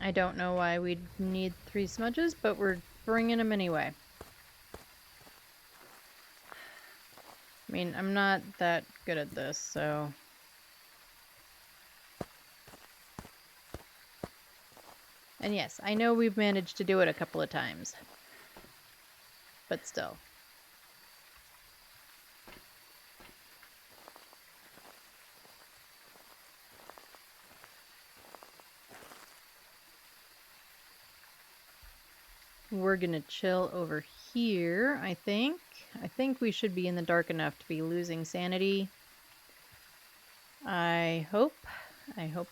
I don't know why we'd need 3 smudges, but we're bringing them anyway. I mean, I'm not that good at this, so... And yes, I know we've managed to do it a couple of times. But still. We're gonna chill over here, I think. I think we should be in the dark enough to be losing sanity. I hope. I hope.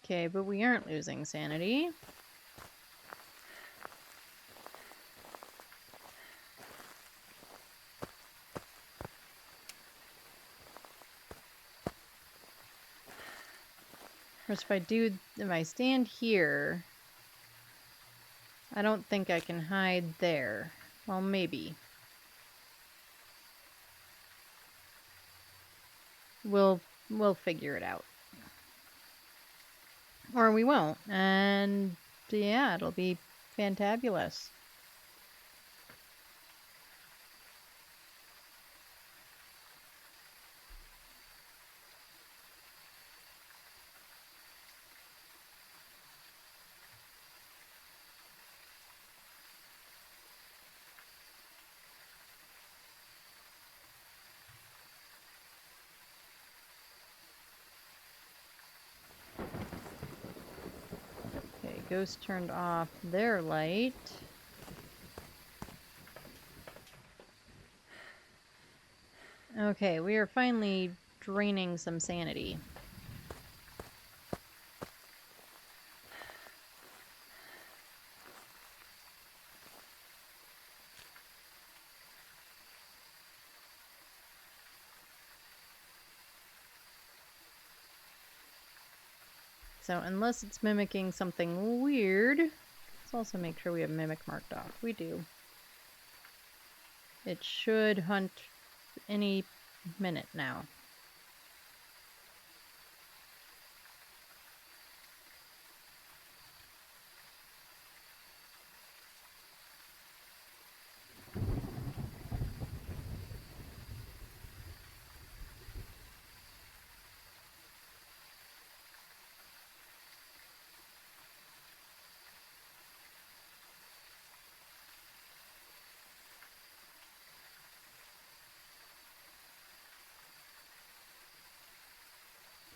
Okay, but we aren't losing sanity. Of course, if I stand here, I don't think I can hide there. Well, maybe. We'll figure it out. Or we won't. And yeah, it'll be fantabulous. Ghost turned off their light. Okay, we are finally draining some sanity. So unless it's mimicking something weird, let's also make sure we have mimic marked off. We do. It should hunt any minute now.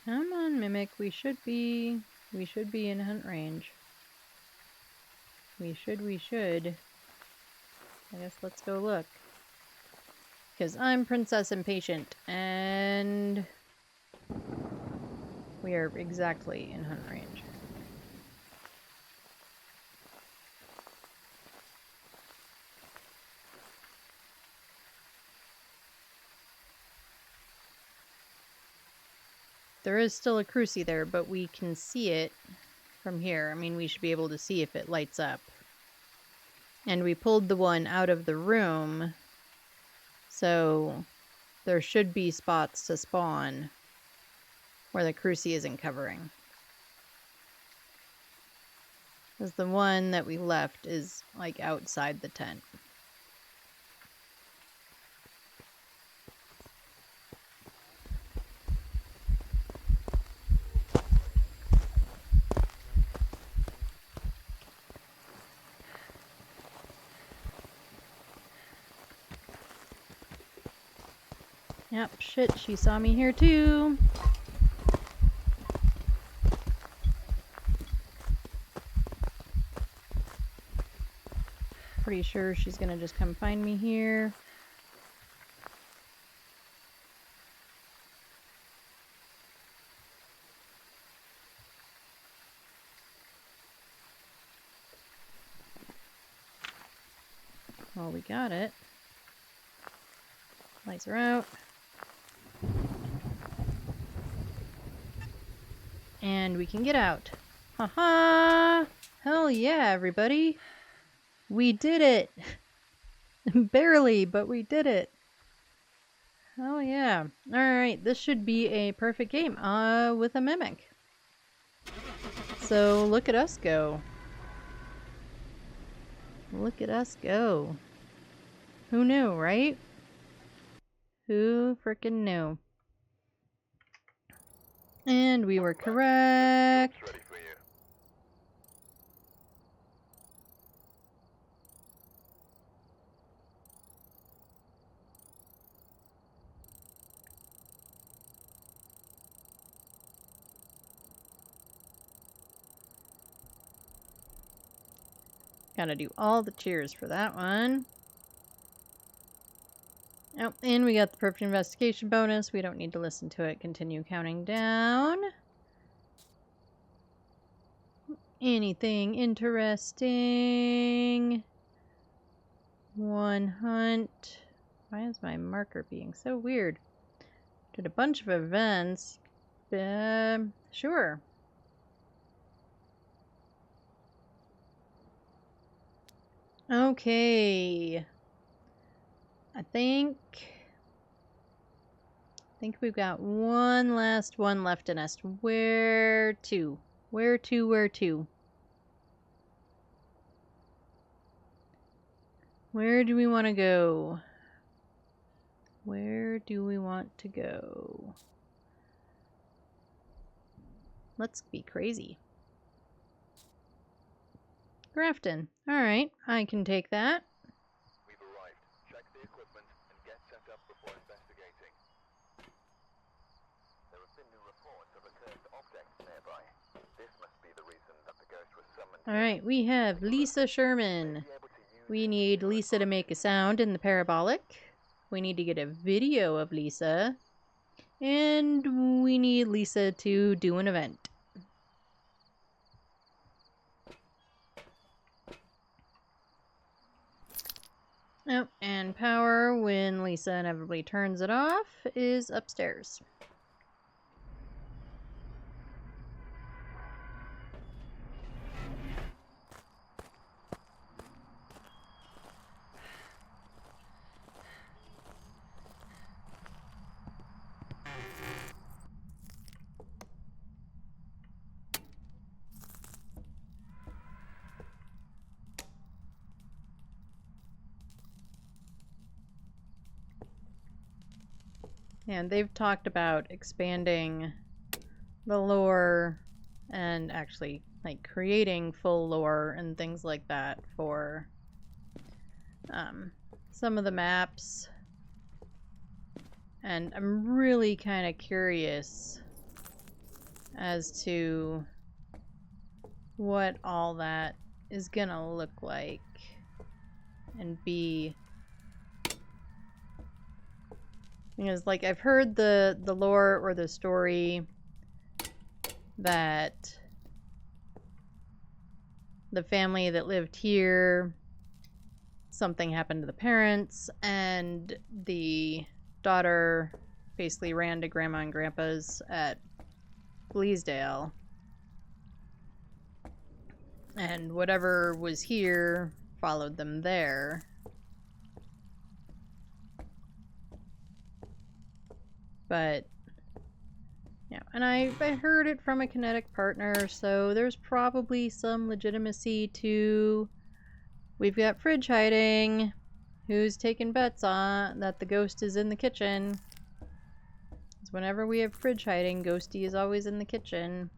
Come on, Mimic. We should be in hunt range. We should. I guess let's go look. Because I'm Princess Impatient, and we are exactly in hunt range. There is still a crucie there, but we can see it from here. I mean, we should be able to see if it lights up. And we pulled the one out of the room, so there should be spots to spawn where the crucie isn't covering. Because the one that we left is, like, outside the tent. Yep, shit, she saw me here too. Pretty sure she's gonna just come find me here. Well, we got it. Lights are out. And we can get out. Haha! Hell yeah, everybody! We did it! Barely, but we did it. Hell yeah. Alright, this should be a perfect game with a mimic. So look at us go. Look at us go. Who knew, right? Who frickin' knew? And we were correct. Ready for you. Gotta do all the cheers for that one. Oh, and we got the perfect investigation bonus. We don't need to listen to it. Continue counting down. Anything interesting? One hunt. Why is my marker being so weird? Did a bunch of events. Sure. Okay. I think we've got one last one left in us. Where to? Where to? Where to? Where do we want to go? Where do we want to go? Let's be crazy. Grafton. Alright, I can take that. We've arrived. Check the equipment and get set up before investigating. There have been new reports of a cursed object nearby. This must be the reason that the ghost was summoned Alright, we have Lisa Sherman. We need Lisa to make a sound in the parabolic. We need to get a video of Lisa. And we need Lisa to do an event. Oh, and power, when Lisa inevitably turns it off, is upstairs. And they've talked about expanding the lore and actually like creating full lore and things like that for some of the maps. And I'm really kind of curious as to what all that is gonna look like and be. Because, like, I've heard the lore or the story that the family that lived here, something happened to the parents, and the daughter basically ran to Grandma and Grandpa's at Bleasdale. And whatever was here followed them there. But, yeah, and I heard it from a kinetic partner, so there's probably some legitimacy to, we've got fridge hiding, who's taking bets on that the ghost is in the kitchen. Because whenever we have fridge hiding, Ghosty is always in the kitchen.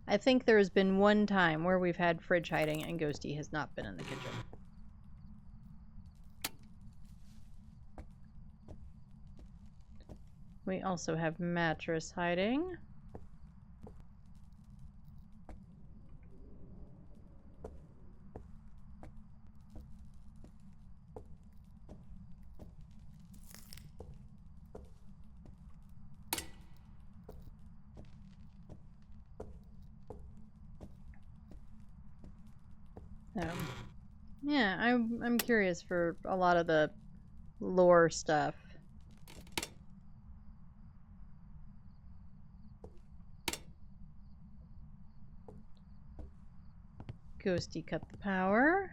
I think there's been one time where we've had fridge hiding and Ghosty has not been in the kitchen. We also have mattress hiding. Yeah, I'm curious for a lot of the lore stuff. Ghosty cut the power.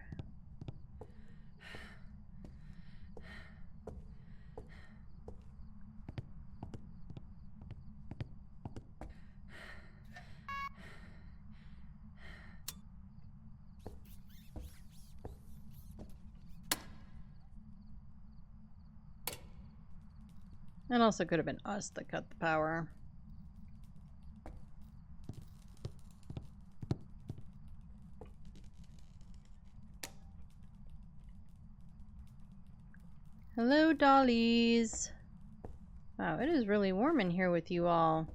It also could have been us that cut the power. Hello, dollies. Wow, it is really warm in here with you all.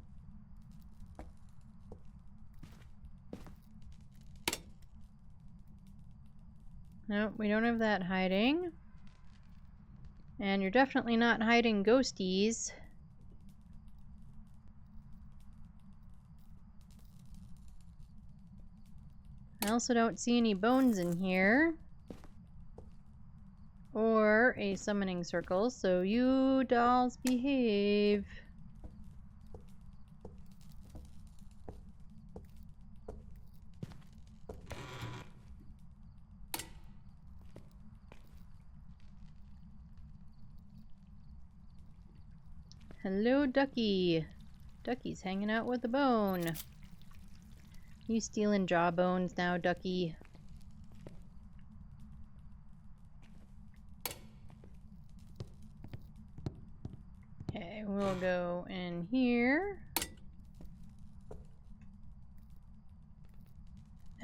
Nope, we don't have that hiding. And you're definitely not hiding ghosties. I also don't see any bones in here. Or a summoning circle, so you dolls behave. Hello, Ducky. Ducky's hanging out with a bone. You stealing jawbones now, Ducky? Okay, we'll go in here.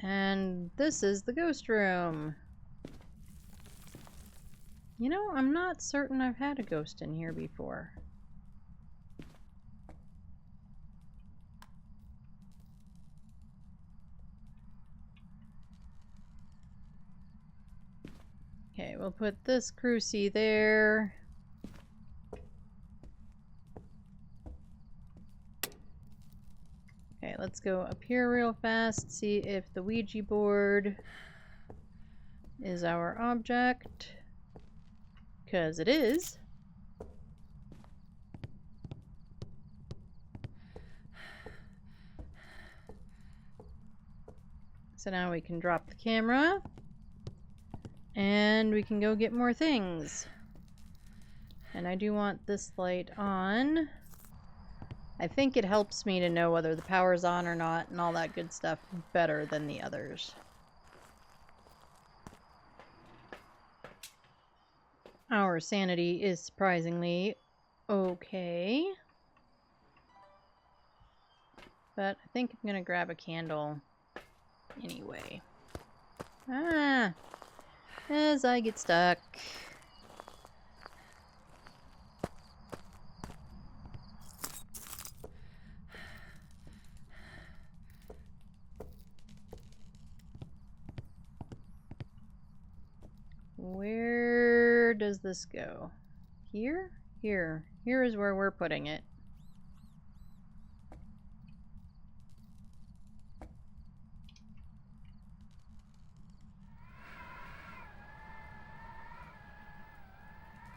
And this is the ghost room. You know, I'm not certain I've had a ghost in here before. we'll put this crucie there. Okay, let's go up here real fast, see if the Ouija board is our object. 'Cause it is. So now we can drop the camera. And we can go get more things. And I do want this light on. I think it helps me to know whether the power's on or not and all that good stuff better than the others. Our sanity is surprisingly okay. But I think I'm gonna grab a candle anyway. Ah! As I get stuck. Where does this go? Here? Here. Here is where we're putting it.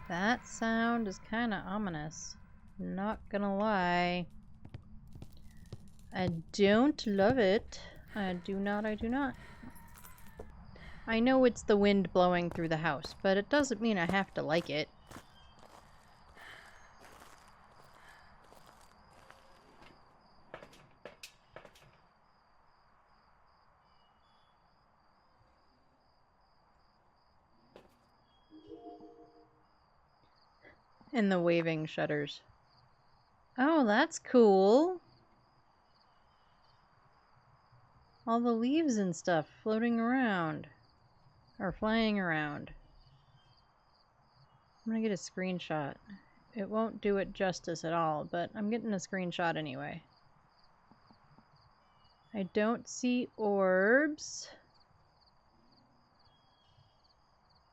That sound is kind of ominous. Not gonna lie. I don't love it. I do not, I do not. I know it's the wind blowing through the house, but it doesn't mean I have to like it. And the waving shutters. Oh, that's cool. All the leaves and stuff floating around. Or flying around. I'm gonna get a screenshot. It won't do it justice at all, but I'm getting a screenshot anyway. I don't see orbs.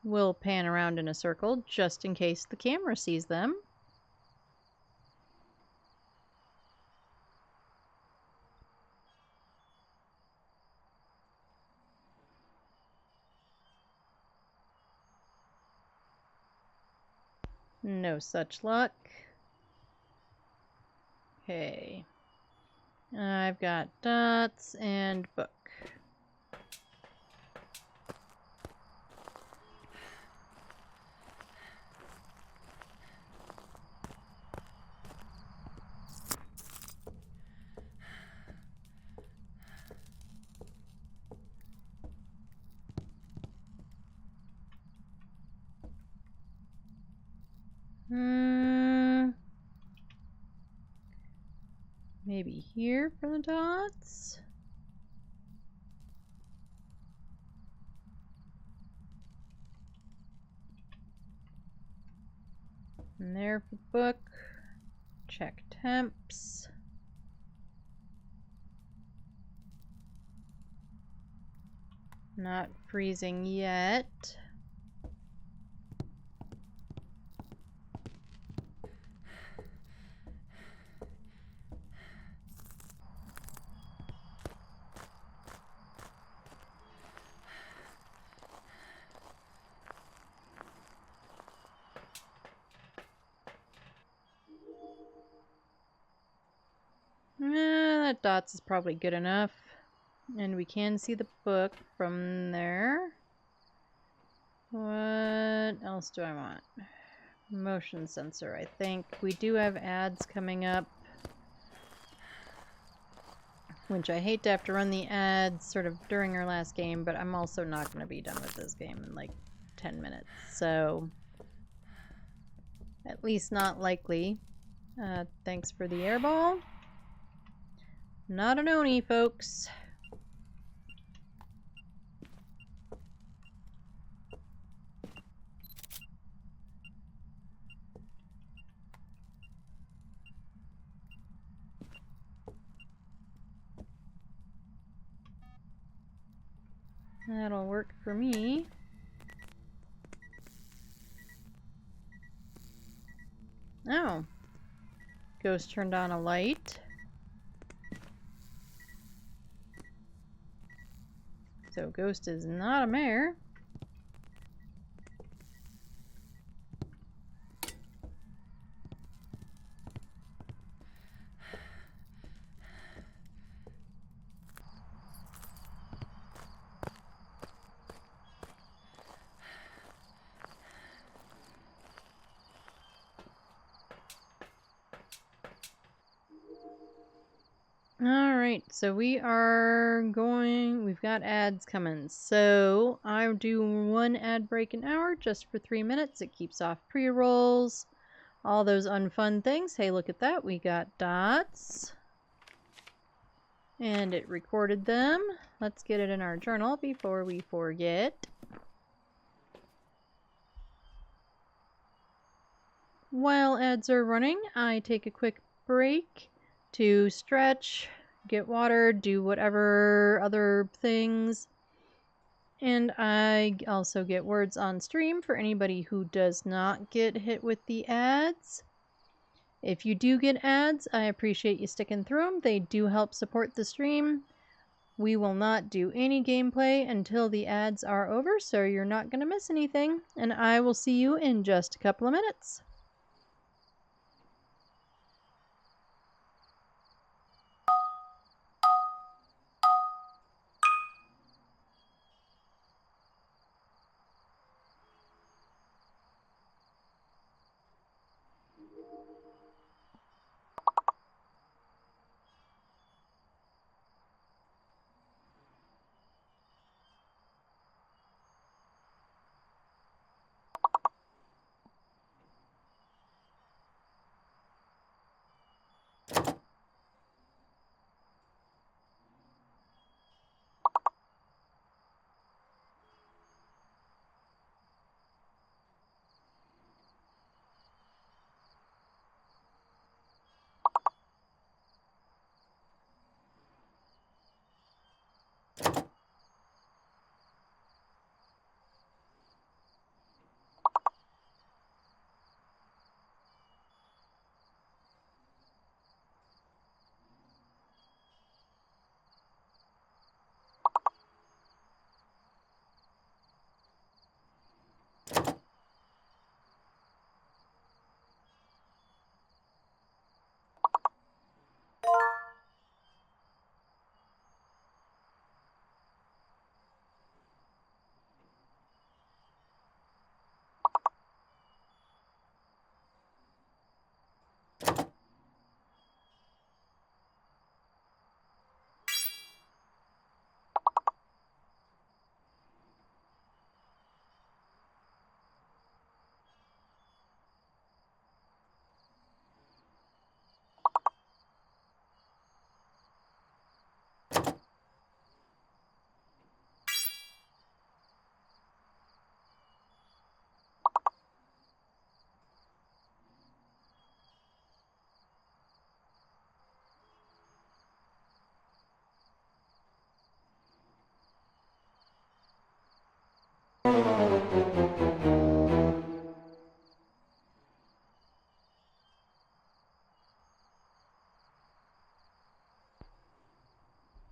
We'll pan around in a circle just in case the camera sees them. No such luck. Okay. I've got dots and book. Maybe here for the dots? And there for the book. Check temps. Not freezing yet. That dots is probably good enough. And we can see the book from there. What else do I want? Motion sensor, I think. We do have ads coming up. Which I hate to have to run the ads sort of during our last game, but I'm also not going to be done with this game in like 10 minutes. So, at least not likely. Thanks for the airball. Not an Oni, folks. That'll work for me. Oh. Ghost turned on a light. So Ghost is not a mare. Alright, so we've got ads coming. So I do one ad break an hour just for 3 minutes. It keeps off pre-rolls, all those unfun things. Hey, look at that. We got dots. And it recorded them. Let's get it in our journal before we forget. While ads are running, I take a quick break to stretch, get water, do whatever other things. And I also get words on stream for anybody who does not get hit with the ads. If you do get ads, I appreciate you sticking through them. They do help support the stream. We will not do any gameplay until the ads are over, so you're not going to miss anything. And I will see you in just a couple of minutes.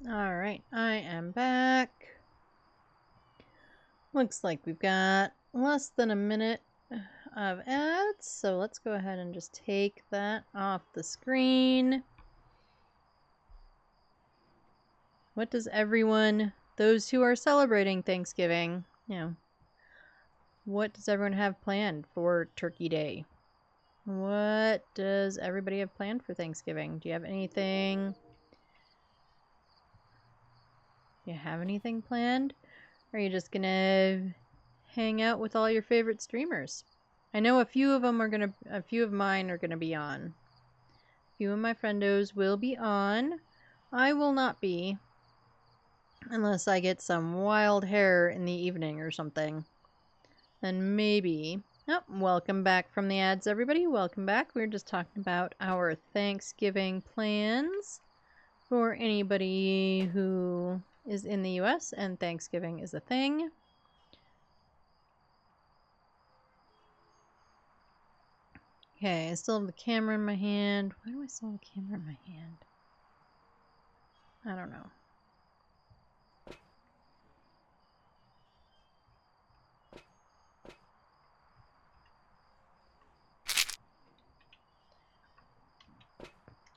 Alright, I am back. Looks like we've got less than a minute of ads, so let's go ahead and just take that off the screen. What does everyone, those who are celebrating Thanksgiving, what does everyone have planned for Turkey Day? What does everybody have planned for Thanksgiving? Do you have anything? Do you have anything planned? Or are you just gonna hang out with all your favorite streamers? I know a few of mine are gonna be on. A few of my friendos will be on. I will not be. Unless I get some wild hair in the evening or something. Then maybe. Oh, welcome back from the ads, everybody. Welcome back. We were just talking about our Thanksgiving plans for anybody who is in the US and Thanksgiving is a thing. Okay, I still have the camera in my hand. Why do I still have the camera in my hand? I don't know.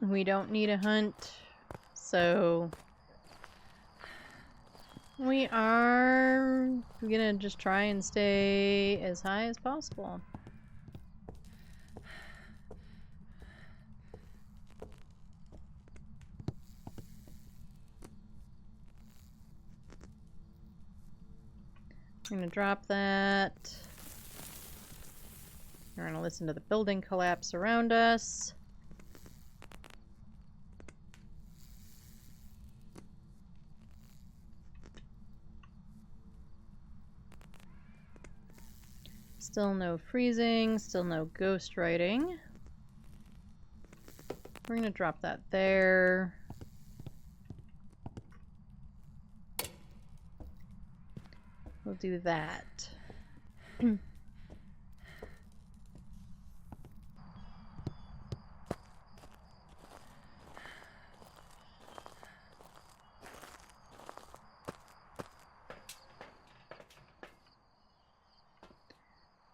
We don't need a hunt, so we are gonna just try and stay as high as possible. I'm gonna drop that. We're gonna listen to the building collapse around us. Still no freezing, still no ghost writing. We're gonna drop that there. We'll do that.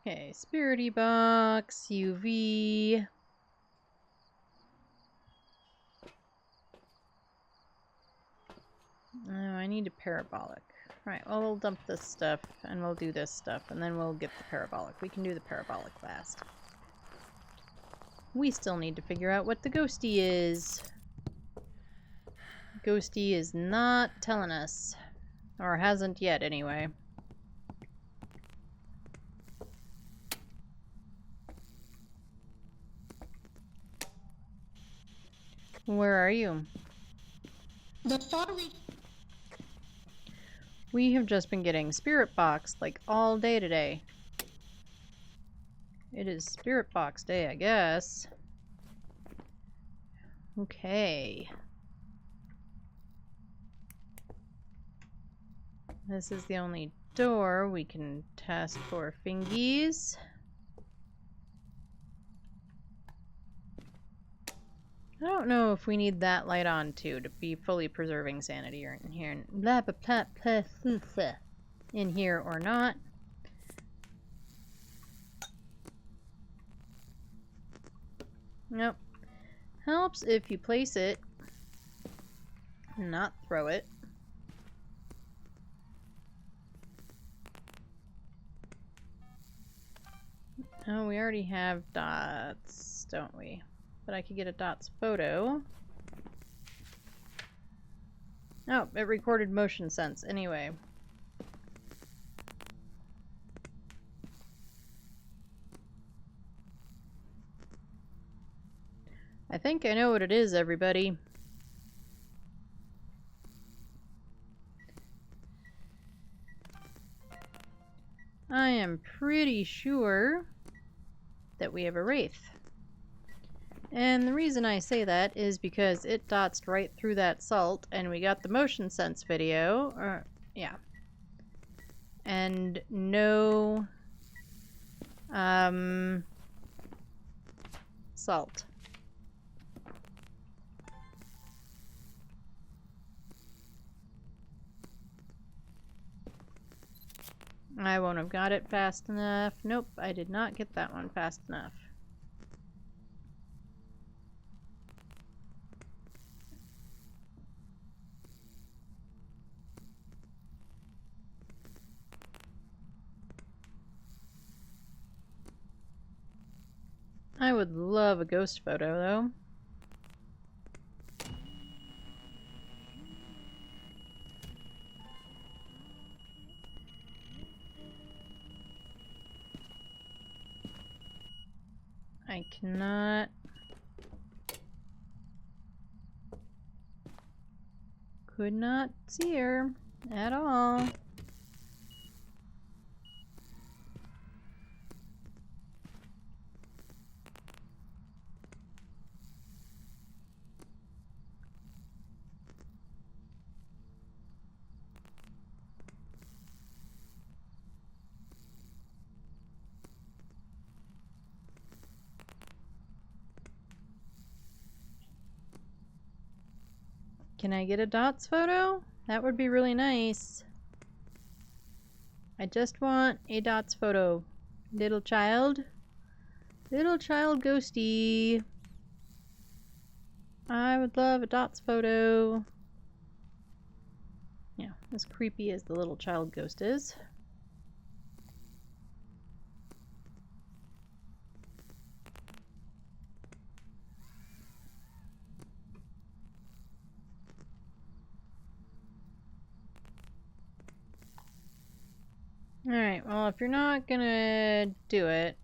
Okay, Spirity Box, UV. Oh, I need a parabolic. Right, well, we'll dump this stuff, and we'll do this stuff, and then we'll get the parabolic. We can do the parabolic last. We still need to figure out what the ghosty is. Ghosty is not telling us. Or hasn't yet, anyway. Where are you? The thought We have just been getting Spirit Box, like, all day today. It is Spirit Box day, I guess. Okay. This is the only door we can test for fingies. I don't know if we need that light on too to be fully preserving sanity or in here, blah, blah, blah, blah, blah, blah, in here or not. Nope. Helps if you place it, not throw it. Oh, we already have dots, don't we? But I could get a dots photo. Oh, it recorded motion sense anyway. I think I know what it is, everybody. I am pretty sure that we have a wraith. And the reason I say that is because it dotsed right through that salt, and we got the motion sense video, yeah. And no, salt. I won't have got it fast enough. Nope, I did not get that one fast enough. I would love a ghost photo, though. I cannot. Could not see her at all. Can I get a dots photo? That would be really nice. I just want a dots photo. Little child. Little child ghosty. I would love a dots photo. Yeah, as creepy as the little child ghost is. Alright, well, if you're not gonna do it,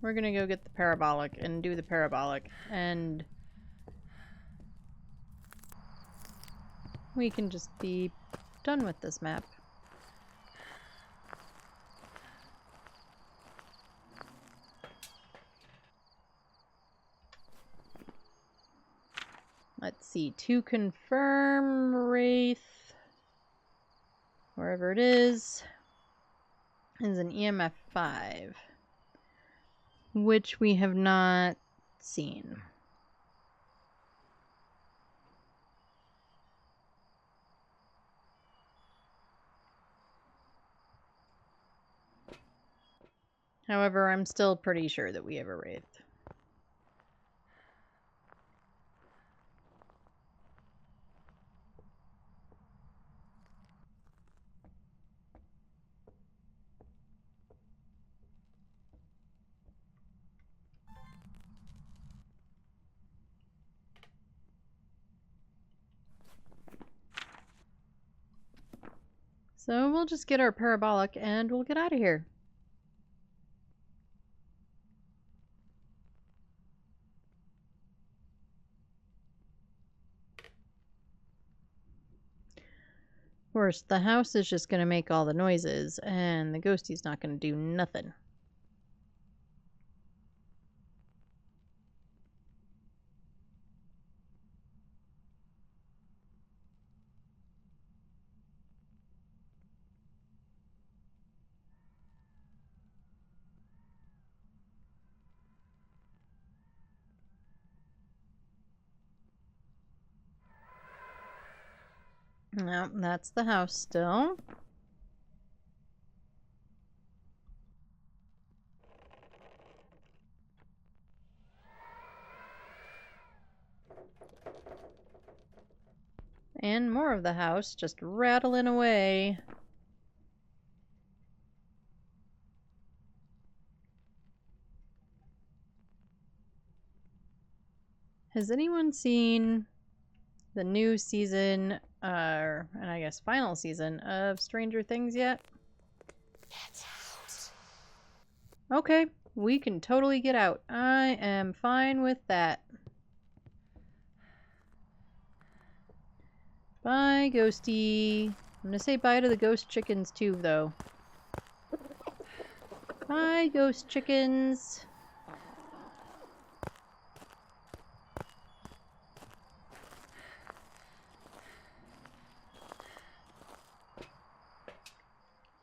we're gonna go get the parabolic and do the parabolic, and we can just be done with this map. Let's see, to confirm Wraith, wherever it is an EMF 5, which we have not seen. However, I'm still pretty sure that we have a Wraith. So we'll just get our parabolic and we'll get out of here. Worse, the house is just going to make all the noises and the ghostie's not going to do nothing. No, that's the house still. And more of the house just rattling away. Has anyone seen the new season, and I guess final season of Stranger Things yet? Get out. Okay, we can totally get out. I am fine with that. Bye, ghosty. I'm gonna say bye to the ghost chickens too, though. Bye, ghost chickens.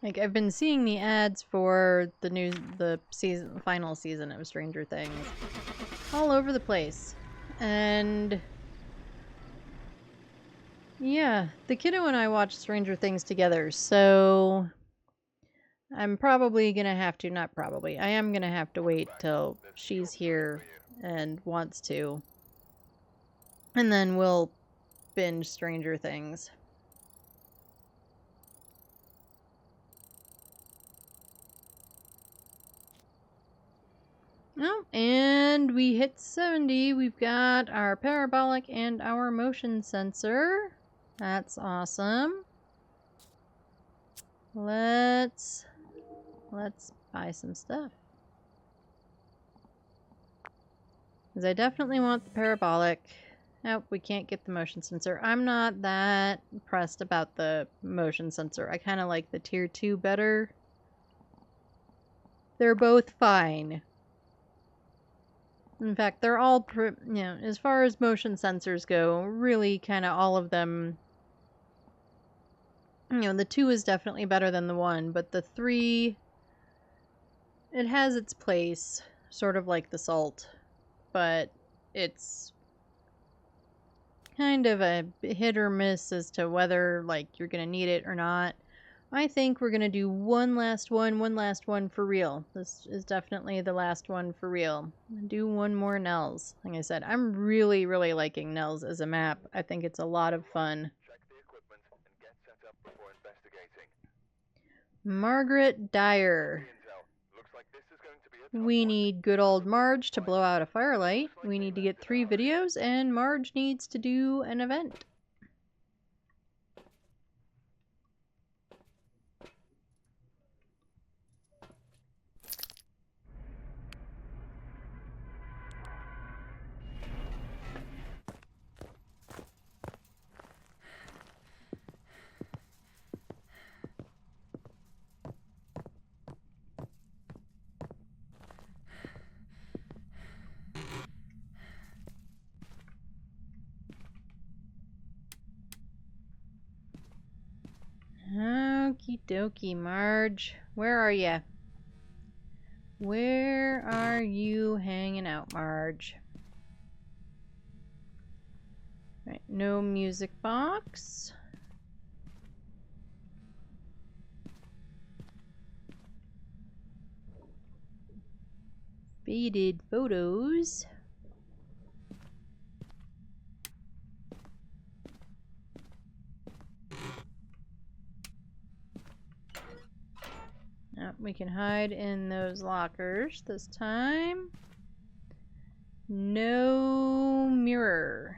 Like, I've been seeing the ads for the final season of Stranger Things all over the place. And yeah, the kiddo and I watched Stranger Things together, so I'm probably gonna have to, not probably, I am gonna have to wait till she's here and wants to. And then we'll binge Stranger Things. Oh, and we hit 70. We've got our parabolic and our motion sensor. That's awesome. Let's buy some stuff. Because I definitely want the parabolic. Nope, we can't get the motion sensor. I'm not that pressed about the motion sensor. I kind of like the tier 2 better. They're both fine. In fact, they're all, as far as motion sensors go, really kind of all of them, the 2 is definitely better than the 1, but the 3, it has its place, sort of like the salt, but it's kind of a hit or miss as to whether, like, you're going to need it or not. I think we're going to do one last one for real. This is definitely the last one for real. Do one more Nels. Like I said, I'm really, really liking Nels as a map. I think it's a lot of fun. Check the equipment and get set up before investigating. Margaret Dyer. Intel. Looks like this is going to be a tough We one. need good old Marge to blow out a firelight. We need to get 3 videos, and Marge needs to do an event. Okie dokie, Marge. Where are ya? Where are you hanging out, Marge? Right, no music box. Faded photos. We can hide in those lockers this time. No mirror.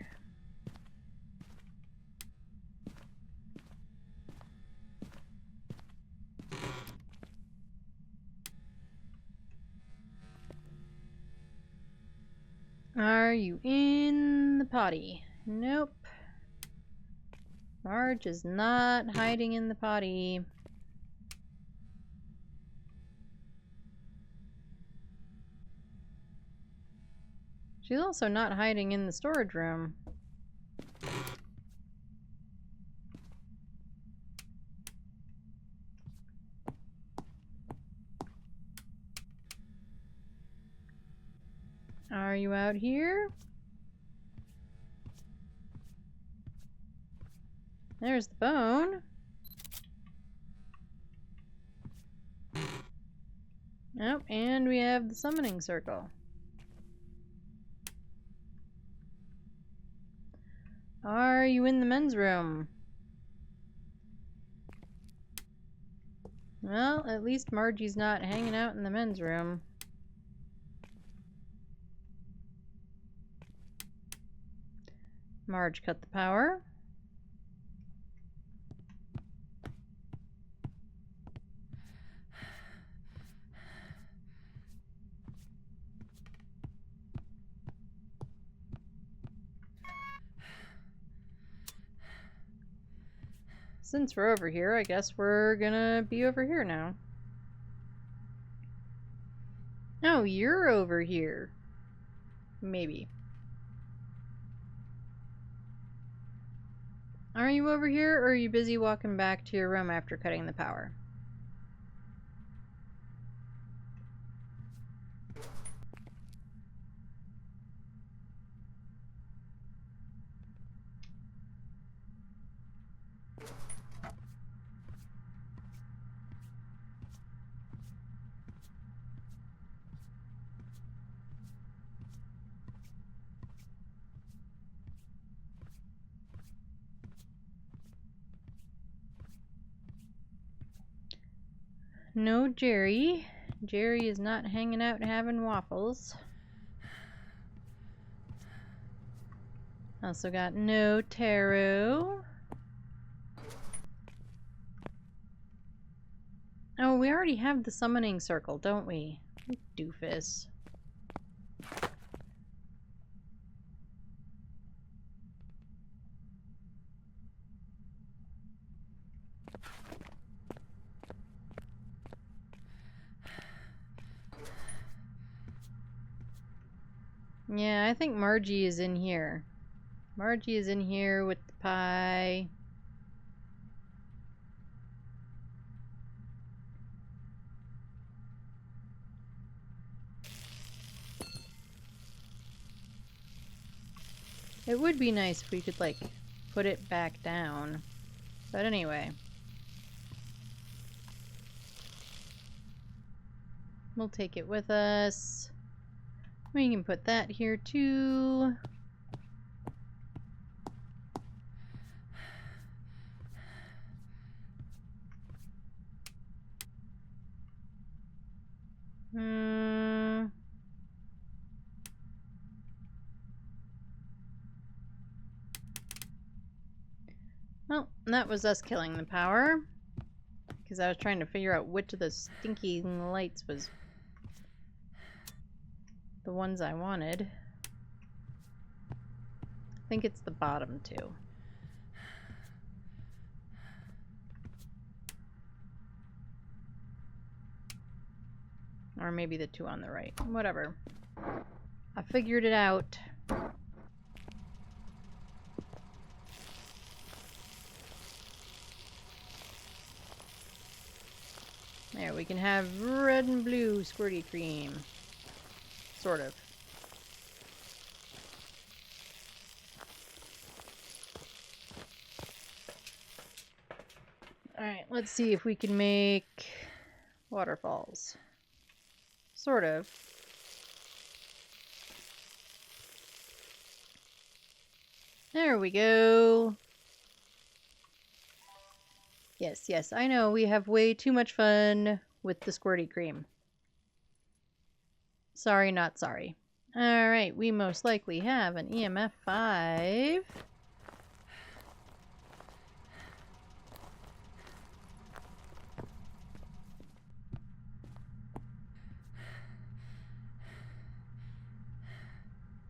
Are you in the potty? Nope. Marge is not hiding in the potty. She's also not hiding in the storage room. Are you out here? There's the bone. Oh, and we have the summoning circle. Are you in the men's room? Well, at least Margie's not hanging out in the men's room. Marge cut the power. Since we're over here, I guess we're gonna be over here now. Oh, you're over here. Maybe. Are you over here, or are you busy walking back to your room after cutting the power? No Jerry. Jerry is not hanging out having waffles. Also got no Taro. Oh, we already have the summoning circle, don't we? Doofus. Yeah, I think Margie is in here. Margie is in here with the pie. It would be nice if we could, like, put it back down. But anyway. We'll take it with us. We can put that here too. Well, that was us killing the power. Because I was trying to figure out which of the stinking lights was the ones I wanted. I think it's the bottom two. Or maybe the two on the right. Whatever. I figured it out. There, we can have red and blue squirty cream. Sort of. Alright, let's see if we can make waterfalls. Sort of. There we go. Yes, yes, I know we have way too much fun with the squirty cream. Sorry, not sorry. Alright, we most likely have an EMF 5.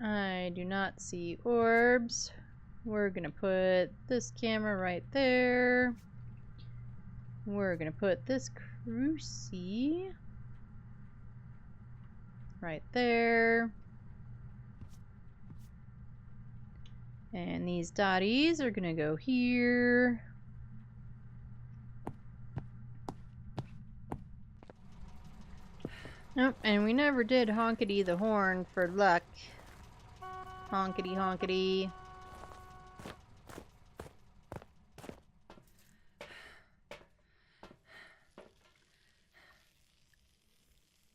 I do not see orbs. We're gonna put this camera right there. We're gonna put this crucie right there. And these dotties are gonna go here. Nope, and we never did honkety the horn for luck. Honkety honkety.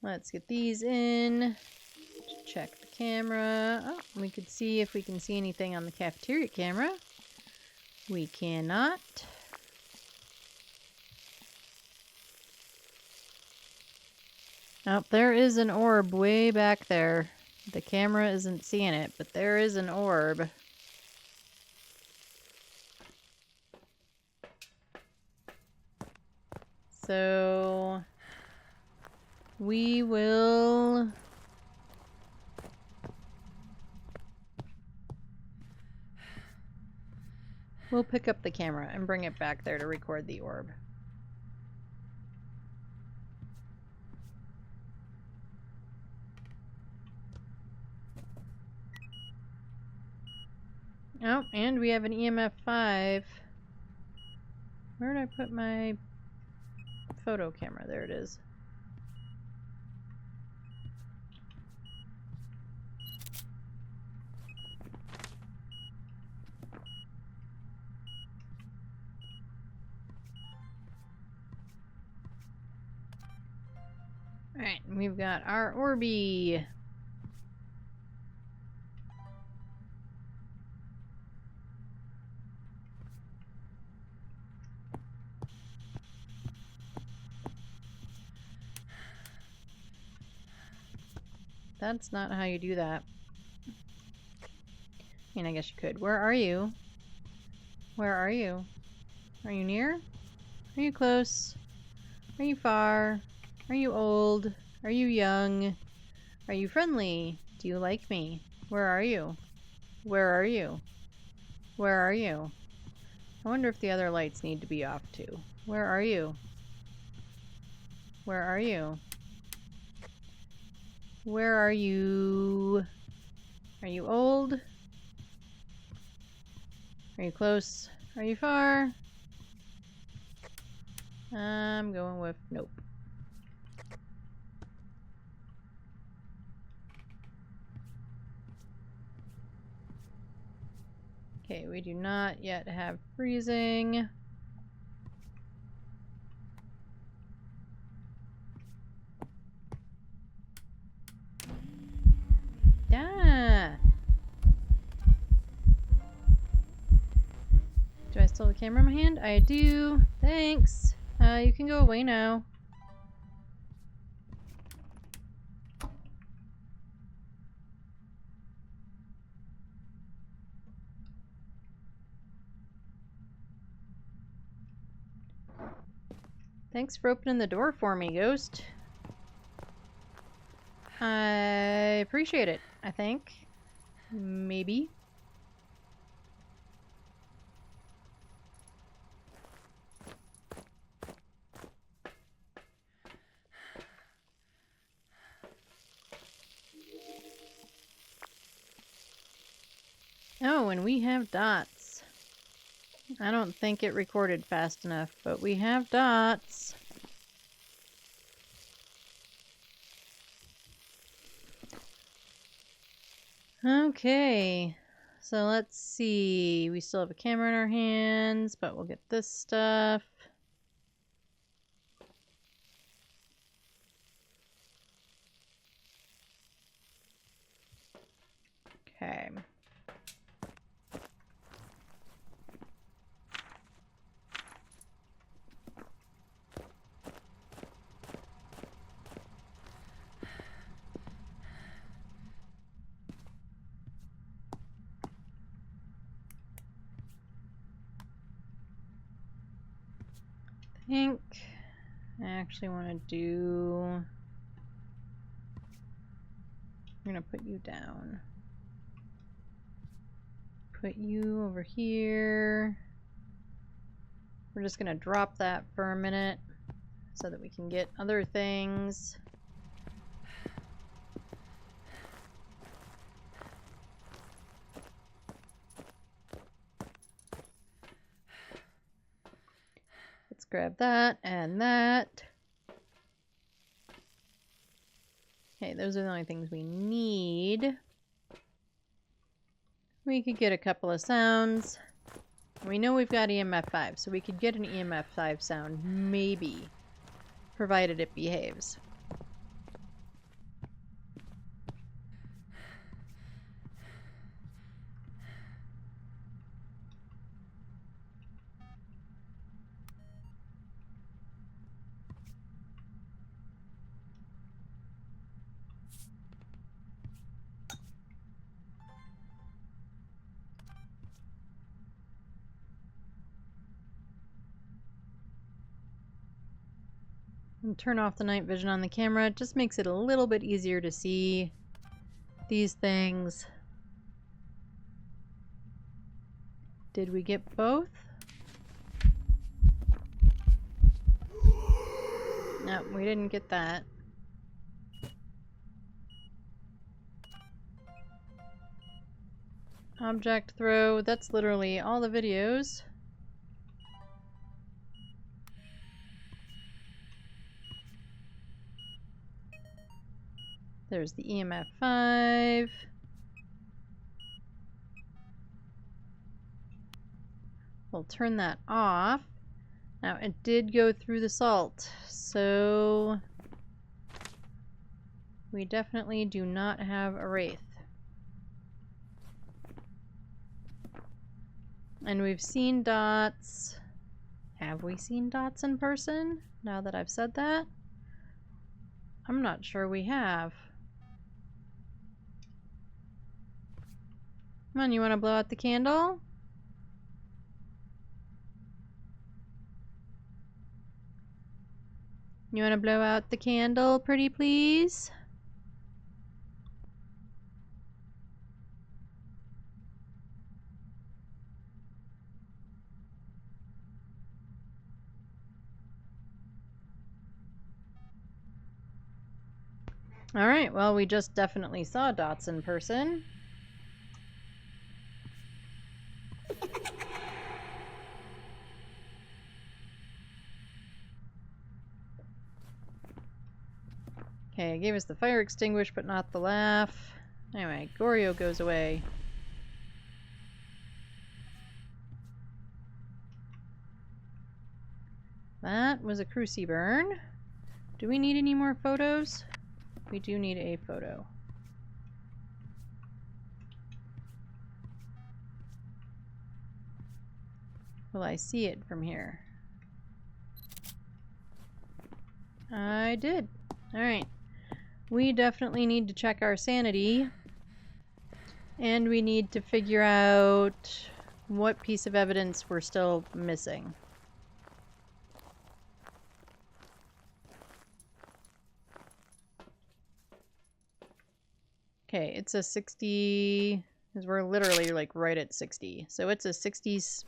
Let's get these in. Check the camera. Oh, we could see if we can see anything on the cafeteria camera. We cannot. Oh, there is an orb way back there. The camera isn't seeing it, but there is an orb. So we will we'll pick up the camera and bring it back there to record the orb. Oh, and we have an EMF 5. Where did I put my photo camera? There it is. Alright, we've got our Orby. That's not how you do that. I mean, I guess you could. Where are you? Where are you? Are you near? Are you close? Are you far? Are you old? Are you young? Are you friendly? Do you like me? Where are you? Where are you? Where are you? I wonder if the other lights need to be off too. Where are you? Where are you? Where are you? Are you old? Are you close? Are you far? I'm going with nope. Okay, we do not yet have freezing. Yeah. Do I still have the camera in my hand? I do. Thanks. You can go away now. Thanks for opening the door for me, Ghost. I appreciate it, I think. Maybe. Oh, and we have dots. I don't think it recorded fast enough, but we have dots. Okay, so let's see. We still have a camera in our hands, but we'll get this stuff. Okay. I think I actually want to do... I'm going to put you down. Put you over here. We're just going to drop that for a minute so that we can get other things. Let's grab that and that. Okay, those are the only things we need. We could get a couple of sounds. We know we've got EMF 5, so we could get an EMF 5 sound, maybe, provided it behaves. And turn off the night vision on the camera. It just makes it a little bit easier to see these things. Did we get both? No, we didn't get that. Object throw, that's literally all the videos. There's the EMF 5. We'll turn that off. Now it did go through the salt, so we definitely do not have a wraith. And we've seen dots. Have we seen dots in person? Now that I've said that? I'm not sure we have. Come on, you want to blow out the candle? You want to blow out the candle, pretty please? Alright, well, we just definitely saw dots in person. Okay, it gave us the fire extinguish, but not the laugh. Anyway, Goryo goes away. That was a cruciburn. Do we need any more photos? We do need a photo. Will I see it from here? I did. Alright. We definitely need to check our sanity. And we need to figure out what piece of evidence we're still missing. Okay, it's a 60... because we're literally like right at 60. So it's a 60s...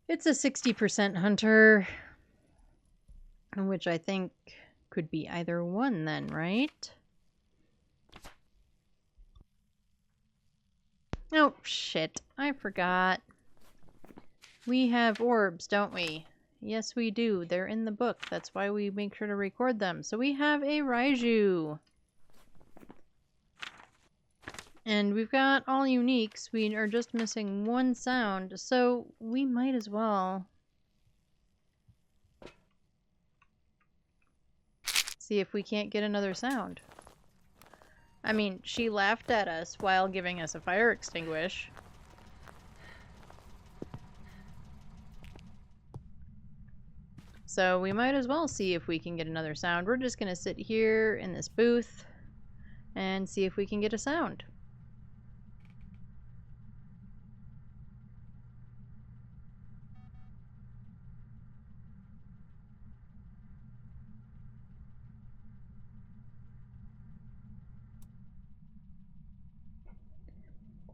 It's a 60% hunter, which I think could be either one then, right? Oh, shit. I forgot. We have orbs, don't we? Yes, we do. They're in the book. That's why we make sure to record them. So we have a Raiju. And we've got all uniques. We are just missing one sound. So we might as well see if we can't get another sound. I mean, she laughed at us while giving us a fire extinguish. So we might as well see if we can get another sound. We're just going to sit here in this booth and see if we can get a sound.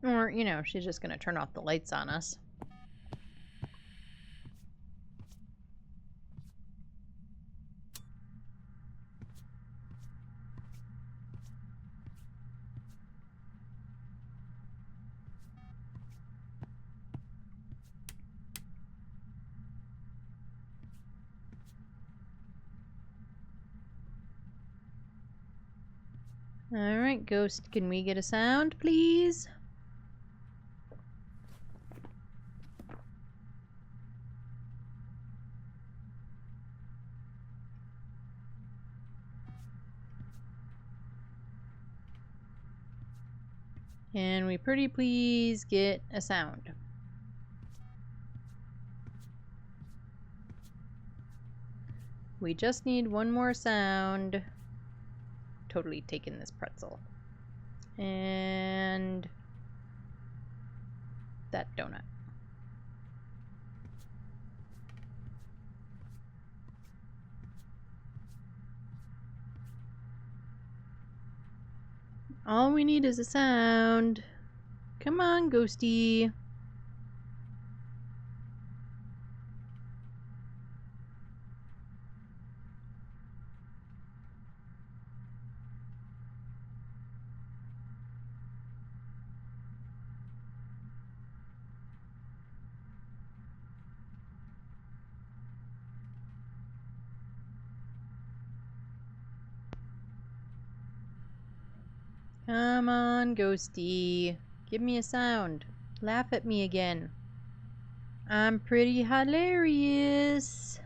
Or, you know, she's just going to turn off the lights on us. Alright, Ghost, can we get a sound, please? Can we pretty please get a sound? We just need one more sound. Totally taking this pretzel. And that donut. All we need is a sound. Come on, Ghosty. Come on, Ghosty. Give me a sound. Laugh at me again. I'm pretty hilarious.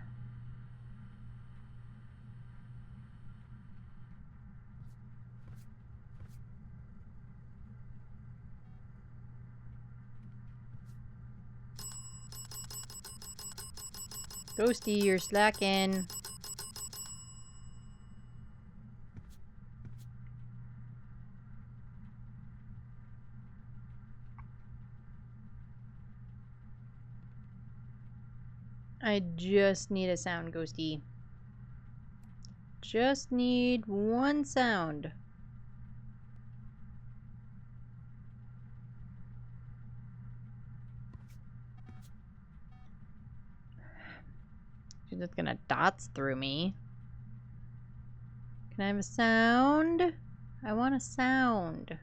Ghosty, you're slacking. I just need a sound, Ghosty. Just need one sound. She's just gonna dots through me. Can I have a sound? I want a sound.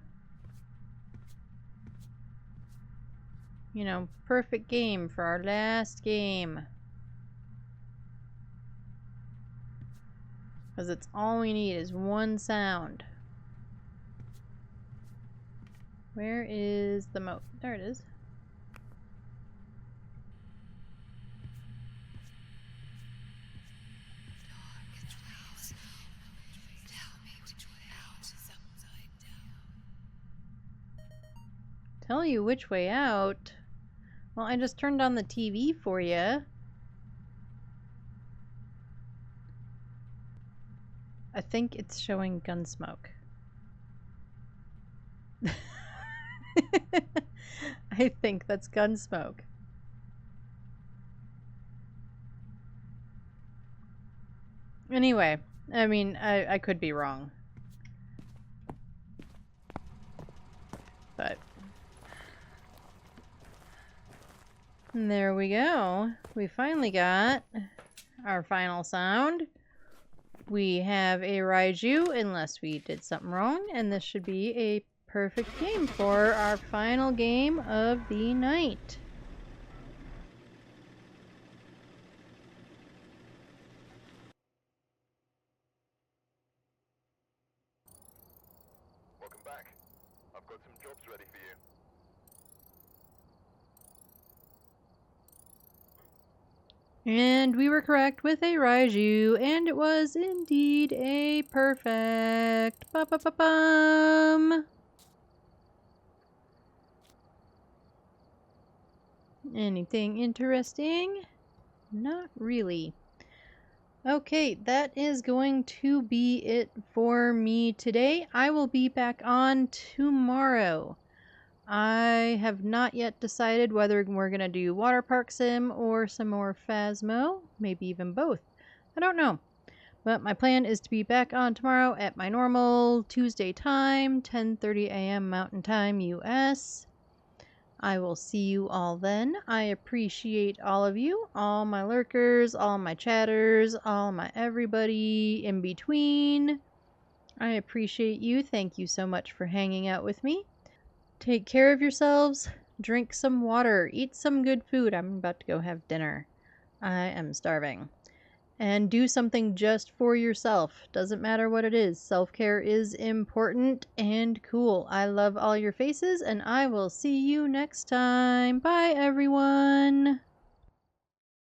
You know, perfect game for our last game. Because it's all we need is one sound. Where is the moat? There it is. tell you which way out. Well, I just turned on the TV for you. I think it's showing Gunsmoke. I think that's Gunsmoke. Anyway, I mean, I could be wrong. But there we go. We finally got our final sound. We have a Raiju, unless we did something wrong, and this should be a perfect game for our final game of the night. Welcome back. I've got some jobs ready for you. And we were correct with a Raiju, and it was indeed a perfect. Ba-ba-ba-bum. Anything interesting? Not really. Okay, that is going to be it for me today. I will be back on tomorrow. I have not yet decided whether we're going to do Water Park Sim or some more Phasmo, maybe even both. I don't know. But my plan is to be back on tomorrow at my normal Tuesday time, 10:30 a.m. Mountain Time, US. I will see you all then. I appreciate all of you, all my lurkers, all my chatters, all my everybody in between. I appreciate you. Thank you so much for hanging out with me. Take care of yourselves. Drink some water. Eat some good food. I'm about to go have dinner. I am starving. And do something just for yourself. Doesn't matter what it is. Self-care is important and cool. I love all your faces, and I will see you next time. Bye, everyone.